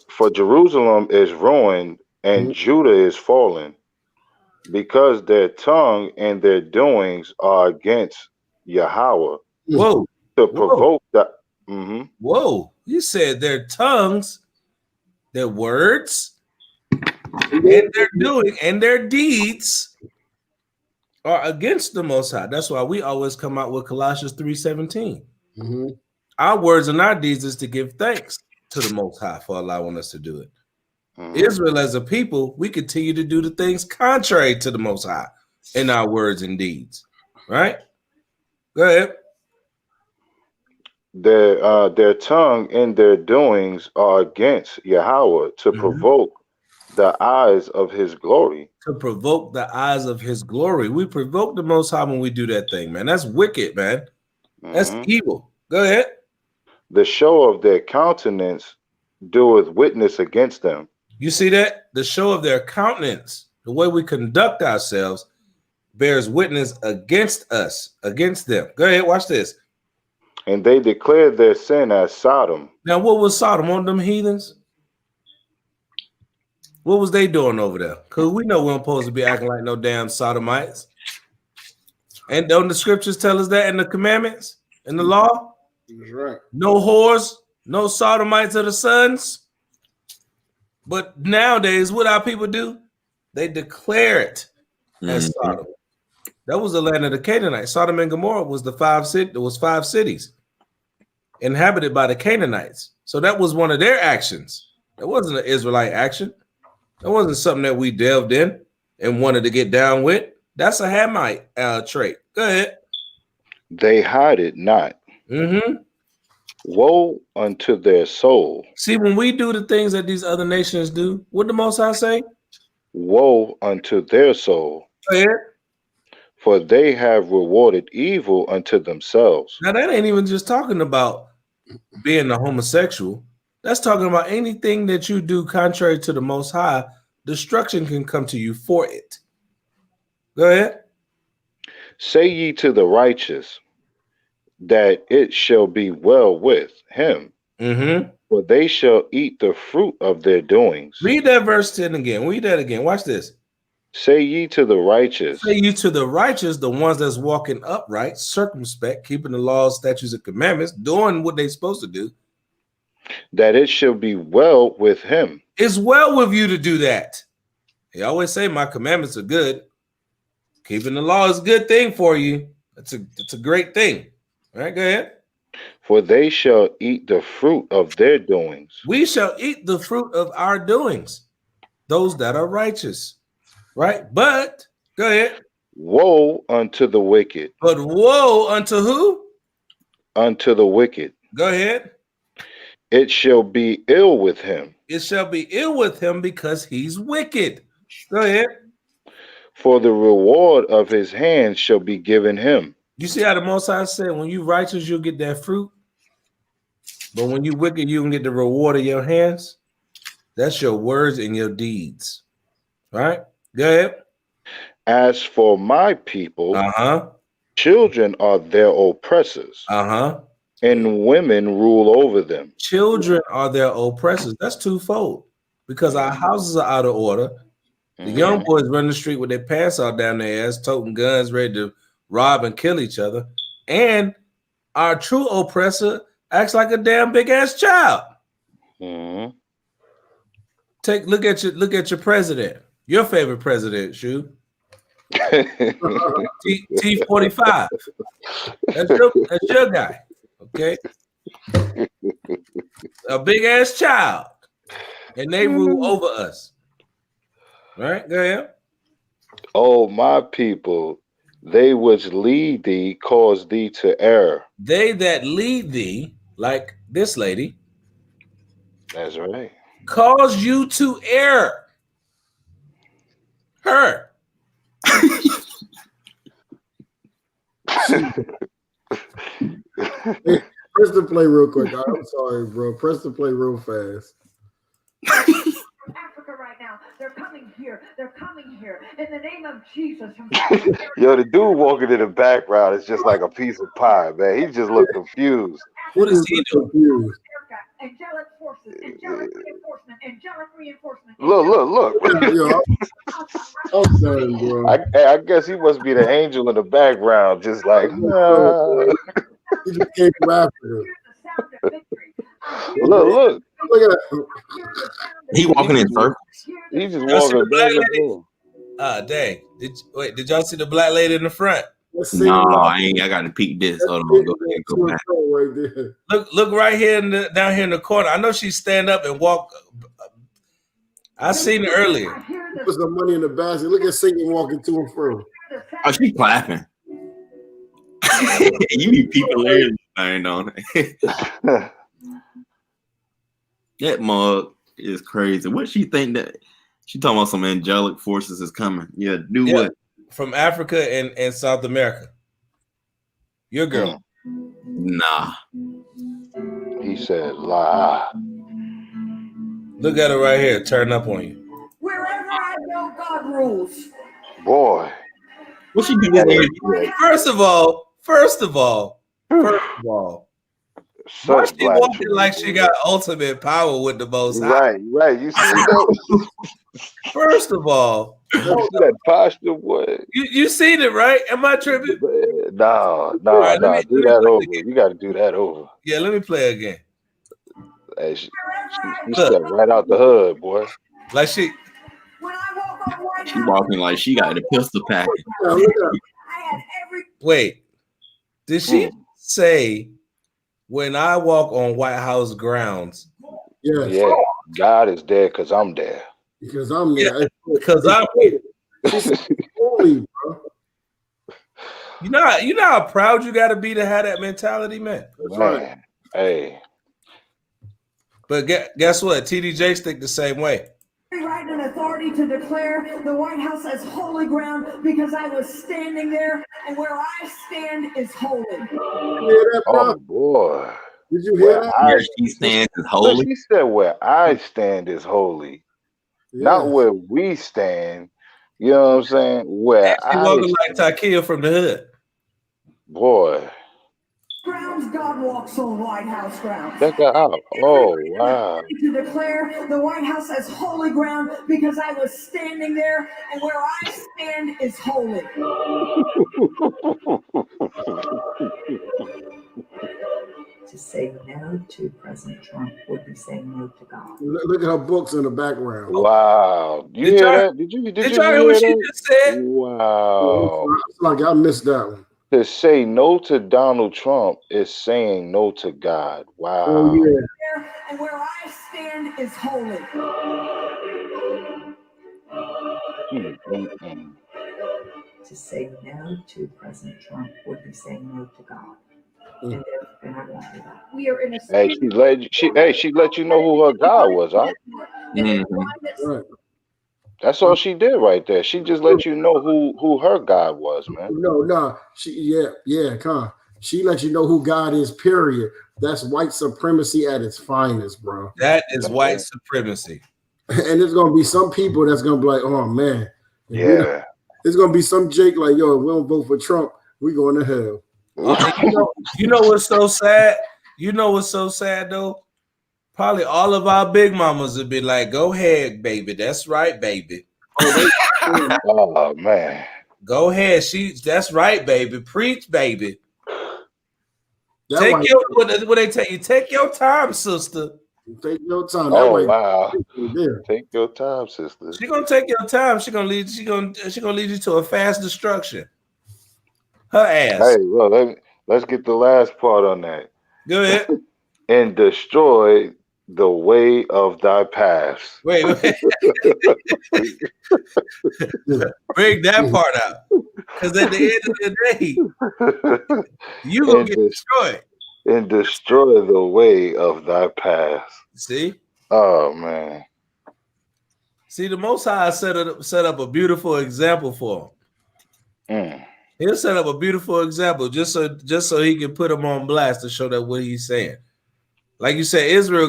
S4: For Jerusalem is ruined and Judah is fallen, because their tongue and their doings are against Yahweh.
S1: Whoa.
S4: To provoke that.
S1: Whoa. You said their tongues, their words, and their doing and their deeds are against the Most High. That's why we always come out with Colossians 3:17. Our words and our deeds is to give thanks to the Most High for allowing us to do it. Israel as a people, we continue to do the things contrary to the Most High in our words and deeds. Right? Go ahead.
S4: Their tongue and their doings are against Yahweh to provoke the eyes of his glory.
S1: To provoke the eyes of his glory. We provoke the Most High when we do that thing, man. That's wicked, man. That's evil. Go ahead.
S4: The show of their countenance doeth witness against them.
S1: You see that? The show of their countenance, the way we conduct ourselves, bears witness against us, against them. Go ahead, watch this.
S4: And they declared their sin as Sodom.
S1: Now, what was Sodom? One of them heathens? What was they doing over there? Because we know we're supposed to be acting like no damn Sodomites. And don't the scriptures tell us that in the commandments, in the law?
S2: That's right.
S1: No whores, no Sodomites of the sons. But nowadays, what our people do? They declare it as Sodom. That was the land of the Canaanites. Sodom and Gomorrah was five cities inhabited by the Canaanites. So that was one of their actions. That wasn't an Israelite action. That wasn't something that we delved in and wanted to get down with. That's a Hamite trait. Go ahead.
S4: They hide it not. Woe unto their soul.
S1: See, when we do the things that these other nations do, what the Most High say?
S4: Woe unto their soul.
S1: Go ahead.
S4: For they have rewarded evil unto themselves.
S1: Now, that ain't even just talking about being a homosexual. That's talking about anything that you do contrary to the Most High. Destruction can come to you for it. Go ahead.
S4: Say ye to the righteous that it shall be well with him, for they shall eat the fruit of their doings.
S1: Read that verse 10 again. Read that again. Watch this.
S4: Say ye to the righteous.
S1: Say ye to the righteous, the ones that's walking upright, circumspect, keeping the laws, statutes, and commandments, doing what they're supposed to do,
S4: that it shall be well with him.
S1: It's well with you to do that. They always say my commandments are good. Keeping the law is a good thing for you. It's a great thing. All right, go ahead.
S4: For they shall eat the fruit of their doings.
S1: We shall eat the fruit of our doings, those that are righteous. Right? But go ahead.
S4: Woe unto the wicked.
S1: But woe unto who?
S4: Unto the wicked.
S1: Go ahead.
S4: It shall be ill with him.
S1: It shall be ill with him because he's wicked. Go ahead.
S4: For the reward of his hands shall be given him.
S1: You see how the Most High said, when you righteous, you'll get that fruit. But when you wicked, you can get the reward of your hands. That's your words and your deeds. Right? Go ahead.
S4: As for my people, children are their oppressors. And women rule over them.
S1: Children are their oppressors. That's twofold. Because our houses are out of order. The young boys run the street with their pants all down their ass, toting guns, ready to rob and kill each other. And our true oppressor acts like a damn big ass child. Look at your president. Your favorite president, Shu. T45. That's your guy. Okay. A big ass child. And they rule over us. Right? Go ahead.
S4: Oh, my people, they which lead thee cause thee to err.
S1: They that lead thee, like this lady,
S4: That's right.
S1: cause you to err. Her.
S2: Hey, press the play real quick. I'm sorry, bro. Press the play real fast.
S3: Africa right now. They're coming here. They're coming here. In the name of Jesus.
S4: Yo, the dude walking in the background is just like a piece of pie, man. He just looked confused.
S1: What is he doing?
S2: Confused.
S3: Angelic forces, angelic reinforcement.
S4: Look.
S2: Yo, I'm done, bro.
S4: I guess he must be the angel in the background, just like,
S2: He just came from Africa.
S4: look.
S2: Look at that.
S5: He walking in circles.
S4: He just
S1: Y'all see
S4: walking
S1: the black
S4: back and
S1: lady?
S4: forth.
S1: Dang. Did y'all see the black lady in the front?
S2: Let's see
S5: No,
S2: the-
S5: I ain't. I got to peek this. Hold on, go ahead, go back.
S2: Right there.
S1: Look right here down here in the corner. I know she stand up and walk. I seen it earlier.
S2: Put some money in the basket. Look at Satan walking to and fro.
S5: Oh, she clapping. You need people everything on it. That mug is crazy. What she think that she talking about? Some angelic forces is coming. Yeah, do
S1: Yeah.
S5: what?
S1: From Africa and South America. Your girl.
S5: Nah.
S4: He said, lie.
S1: Look at her right here. Turn up on you.
S3: Wherever I go, God rules.
S4: Boy.
S5: What she do?
S1: First of all, why
S4: Such
S1: she walking
S4: blasphemy,
S1: like she
S4: boy.
S1: got ultimate power with the Most High?
S4: Right. You see that?
S1: First of all,
S4: You see that posture, boy?
S1: you seen it, right? Am I tripping?
S4: No.
S1: right, let me
S4: Do that
S1: play
S4: over.
S1: again.
S4: You got to do that over.
S1: Yeah, let me play again.
S4: Hey, she
S1: Look.
S4: stepped right out the hood, boy.
S1: Like she.
S3: When I walk on White
S5: She walking like she got the pistol pack.
S3: I had every
S1: Wait, did she say when I walk on White House grounds?
S2: Yes.
S4: Yeah, God is there because I'm there.
S2: Because I'm there.
S1: Yeah, because I'm here.
S2: Holy, bro.
S1: You know how proud you got to be to have that mentality, man.
S2: That's
S4: Man,
S2: right.
S4: hey.
S1: But guess what? TDJ stick the same way.
S3: right and authority to declare the White House as holy ground because I was standing there, and where I stand is holy.
S2: You hear that, bro?
S4: Oh boy.
S2: Did you hear that?
S5: Where she stands is
S4: Look,
S5: holy.
S4: she said where I stand is holy. Not
S2: Yes.
S4: where we stand. You know what I'm saying? Where
S1: She walking like Takia from the hood.
S4: boy.
S3: Grounds, God walks on White House grounds.
S4: Check her out. Oh wow.
S3: To declare the White House as holy ground because I was standing there, and where I stand is holy.
S6: To say no to President Trump would be saying no to God.
S2: Look at her books in the background.
S4: Wow. You
S1: Did
S4: hear
S1: y'all-
S4: that? Did you
S1: Did y'all hear what she
S4: that?
S1: just said?
S4: Wow.
S2: It's like I missed that one.
S4: To say no to Donald Trump is saying no to God. Wow.
S2: Oh yeah.
S3: And where I stand is holy.
S6: To say no to President Trump would be saying no to God. And I won't do that.
S3: We are in a
S4: Hey, she let you know who her God was, huh?
S2: Right.
S4: That's all she did right there. She just let you know who her God was, man.
S2: No. She let you know who God is, period. That's white supremacy at its finest, bro.
S1: That is white supremacy.
S2: And there's gonna be some people that's gonna be like, oh man.
S4: Yeah.
S2: There's gonna be some Jake like, yo, we don't vote for Trump, we going to hell.
S1: You know what's so sad? You know what's so sad though? Probably all of our big mamas would be like, go ahead, baby. That's right, baby.
S4: Oh man.
S1: Go ahead. That's right, baby. Preach, baby.
S2: That
S1: What they tell you, take your time, sister.
S2: Take your time.
S4: Oh wow.
S2: Yeah.
S4: Take your time, sister.
S1: She gonna take your time. She gonna lead you to a fast destruction. Her ass.
S4: Hey, well, let's get the last part on that.
S1: Go ahead.
S4: And destroy the way of thy paths.
S1: Wait. Bring that part out. Because at the end of the day, you gonna get destroyed.
S4: And destroy the way of thy paths.
S1: See?
S4: Oh man.
S1: See, the Most High set up a beautiful example for him. He'll set up a beautiful example just so he can put him on blast to show that what he's saying. Like you said, Israel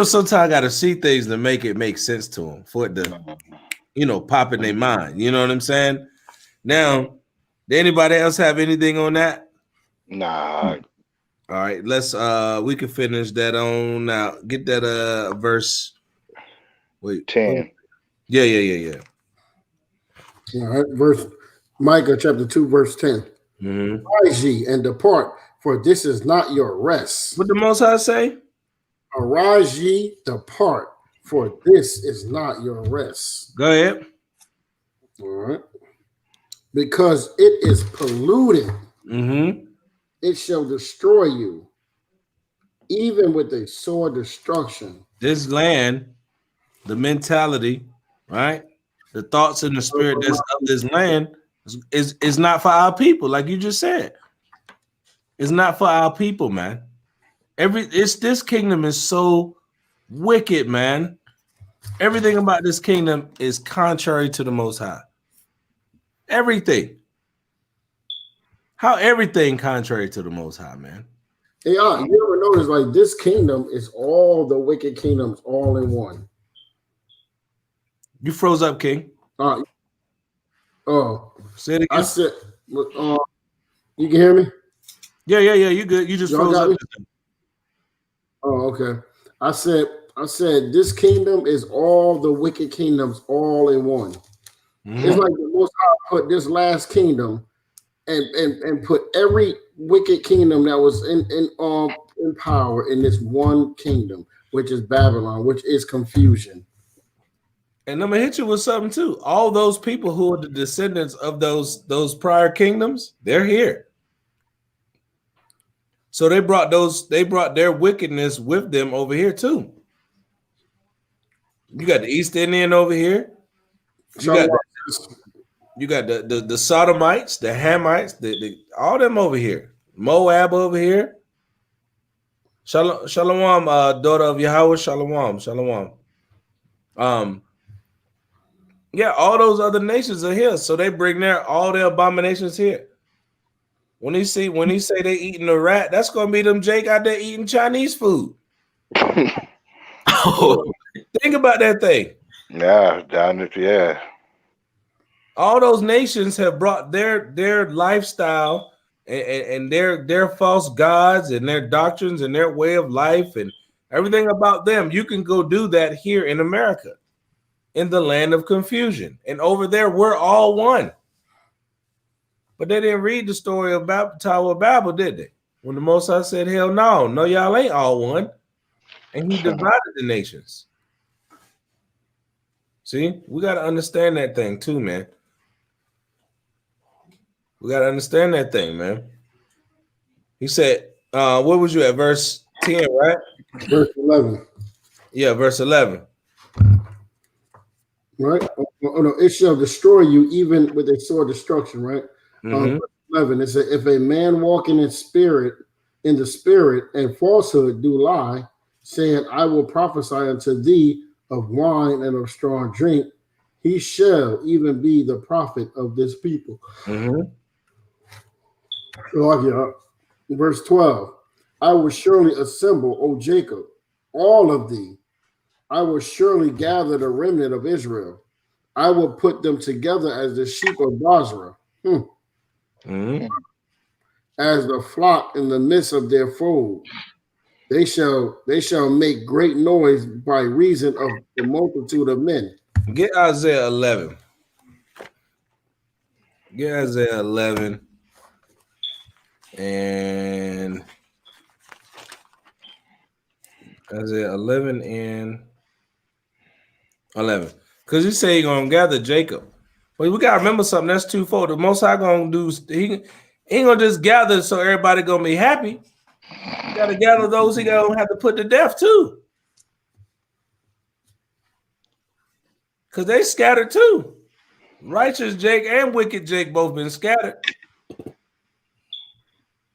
S1: sometimes got to see things to make it make sense to them, for it to, pop in their mind. You know what I'm saying? Now, did anybody else have anything on that?
S4: Nah.
S1: All right, let's we can finish that on now. Get that verse. Wait,
S4: 10.
S1: Yeah.
S2: All right, Micah chapter 2, verse 10. Arise ye and depart, for this is not your rest.
S1: What the Most High say?
S2: Arise ye, depart, for this is not your rest.
S1: Go ahead.
S2: All right. Because it is polluted. It shall destroy you, even with a sore destruction.
S1: This land, the mentality, right? The thoughts and the spirit that's of this land is not for our people, like you just said. It's not for our people, man. This kingdom is so wicked, man. Everything about this kingdom is contrary to the Most High. Everything. How everything contrary to the Most High, man?
S2: Hey, you ever notice like this kingdom is all the wicked kingdoms all in one?
S1: You froze up, King. Say it again.
S2: I said, you can hear me?
S1: Yeah. You good? You just froze up.
S2: Oh, okay. I said this kingdom is all the wicked kingdoms all in one. It's like the Most High put this last kingdom and put every wicked kingdom that was in power in this one kingdom, which is Babylon, which is confusion.
S1: And I'm gonna hit you with something too. All those people who are the descendants of those prior kingdoms, they're here. So they brought their wickedness with them over here too. You got the East Indian over here. You got the Sodomites, the Hamites, all them over here. Moab over here. Shalom, daughter of Yahawashi, shalom. Yeah, all those other nations are here, so they bring all their abominations here. When he say they eating a rat, that's gonna be them Jake out there eating Chinese food. Think about that thing.
S4: Yeah.
S1: All those nations have brought their lifestyle and their false gods and their doctrines and their way of life and everything about them. You can go do that here in America, in the land of confusion. And over there, we're all one. But they didn't read the story of Tower of Babel, did they? When the Most High said, hell no, y'all ain't all one. And he divided the nations. See, we got to understand that thing too, man. We got to understand that thing, man. He said, where was you at? Verse 10, right?
S2: Verse 11.
S1: Yeah, verse 11.
S2: Right? Oh, no, it shall destroy you even with a sore destruction, right? Verse 11, it said, if a man walking in the spirit and falsehood do lie, saying, I will prophesy unto thee of wine and of strong drink, he shall even be the prophet of this people. Verse 12, I will surely assemble, O Jacob, all of thee. I will surely gather the remnant of Israel. I will put them together as the sheep of Basra, as the flock in the midst of their fold. They shall make great noise by reason of the multitude of men.
S1: Get Isaiah 11. Get Isaiah 11. And Isaiah 11 and 11. Because you say you're going to gather Jacob. But we got to remember something. That's twofold. The Most High going to do, he ain't going to just gather so everybody going to be happy. You got to gather those he gonna have to put to death too, because they scattered too. Righteous Jake and wicked Jake both been scattered.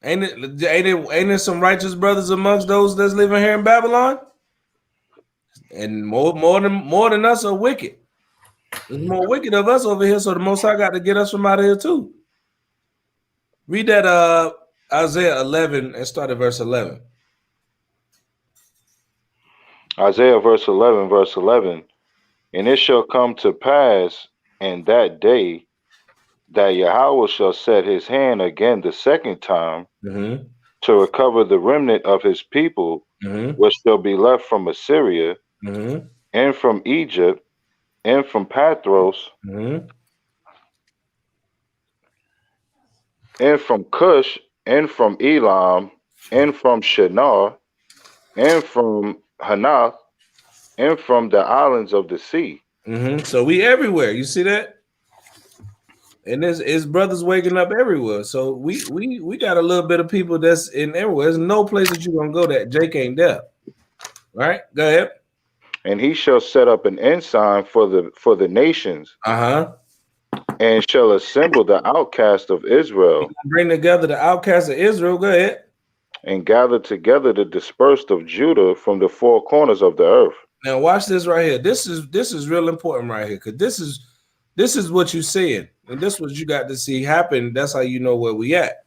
S1: Ain't it some righteous brothers amongst those that's living here in Babylon? And more than us are wicked. There's more wicked of us over here, so the Most High got to get us from out of here too. Read that Isaiah 11 and start at verse 11.
S4: Isaiah verse 11, and it shall come to pass in that day that Yahweh shall set his hand again the second time to recover the remnant of his people, which shall be left from Assyria, and from Egypt, and from Pathros, and from Cush, and from Elam, and from Shinar, and from Hanath, and from the islands of the sea.
S1: So we everywhere. You see that? And there's brothers waking up everywhere. So we got a little bit of people that's in everywhere. There's no place that you're gonna go that Jake ain't there. Right? Go ahead.
S4: And he shall set up an ensign for the nations. And shall assemble the outcast of Israel.
S1: Bring together the outcasts of Israel. Go ahead.
S4: And gather together the dispersed of Judah from the four corners of the earth.
S1: Now watch this right here. This is real important right here, because this is what you're seeing, and this is what you got to see happen. That's how you know where we at.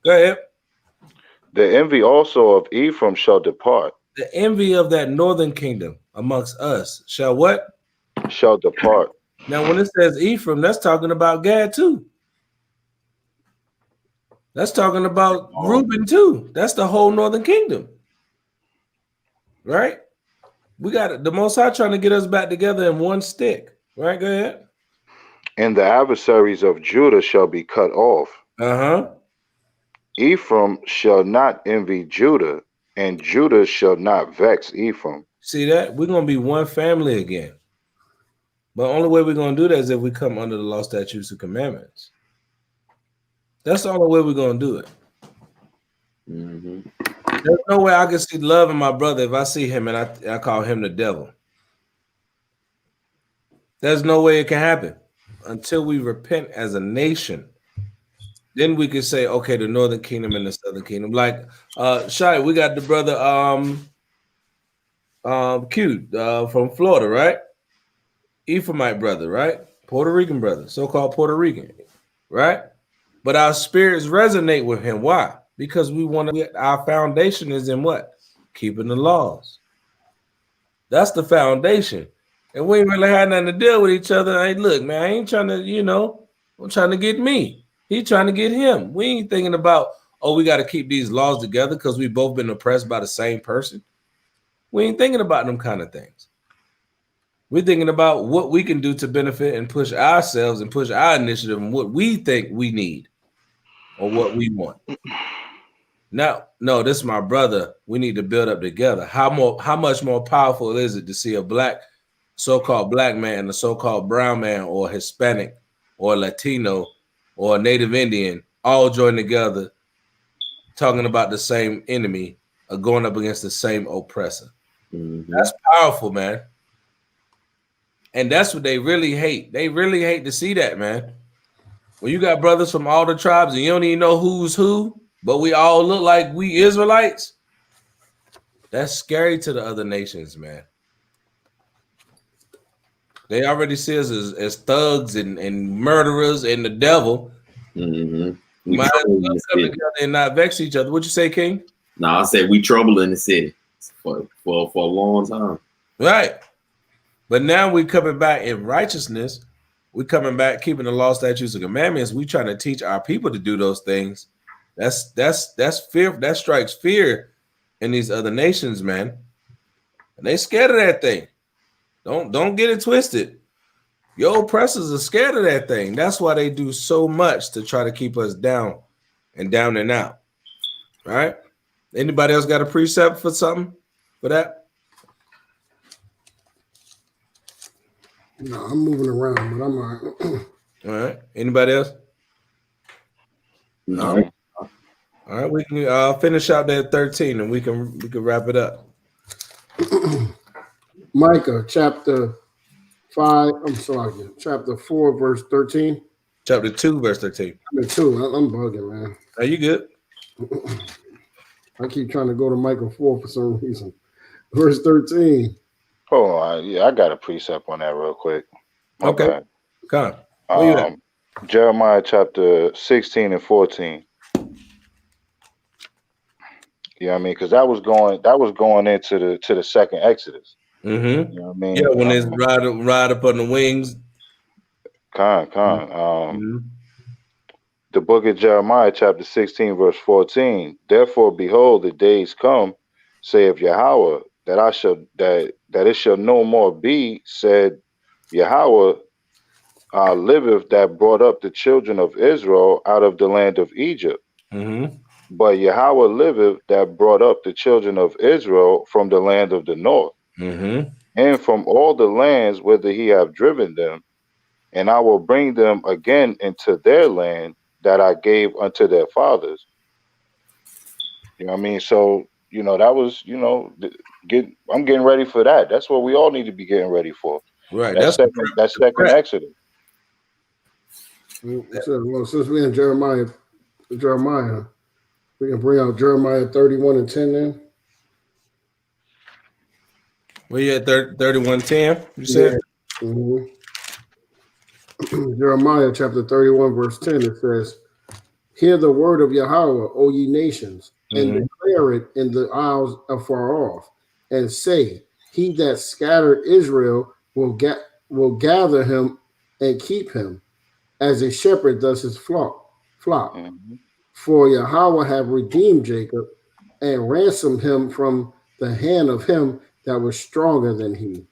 S1: Go ahead.
S4: The envy also of Ephraim shall depart.
S1: The envy of that northern kingdom amongst us shall what?
S4: Shall depart.
S1: Now, when it says Ephraim, that's talking about Gad too. That's talking about Reuben too. That's the whole northern kingdom, right? We got the Most High trying to get us back together in one stick, right? Go ahead.
S4: And the adversaries of Judah shall be cut off. Ephraim shall not envy Judah, and Judah shall not vex Ephraim.
S1: See that? We're gonna be one family again. But the only way we're going to do that is if we come under the law, statutes, and commandments. That's the only way we're going to do it. There's no way I can see love in my brother if I see him and I call him the devil. There's no way it can happen until we repent as a nation. Then we can say, okay, the northern kingdom and the southern kingdom. Like Shai, we got the brother Q from Florida, right? Ephraimite brother, right? Puerto Rican brother, so-called Puerto Rican, right? But our spirits resonate with him. Why? Because we want to. Our foundation is in what? Keeping the laws. That's the foundation, and we ain't really had nothing to deal with each other. Hey, look, man, I ain't trying to, I'm trying to get me. He trying to get him. We ain't thinking about, we got to keep these laws together because we both been oppressed by the same person. We ain't thinking about them kind of things. We're thinking about what we can do to benefit and push ourselves and push our initiative and what we think we need or what we want. Now, no, this is my brother. We need to build up together. How much more powerful is it to see a so-called black man and a so-called brown man or Hispanic or Latino or Native Indian all join together talking about the same enemy or going up against the same oppressor? That's powerful, man. And that's what they really hate. They really hate to see that, man. When you got brothers from all the tribes and you don't even know who's who, but we all look like we Israelites, that's scary to the other nations, man. They already see us as thugs and murderers and the devil. We might as well come together and not vex each other. What you say, King?
S5: No, I said we trouble in the city for a long time.
S1: Right. But now we coming back in righteousness. We coming back keeping the law, statutes, and commandments. We trying to teach our people to do those things. That's fear. That strikes fear in these other nations, man. And they scared of that thing. Don't get it twisted. Your oppressors are scared of that thing. That's why they do so much to try to keep us down and out. Right? Anybody else got a precept for something for that?
S2: No, I'm moving around, but I'm all right.
S1: All right. Anybody else?
S5: No.
S1: All right, we can finish out that 13 and we can wrap it up.
S2: Micah chapter 5. I'm sorry, chapter 4, verse 13.
S1: Chapter 2, verse 13.
S2: I mean 2. I'm bugging, man.
S1: Are you good?
S2: I keep trying to go to Micah 4 for some reason. Verse 13.
S4: Hold on, yeah, I got a precept on that real quick.
S1: Okay. Come on. Where you at?
S4: Jeremiah chapter 16 and 14. You know what I mean? Because that was going into the second Exodus.
S1: Mm-hmm.
S4: You know what I mean?
S1: Yeah, when it's ride up on the wings.
S4: The book of Jeremiah chapter 16 verse 14. Therefore, behold, the days come, saith Yahweh, that it shall no more be, said Yahweh, liveth, that brought up the children of Israel out of the land of Egypt.
S1: Mm-hmm.
S4: But Yahweh liveth, that brought up the children of Israel from the land of the north, and from all the lands whither he hath driven them, and I will bring them again into their land that I gave unto their fathers. You know what I mean? So, that was, I'm getting ready for that. That's what we all need to be getting ready for.
S1: Right.
S4: That second Exodus.
S2: Well, since we're in Jeremiah, we can bring out Jeremiah 31 and 10 then.
S1: Where you at 31:10? You said?
S2: Yeah. Jeremiah chapter 31, verse 10, it says, hear the word of Yahweh, O ye nations, and declare it in the isles afar off, and say, he that scattered Israel will gather him and keep him, as a shepherd does his flock. For Yahweh have redeemed Jacob and ransomed him from the hand of him that was stronger than he.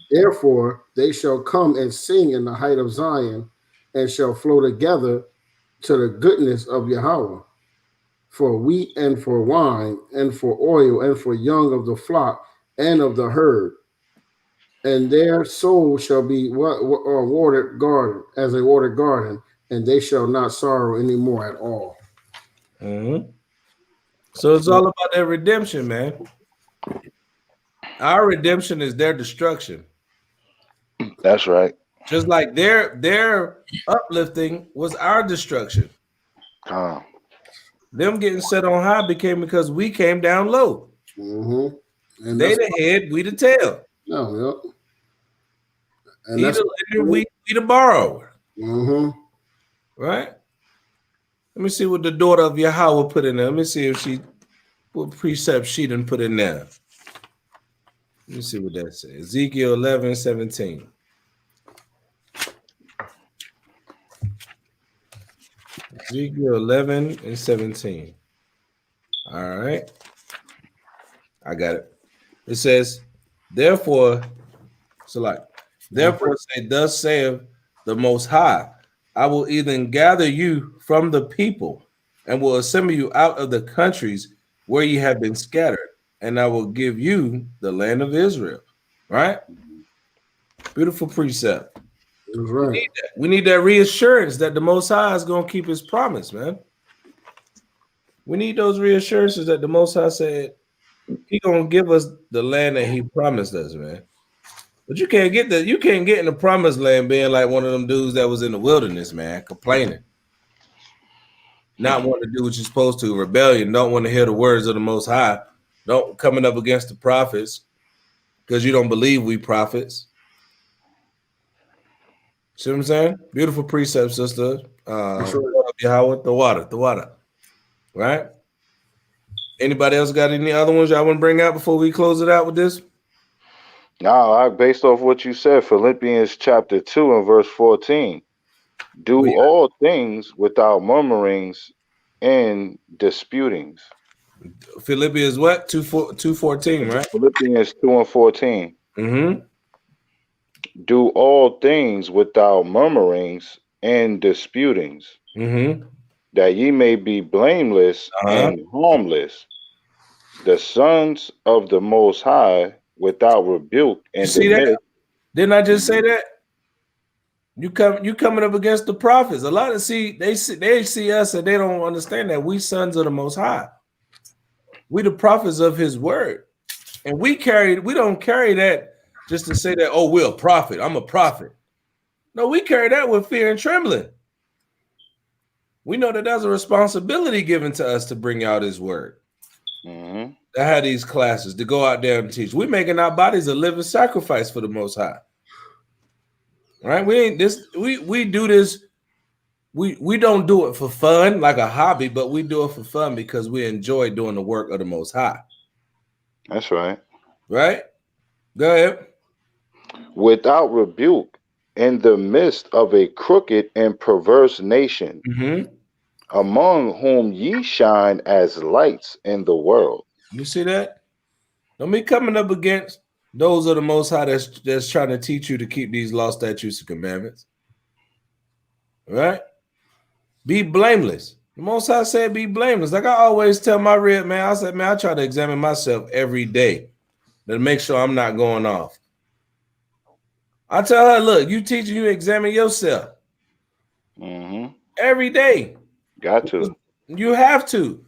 S2: Therefore, they shall come and sing in the height of Zion, and shall flow together to the goodness of Yahweh, for wheat and for wine, and for oil, and for young of the flock and of the herd. And their soul shall be watered garden, as a watered garden, and they shall not sorrow anymore at all.
S1: So it's all about their redemption, man. Our redemption is their destruction.
S4: That's right.
S1: Just like their uplifting was our destruction. Them getting set on high became because we came down low. And they the head, we the tail. And he the lender, we the borrower. Right? Let me see what the daughter of Yahweh put in there. Let me see if what precept she done put in there. Let me see what that says. Ezekiel 11:17. Ezekiel 11:17. All right. I got it. It says, therefore say, thus saith the Most High, I will even gather you from the people and will assemble you out of the countries where you have been scattered, and I will give you the land of Israel. Right? Beautiful precept.
S2: That's right.
S1: We need that reassurance that the Most High is going to keep his promise, man. We need those reassurances that the Most High said he going to give us the land that he promised us, man. But you can't get in the promised land being like one of them dudes that was in the wilderness, man, complaining. Not want to do what you're supposed to, rebellion, don't want to hear the words of the Most High, don't coming up against the prophets because you don't believe we prophets. See what I'm saying? Beautiful precept, sister. Yahweh, the water. Right? Anybody else got any other ones y'all want to bring out before we close it out with this?
S4: No, based off what you said, Philippians chapter 2 and verse 14. Do all things without murmurings and disputings.
S1: Philippians what? 2:14, right?
S4: Philippians 2 and 14. Do all things without murmurings and disputings, that ye may be blameless and harmless, the sons of the Most High, without rebuke and
S1: see that? Didn't I just say that? You coming up against the prophets. A lot of they see us and they don't understand that we sons of the Most High. We the prophets of His word, and we don't carry that just to say that, oh, we're a prophet. I'm a prophet. No, we carry that with fear and trembling. We know that there's a responsibility given to us to bring out His word.
S4: Mm-hmm.
S1: To have these classes, to go out there and teach. We're making our bodies a living sacrifice for the Most High. Right? We do this. We don't do it for fun, like a hobby, but we do it for fun because we enjoy doing the work of the Most High.
S4: That's right.
S1: Right? Go ahead.
S4: Without rebuke, in the midst of a crooked and perverse nation, among whom ye shine as lights in the world.
S1: You see that? Don't be coming up against those of the Most High that's trying to teach you to keep these law, statutes, and commandments. Right? Be blameless. The Most High said be blameless. Like I always tell my red man, I said, man, I try to examine myself every day to make sure I'm not going off. I tell her, look, you teaching, you examine yourself every day.
S4: Got to.
S1: You have to,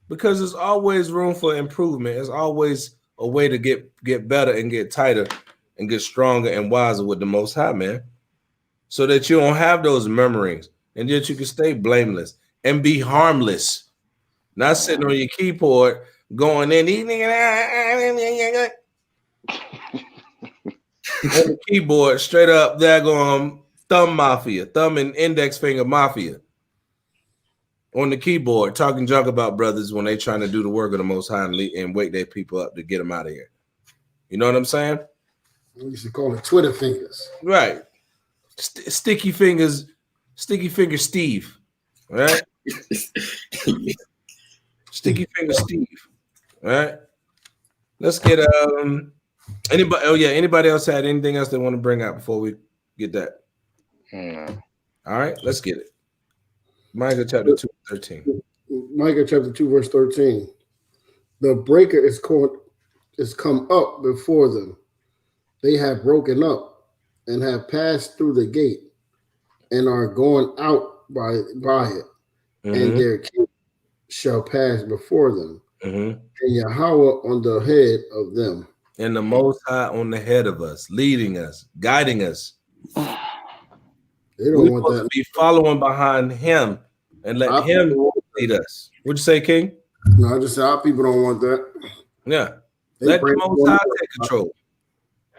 S1: because there's always room for improvement. There's always a way to get better and get tighter and get stronger and wiser with the Most High, man, so that you don't have those murmurings and that you can stay blameless and be harmless, not sitting on your keyboard going in on the keyboard straight up there going thumb mafia, thumb and index finger mafia on the keyboard, talking junk about brothers when they trying to do the work of the Most High and wake their people up to get them out of here. You know what I'm saying?
S2: We used to call it Twitter fingers.
S1: Right. Sticky finger Steve. Right? Sticky finger Steve. Right? Let's get anybody else had anything else they want to bring out before we get that? All right, let's get it. Micah chapter 2, 13.
S2: Micah chapter 2, verse 13. The breaker is come up before them. They have broken up and have passed through the gate and are going out by it. And their king shall pass before them. And Yahweh on the head of them.
S1: And the Most High on the head of us, leading us, guiding us.
S2: They don't want that.
S1: To be following behind Him and let Him lead us. What'd you say, King?
S2: No, I just said our people don't want that.
S1: Yeah, let the Most High take control.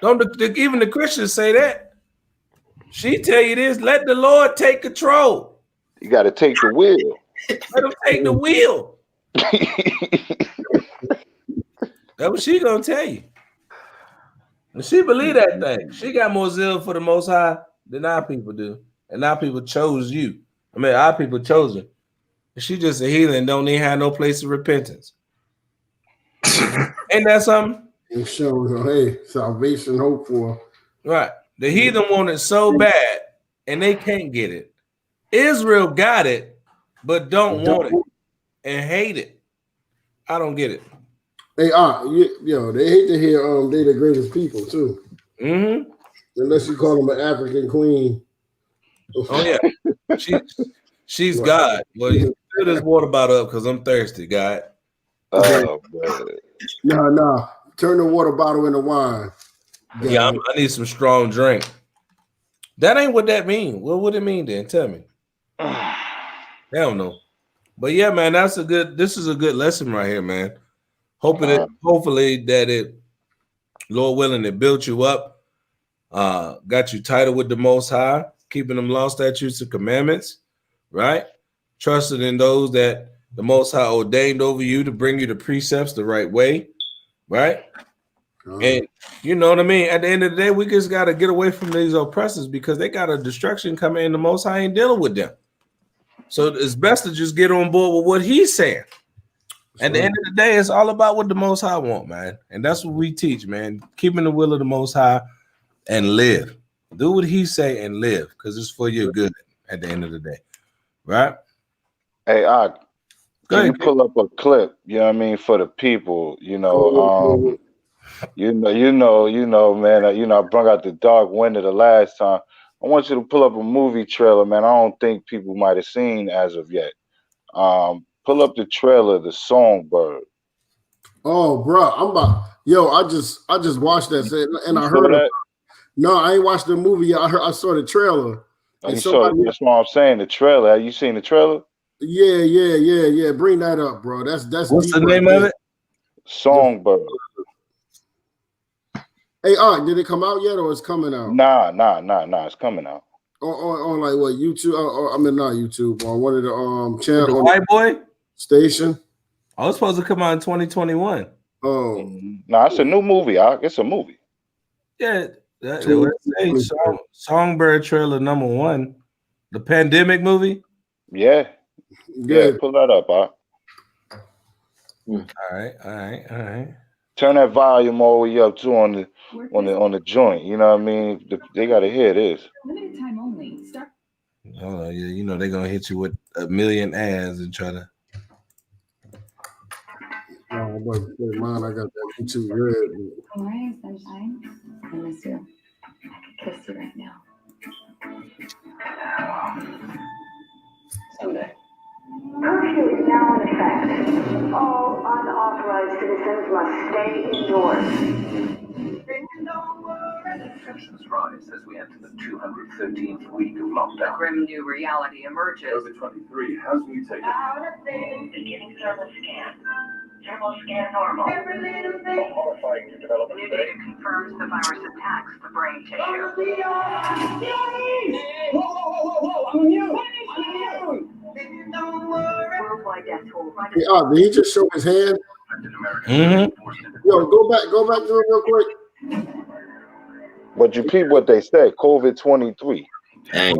S1: Don't even the Christians say that? She tell you this: let the Lord take control.
S4: You got to take the wheel.
S1: Let Him take the wheel. That's what she gonna tell you. And she believe that thing. She got more zeal for the Most High than our people do. And our people chose you. I mean, our people chose her. She just a heathen, don't even have no place of repentance. Ain't that something?
S2: It shows, hey, salvation, hope for.
S1: Right. The heathen want it so bad, and they can't get it. Israel got it, but don't want it and hate it. I don't get it.
S2: Hey, they hate to hear they the greatest people too. Unless you call them an African queen.
S1: Oh yeah, she's God. Well, you fill this water bottle up because I'm thirsty, God.
S4: Oh man.
S2: Nah. Turn the water bottle into wine.
S1: Yeah, I need some strong drink. That ain't what that mean. What would it mean then? Tell me. Hell no. But yeah, man, this is a good lesson right here, man. Hopefully that it, Lord willing, it built you up, got you tighter with the Most High, keeping them law, statutes, and commandments, right? Trusted in those that the Most High ordained over you to bring you the precepts the right way, right? And you know what I mean? At the end of the day, we just got to get away from these oppressors because they got a destruction coming in. The Most High ain't dealing with them. So it's best to just get on board with what He's saying. At the end of the day, it's all about what the Most High want, man. And that's what we teach, man. Keeping the will of the Most High and live. Do what He say and live, because it's for your good at the end of the day. Right?
S4: Hey, can you pull up a clip, you know what I mean, for the people, you know, man, I brought out the dark winter the last time. I want you to pull up a movie trailer, man. I don't think people might have seen as of yet. Pull up the trailer, The Songbird.
S2: Oh, bro, I just watched that and I heard
S4: that.
S2: No, I ain't watched the movie yet. I saw the trailer.
S4: And that's what I'm saying. The trailer. Have you seen the trailer?
S2: Yeah. Bring that up, bro. That's
S1: what's the name of it?
S4: Songbird.
S2: Hey, did it come out yet, or it's coming out?
S4: Nah. It's coming out.
S2: On like what, YouTube? Or I mean, not YouTube. On one of the channels.
S1: The White Boy
S2: station.
S1: I was supposed to come out in 2021.
S2: Oh,
S4: no, it's a new movie. It's a movie.
S1: Yeah, Songbird trailer #1, the pandemic movie.
S4: Yeah, pull that up,
S1: All right.
S4: Turn that volume all the way up too on the joint. You know what I mean? They gotta hear this.
S3: Limited time only. Start.
S1: Oh yeah, you know they're gonna hit you with a million ads and try to.
S2: Oh, but mine, I got that YouTube red.
S3: All right, sunshine. I miss you. I could kiss you right now. Someday.
S7: Curfew is now in effect. All unauthorized citizens must stay indoors.
S8: Tensions rise as we enter the 213th week of lockdown.
S9: A grim new reality emerges.
S8: COVID-23 has mutated.
S7: Beginning thermal scan. Thermal scan normal.
S8: Horrifying new development
S9: New
S8: today.
S9: data confirms the virus attacks the brain tissue.
S8: Whoa, I'm immune.
S7: Worldwide death toll.
S2: Did he just show his hand? Yo, go back to it real quick.
S4: But you peep what they said, COVID-23.
S5: Dang.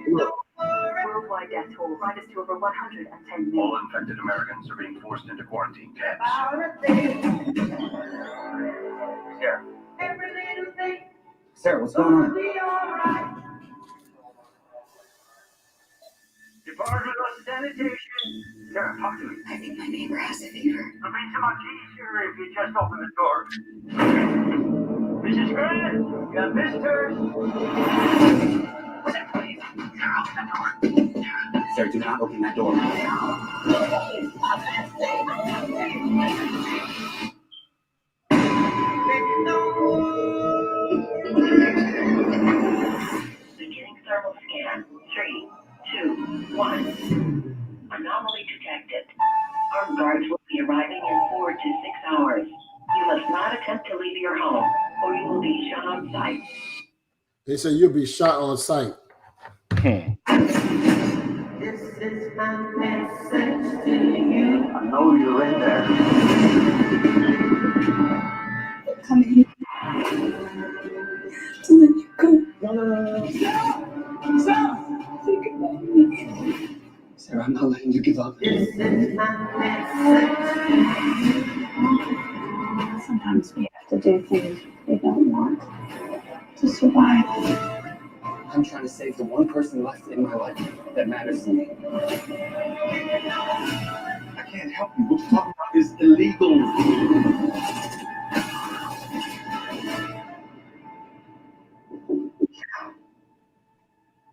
S2: Look.
S7: Worldwide death toll rises to over 110 million.
S8: All infected Americans are being forced into quarantine camps.
S10: Sarah, what's going on?
S8: Department of Sanitation. Sarah, talk to me.
S3: I think my neighbor has a fever.
S8: It'll be so much easier if you just open the door. Mrs. Grant, you got visitors.
S10: Please. Sarah, open that door. Sarah, do not open that door.
S7: Beginning thermal scan. 3, 2, 1. Anomaly detected. Armed guards will be arriving in 4 to 6 hours. You must not attempt to leave your home, or you will be shot on sight.
S2: They say you'll be shot on sight.
S7: This is my message to you.
S8: I know you're in there.
S3: Come in. To let you go.
S8: No.
S3: Say goodbye to me.
S10: Sarah, I'm not letting you give up.
S7: This is my message.
S3: Sometimes we have to do things we don't want to survive.
S10: I'm trying to save the one person left in my life that matters to me.
S8: I can't help you. What you're talking about is illegal.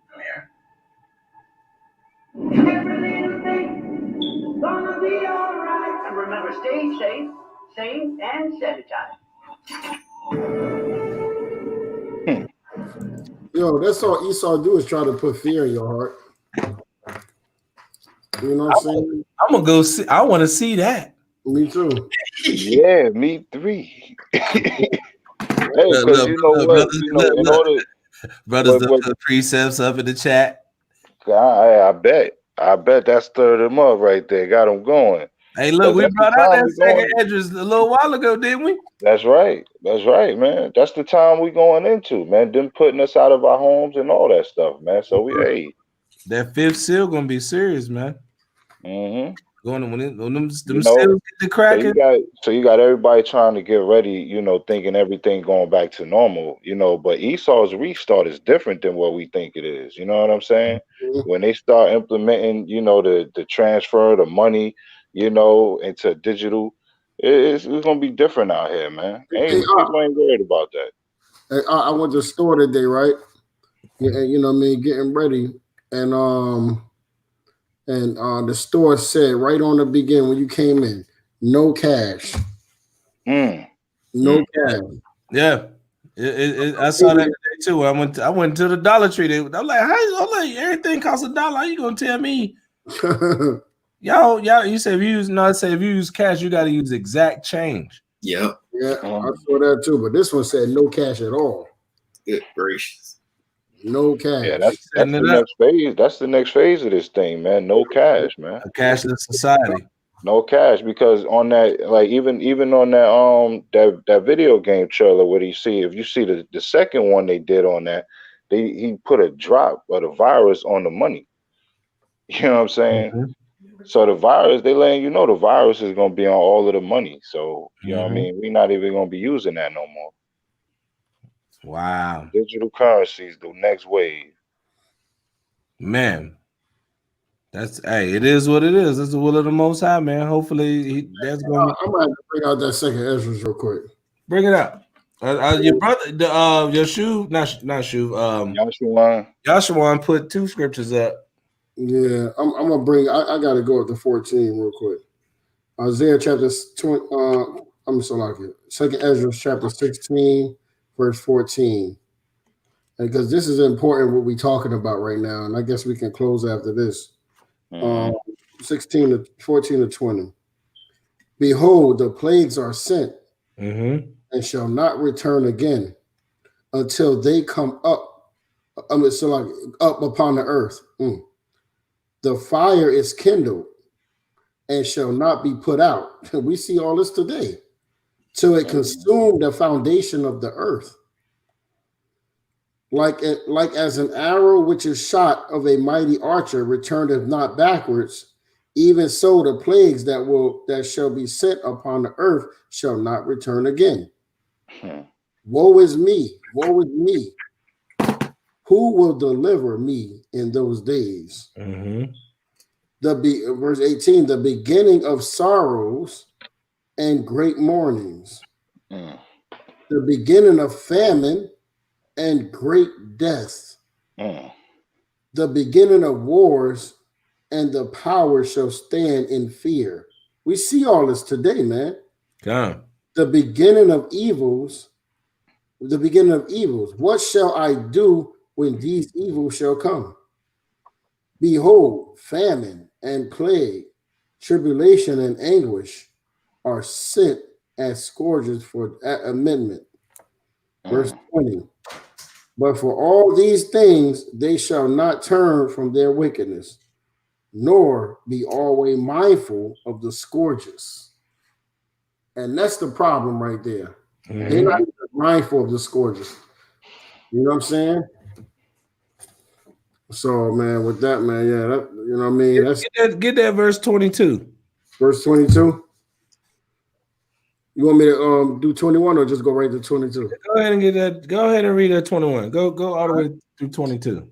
S8: Come here.
S7: Gonna be alright.
S8: And remember, stay safe, sane, and sanitized.
S2: Yo, that's all Esau do is try to put fear in your heart. You know what I'm saying?
S1: I'm gonna go see. I want to see that.
S2: Me too.
S4: Yeah, me 3. Hey, because you know what? In order,
S1: brothers, the precepts up in the chat.
S4: I bet that stirred them up right there. Got them going.
S1: Hey, look, we brought out that second address a little while ago, didn't we?
S4: That's right, man. That's the time we going into, man. Them putting us out of our homes and all that stuff, man. So
S1: that fifth seal gonna be serious, man.
S4: Mm-hmm.
S1: Going when them seals get the cracking.
S4: So you got everybody trying to get ready, thinking everything going back to normal, But Esau's restart is different than what we think it is. You know what I'm saying? Mm-hmm. When they start implementing, the transfer, the money, into digital, It's gonna be different out here, man. People ain't worried about that.
S2: I went to the store today, right? Yeah, you know what I mean, getting ready, and the store said right on the beginning when you came in, no cash. No cash.
S1: Yeah. I saw that today too. I went to the Dollar Tree. I'm like, I'm like, everything costs $1. How you gonna tell me? y'all, you said if you use cash, you got to use exact change.
S5: Yep.
S2: Yeah, I saw that too. But this one said no cash at all.
S5: Good gracious.
S2: No cash.
S4: Yeah, that's the next phase. That's the next phase of this thing, man. No cash, man.
S1: A cashless society.
S4: No cash, because on that, like even on that that video game trailer, what you see, if you see the second one they did on that, he put a drop of the virus on the money. You know what I'm saying?
S1: Mm-hmm.
S4: So the virus, they letting you know the virus is gonna be on all of the money. So you know what I mean? We're not even gonna be using that no more.
S1: Wow.
S4: Digital currencies, the next wave.
S1: Man. It is what it is. It's the will of the Most High, man. Hopefully, that's going to.
S2: I'm going to bring out that second Ezra real quick.
S1: Bring it up. Your brother, Yeshu, not Yeshu. Yashawan put 2 scriptures up.
S2: Yeah, I'm going to bring. I got to go up to 14 real quick. Isaiah chapter 20. I'm so like it. Second Ezra chapter 16, verse 14. Because this is important what we're talking about right now, and I guess we can close after this. 16 to 14 to 20. Behold, the plagues are sent and shall not return again until they come up. Up upon the earth. The fire is kindled and shall not be put out. We see all this today. Till it consume the foundation of the earth. Like as an arrow which is shot of a mighty archer returneth not backwards, even so the plagues that shall be sent upon the earth shall not return again. Woe is me, woe is me. Who will deliver me in those days? Verse 18, the beginning of sorrows and great mournings, the beginning of famine and great death, the beginning of wars, and the power shall stand in fear. We see all this today, man. The beginning of evils, What shall I do when these evils shall come? Behold, famine and plague, tribulation and anguish are sent as scourges for amendment. Verse 20. But for all these things, they shall not turn from their wickedness, nor be always mindful of the scourges. And that's the problem right there. They're not even mindful of the scourges. You know what I'm saying? So, man, with that, man, yeah, that, you know what I mean? That's
S1: get that verse 22.
S2: Verse 22? You want me to do 21 or just go right to 22?
S1: Go ahead and get that. Go ahead and read that 21. Go all the way through 22.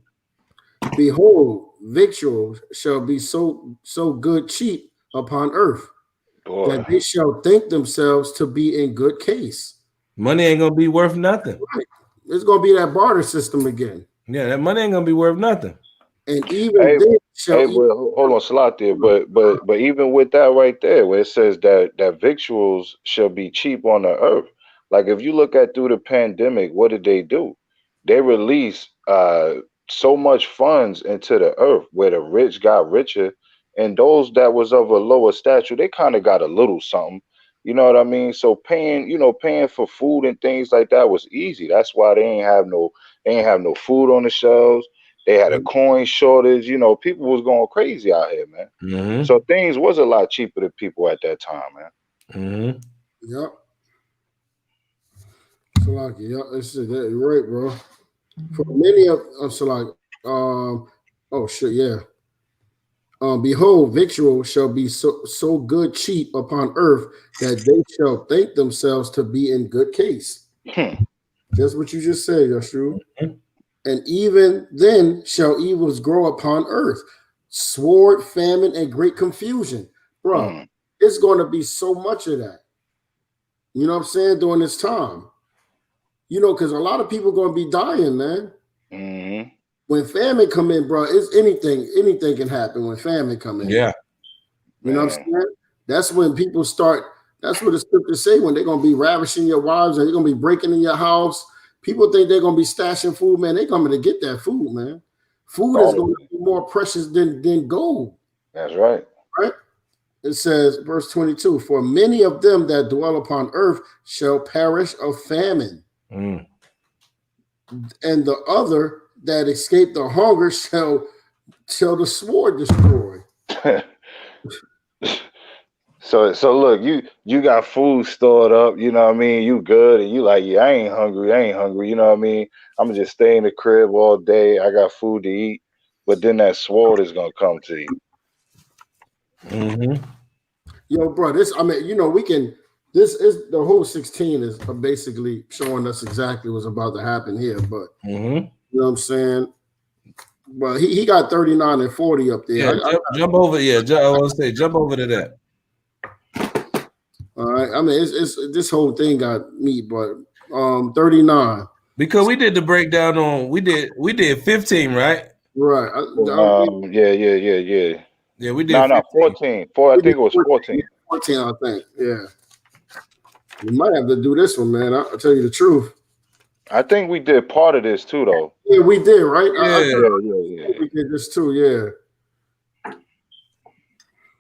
S2: Behold, victuals shall be so good cheap upon earth that they shall think themselves to be in good case.
S1: Money ain't gonna be worth nothing.
S2: Right. It's gonna be that barter system again.
S1: Yeah, that money ain't gonna be worth nothing.
S2: And even
S4: hold on, Salatia, but even with that right there, where it says that victuals shall be cheap on the earth, like if you look at through the pandemic, what did they do? They released so much funds into the earth, where the rich got richer, and those that was of a lower stature, they kind of got a little something. You know what I mean? So paying for food and things like that was easy. That's why they ain't have no food on the shelves. They had a coin shortage. You know, people was going crazy out here, man. So things was a lot cheaper to people at that time, man.
S2: Yep. So like, yeah, you're right, bro. For many of so like, oh shit, yeah. Behold, victual shall be so good cheap upon earth that they shall think themselves to be in good case. That's what you just said, Yeshua. And even then shall evils grow upon earth, sword, famine, and great confusion. Bro, it's going to be so much of that. You know what I'm saying? During this time. You know, because a lot of people going to be dying, man.
S4: Mm-hmm.
S2: When famine come in, bro, it's anything can happen when famine come in.
S1: Yeah.
S2: You know what I'm saying? That's when people start, that's what the scriptures say, when they're going to be ravishing your wives and they're going to be breaking in your house. People think they're going to be stashing food, man. They're coming to get that food, man. Food is going to be more precious than gold.
S4: That's right.
S2: Right? It says, verse 22, for many of them that dwell upon earth shall perish of famine.
S1: Mm.
S2: And the other that escape the hunger shall the sword destroy.
S4: So look, you got food stored up, you know what I mean? You good, and you like, yeah, I ain't hungry, you know what I mean? I'm gonna just stay in the crib all day. I got food to eat, but then that sword is gonna come to you.
S1: Mm-hmm.
S2: Yo, bro, this is the whole 16 is basically showing us exactly what's about to happen here, but you know what I'm saying? But he got 39 and 40 up there.
S1: Yeah, jump over. Yeah, I want to say jump over to that.
S2: All right. I mean, it's this whole thing got me, but 39.
S1: Because we did the breakdown on we did 15, right?
S2: Right.
S4: Yeah.
S1: Yeah, we did.
S4: No, 14. I think it was 14.
S2: 14, I think. Yeah. We might have to do this one, man. I'll tell you the truth.
S4: I think we did part of this too, though.
S2: Yeah, we did, right?
S4: Yeah.
S2: We did this too, yeah.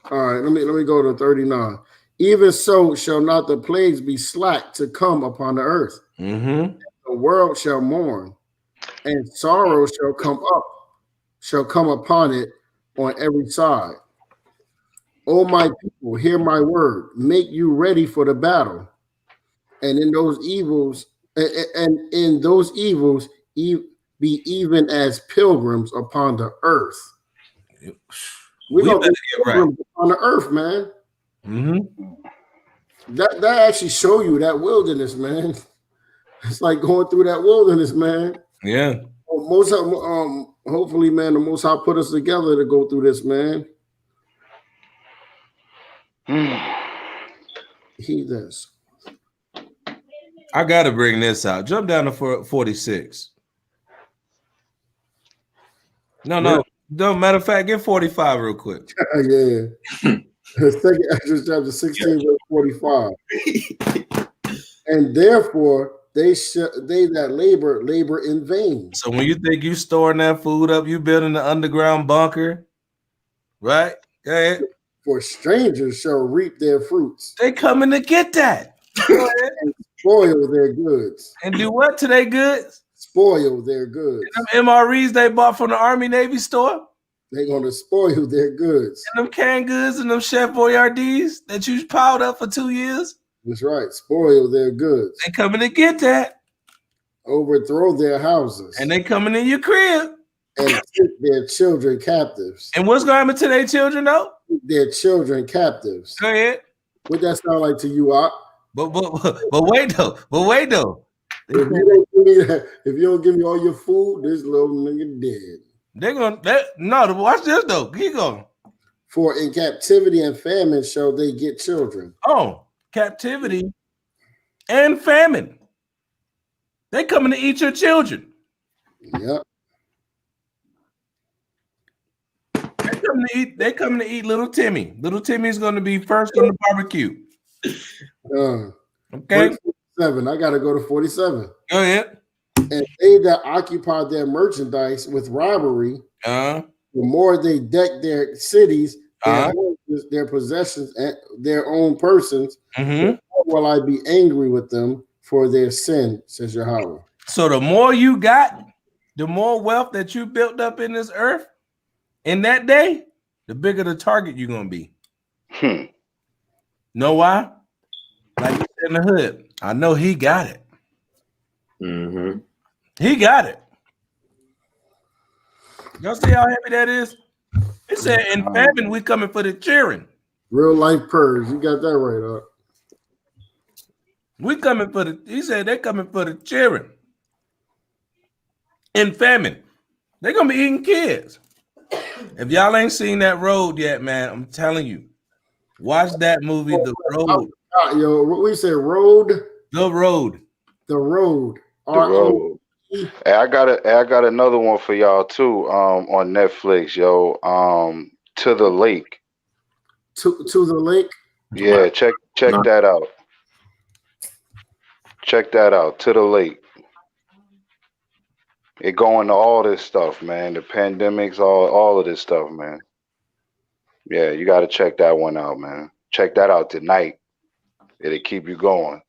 S2: All right, let me go to 39. Even so shall not the plagues be slack to come upon the earth.
S1: Mm-hmm.
S2: The world shall mourn, and sorrow shall come upon it on every side. O my people, hear my word. Make you ready for the battle. And in those evils, be even as pilgrims upon the earth. We're gonna be pilgrims on the earth, man.
S1: Mm-hmm.
S2: That actually show you that wilderness, man. It's like going through that wilderness, man.
S1: Yeah.
S2: Hopefully, man, the Most High put us together to go through this, man. Heathens.
S1: I gotta bring this out. Jump down to 46. No. Matter of fact, get 45 real quick.
S2: Yeah. Second Exodus chapter 16, verse 45. And therefore they that labor in vain.
S1: So when you think you storing that food up, you building the underground bunker, right? Go ahead.
S2: For strangers shall reap their fruits.
S1: They coming to get that.
S2: And spoil their goods.
S1: And do what to their goods?
S2: Spoil their goods.
S1: And them MREs they bought from the Army Navy store.
S2: They're gonna spoil their goods.
S1: And them canned goods and them Chef Boyardees that you piled up for 2 years.
S2: That's right. Spoil their goods.
S1: They coming to get that.
S2: Overthrow their houses.
S1: And they coming in your crib.
S2: And take their children captives.
S1: And what's going to happen to their children, though?
S2: Their children captives.
S1: Go ahead.
S2: What that sound like to you, Op?
S1: But wait though.
S2: If you don't give me all your food, this little nigga dead.
S1: No, watch this though. Keep going.
S2: For in captivity and famine shall they get children.
S1: Oh, captivity and famine. They coming to eat your children.
S2: Yep.
S1: They coming to eat little Timmy. Little Timmy's going to be first on the barbecue. Okay.
S2: 47. I got to go to 47.
S1: Go ahead.
S2: And they that occupy their merchandise with robbery, the more they deck their cities, their possessions, and their own persons, the more will I be angry with them for their sin, says Yahweh. So
S1: the more you got, the more wealth that you built up in this earth, in that day, the bigger the target you're going to be. Know why? Like you said in the hood, I know he got it.
S5: Mm-hmm.
S1: He got it. Y'all see how happy that is? It said in famine, we coming for the cheering.
S2: Real life purge. You got that right, up.
S1: We coming for he said they coming for the cheering. In famine. They're going to be eating kids. If y'all ain't seen that road yet, man, I'm telling you, watch that movie, The Road.
S2: Yo, what we say? Road.
S1: The Road.
S2: The Road.
S4: The Road. Hey, I got another one for y'all too. On Netflix, yo. To the Lake.
S2: To the Lake.
S4: Yeah, check that out. Check that out. To the Lake. It go into all this stuff, man. The pandemics, all of this stuff, man. Yeah, you got to check that one out, man. Check that out tonight. It'll keep you going.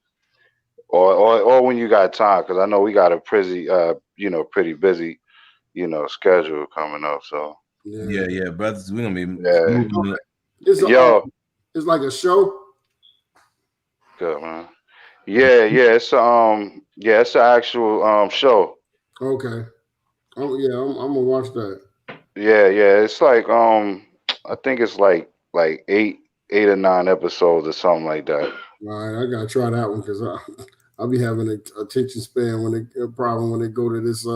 S4: Or when you got time, because I know we got a pretty busy, schedule coming up. So
S1: yeah, brothers, we're gonna be
S4: moving.
S2: It's like a show.
S4: Good, man. Yeah, it's an actual show.
S2: Okay. Oh yeah, I'm gonna watch that.
S4: Yeah, it's like I think it's like 8 or 9 episodes or something like that.
S2: All right, I gotta try that one because I'll be having an attention span when they go to this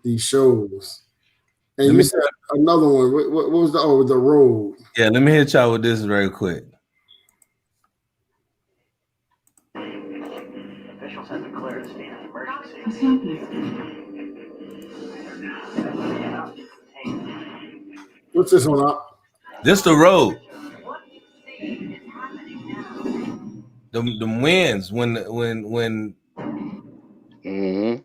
S2: these shows. And you said another one. What was the Road?
S1: Yeah, let me hit y'all with this very quick.
S8: Officials have declared a state of emergency.
S2: What's this one up?
S1: This The Road. The winds when
S4: Mm-hmm.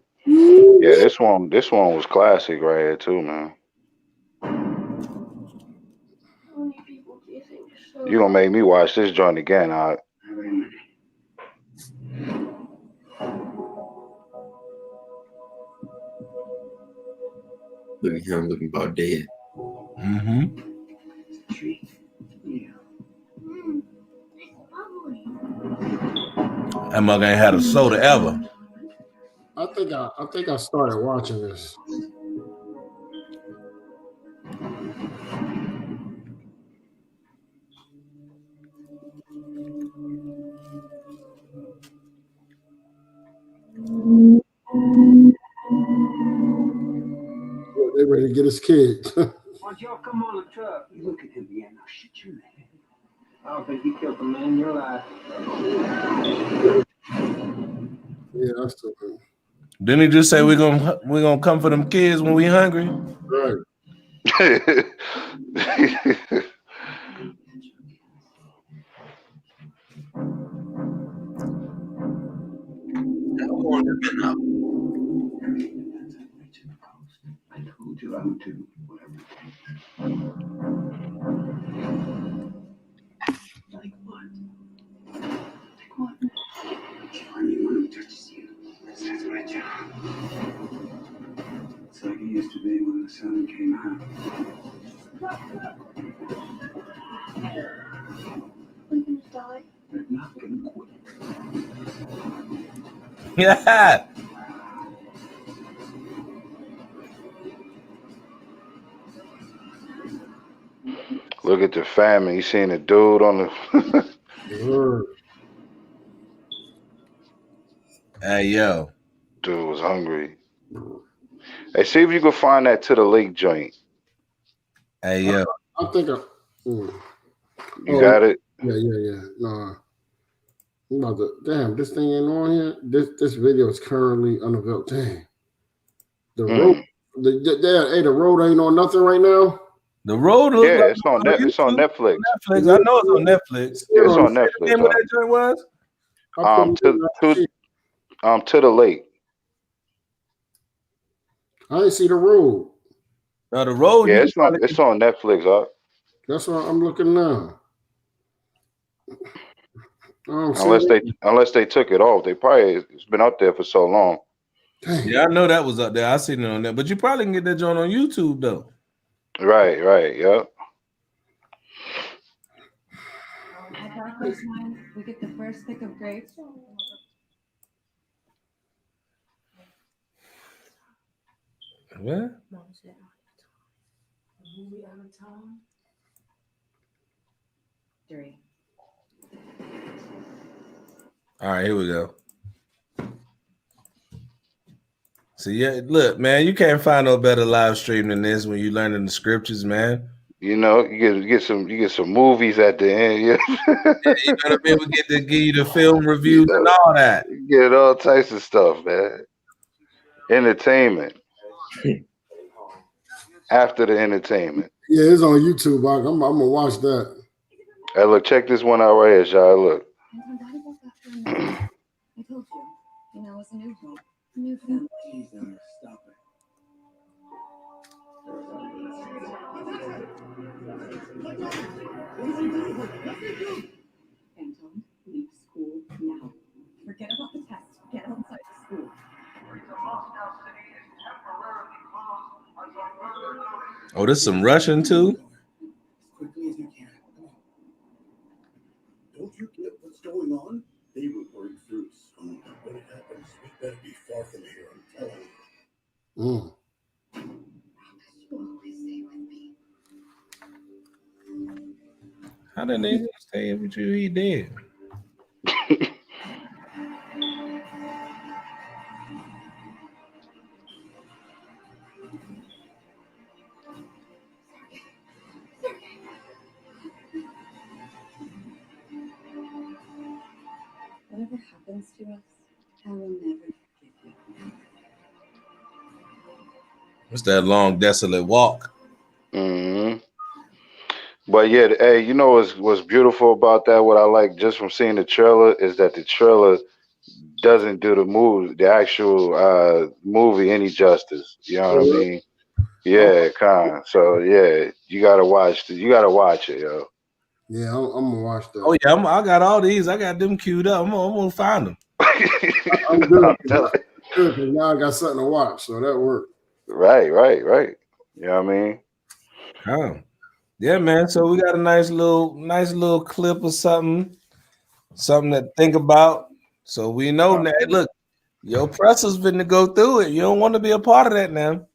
S4: Yeah, this one was classic right here too, man. You gonna make me watch this joint again, all right?
S5: Look at him looking about dead.
S1: Mm-hmm. That mug ain't had a soda ever.
S2: I think I started watching this. They ready to get his kid.
S10: Why'd y'all come on the truck? You look at him, yeah, now shit you, man. I don't think you killed the man in your life.
S2: Yeah, that's the thing.
S1: Didn't he just say we're gonna come for them kids when we hungry?
S2: Right.
S10: I told you I would do whatever. Like what? Like what? Anyone who touches you. That's my job. It's like it used to be when the sun came out.
S3: We're gonna die.
S10: They're not gonna quit.
S1: Yeah.
S4: Look at the famine. You seen the dude on the
S1: Hey yo.
S4: Dude was hungry. Hey, see if you can find that To the Lake joint.
S1: Hey yo.
S2: I think
S4: You got it?
S2: Yeah. No. I'm about to, damn, this thing ain't on here. This video is currently unavailable. Dang. The road. The road ain't on nothing right now.
S1: The Road.
S4: Yeah, it's on Netflix.
S1: I know it's on Netflix.
S4: Yeah, it's on Netflix.
S1: Name what that joint was?
S4: To the Lake.
S2: I ain't see The Road.
S1: No, The Road.
S4: Yeah, it's on Netflix, huh?
S2: That's what I'm looking now.
S4: Unless they took it off. It's been out there for so long.
S1: Yeah, I know that was up there. I seen it on there. But you probably can get that joint on YouTube though.
S4: Right, yeah.
S3: At Barclays Mine, we get the first pick of grapes.
S1: What?
S6: 3.
S1: All right, here we go. So yeah, look, man, you can't find no better live stream than this when you learning the scriptures, man.
S4: You know, you get some movies at the end.
S1: Yeah, you know what I mean? We get to give you the film reviews and all that.
S4: You get all types of stuff, man. Entertainment. After the entertainment.
S2: Yeah, it's on YouTube. I'm gonna watch that.
S4: Hey, look, check this one out right here, y'all. Look.
S3: I told you. You know, it's a new home. New family.
S10: Jesus, stop it.
S3: Anton, leave school now. Forget about the test. Get outside the school.
S1: Oh, there's some Russian too?
S10: As quickly as you can. Don't you get what's going on? They were burning through school. When it happens, we better be far from here, I'm telling you.
S3: You always stay with me.
S1: How did they stay with you? He did.
S3: Whatever happens to us, I will never forgive you.
S1: What's that long, desolate walk?
S4: Mm-hmm. But yeah, hey, you know what's beautiful about that? What I like just from seeing the trailer is that the trailer doesn't do the actual movie any justice. You know what I mean? Yeah, kind. So yeah, you gotta watch it, yo.
S2: Yeah, I'm gonna watch that.
S1: Oh yeah, I got all these. I got them queued up. I'm gonna find them.
S2: I'm good. Because now I got something to watch, so that worked.
S4: Right. You know what I mean?
S1: Oh. Yeah, man. So we got a nice little clip or something to think about. So we know that. Look, your oppressors been to go through it. You don't want to be a part of that now.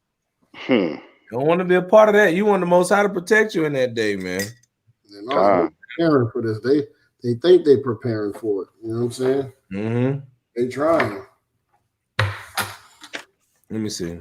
S1: You don't want to be a part of that. You want the Most High to protect you in that day, man.
S2: They're preparing for this. They think they're preparing for it. You know what I'm saying?
S1: Mm-hmm.
S2: They trying.
S1: Let me see.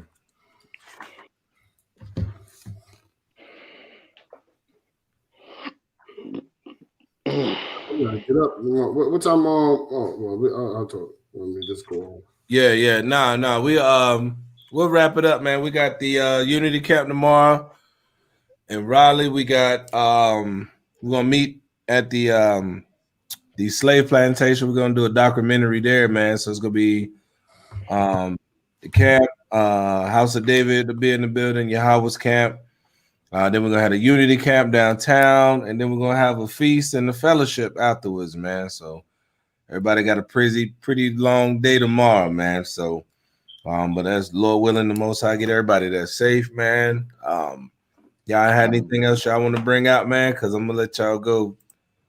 S2: Get up. What time? I'll talk. Let me just go on.
S1: Yeah. Nah. We'll wrap it up, man. We got the Unity Camp tomorrow in Raleigh. We got we're gonna meet at the slave plantation. We're gonna do a documentary there, man. So it's gonna be the camp, House of David to be in the building, Yahweh's camp. Then we're gonna have a Unity Camp downtown, and then we're gonna have a feast and a fellowship afterwards, man. So everybody got a pretty long day tomorrow, man. So, but that's Lord willing, the Most High get everybody that's safe, man. Y'all had anything else y'all want to bring out, man? Because I'm gonna let y'all go.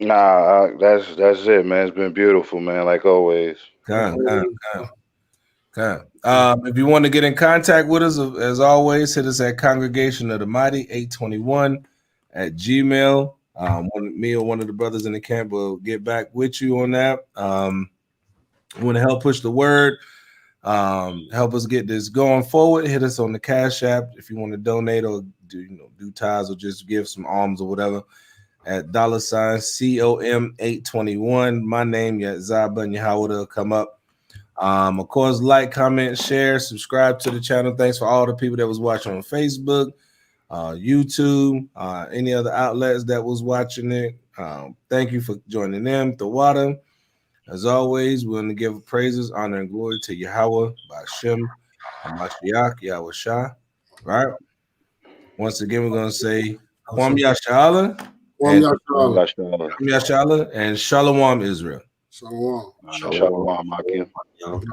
S4: Nah, that's it, man. It's been beautiful, man. Like always.
S1: If you want to get in contact with us, as always, hit us at Congregation of the Mighty 821 at Gmail. Me or one of the brothers in the camp will get back with you on that. Want to help push the word, help us get this going forward. Hit us on the Cash App if you want to donate or do tithes or just give some alms or whatever at $COM 821. My name, Zaba and Yahweh will come up. Of course, like, comment, share, subscribe to the channel. Thanks for all the people that was watching on Facebook, YouTube, any other outlets that was watching it. Thank you for joining them. The water, as always, we're going to give praises, honor, and glory to Yahweh, Ba'ashem, Hamashiach, Yahawashi. Right? Once again, we're going to say Kwam Yashala, and Shalom Israel.
S2: Shalom.
S4: Shalom, Makim.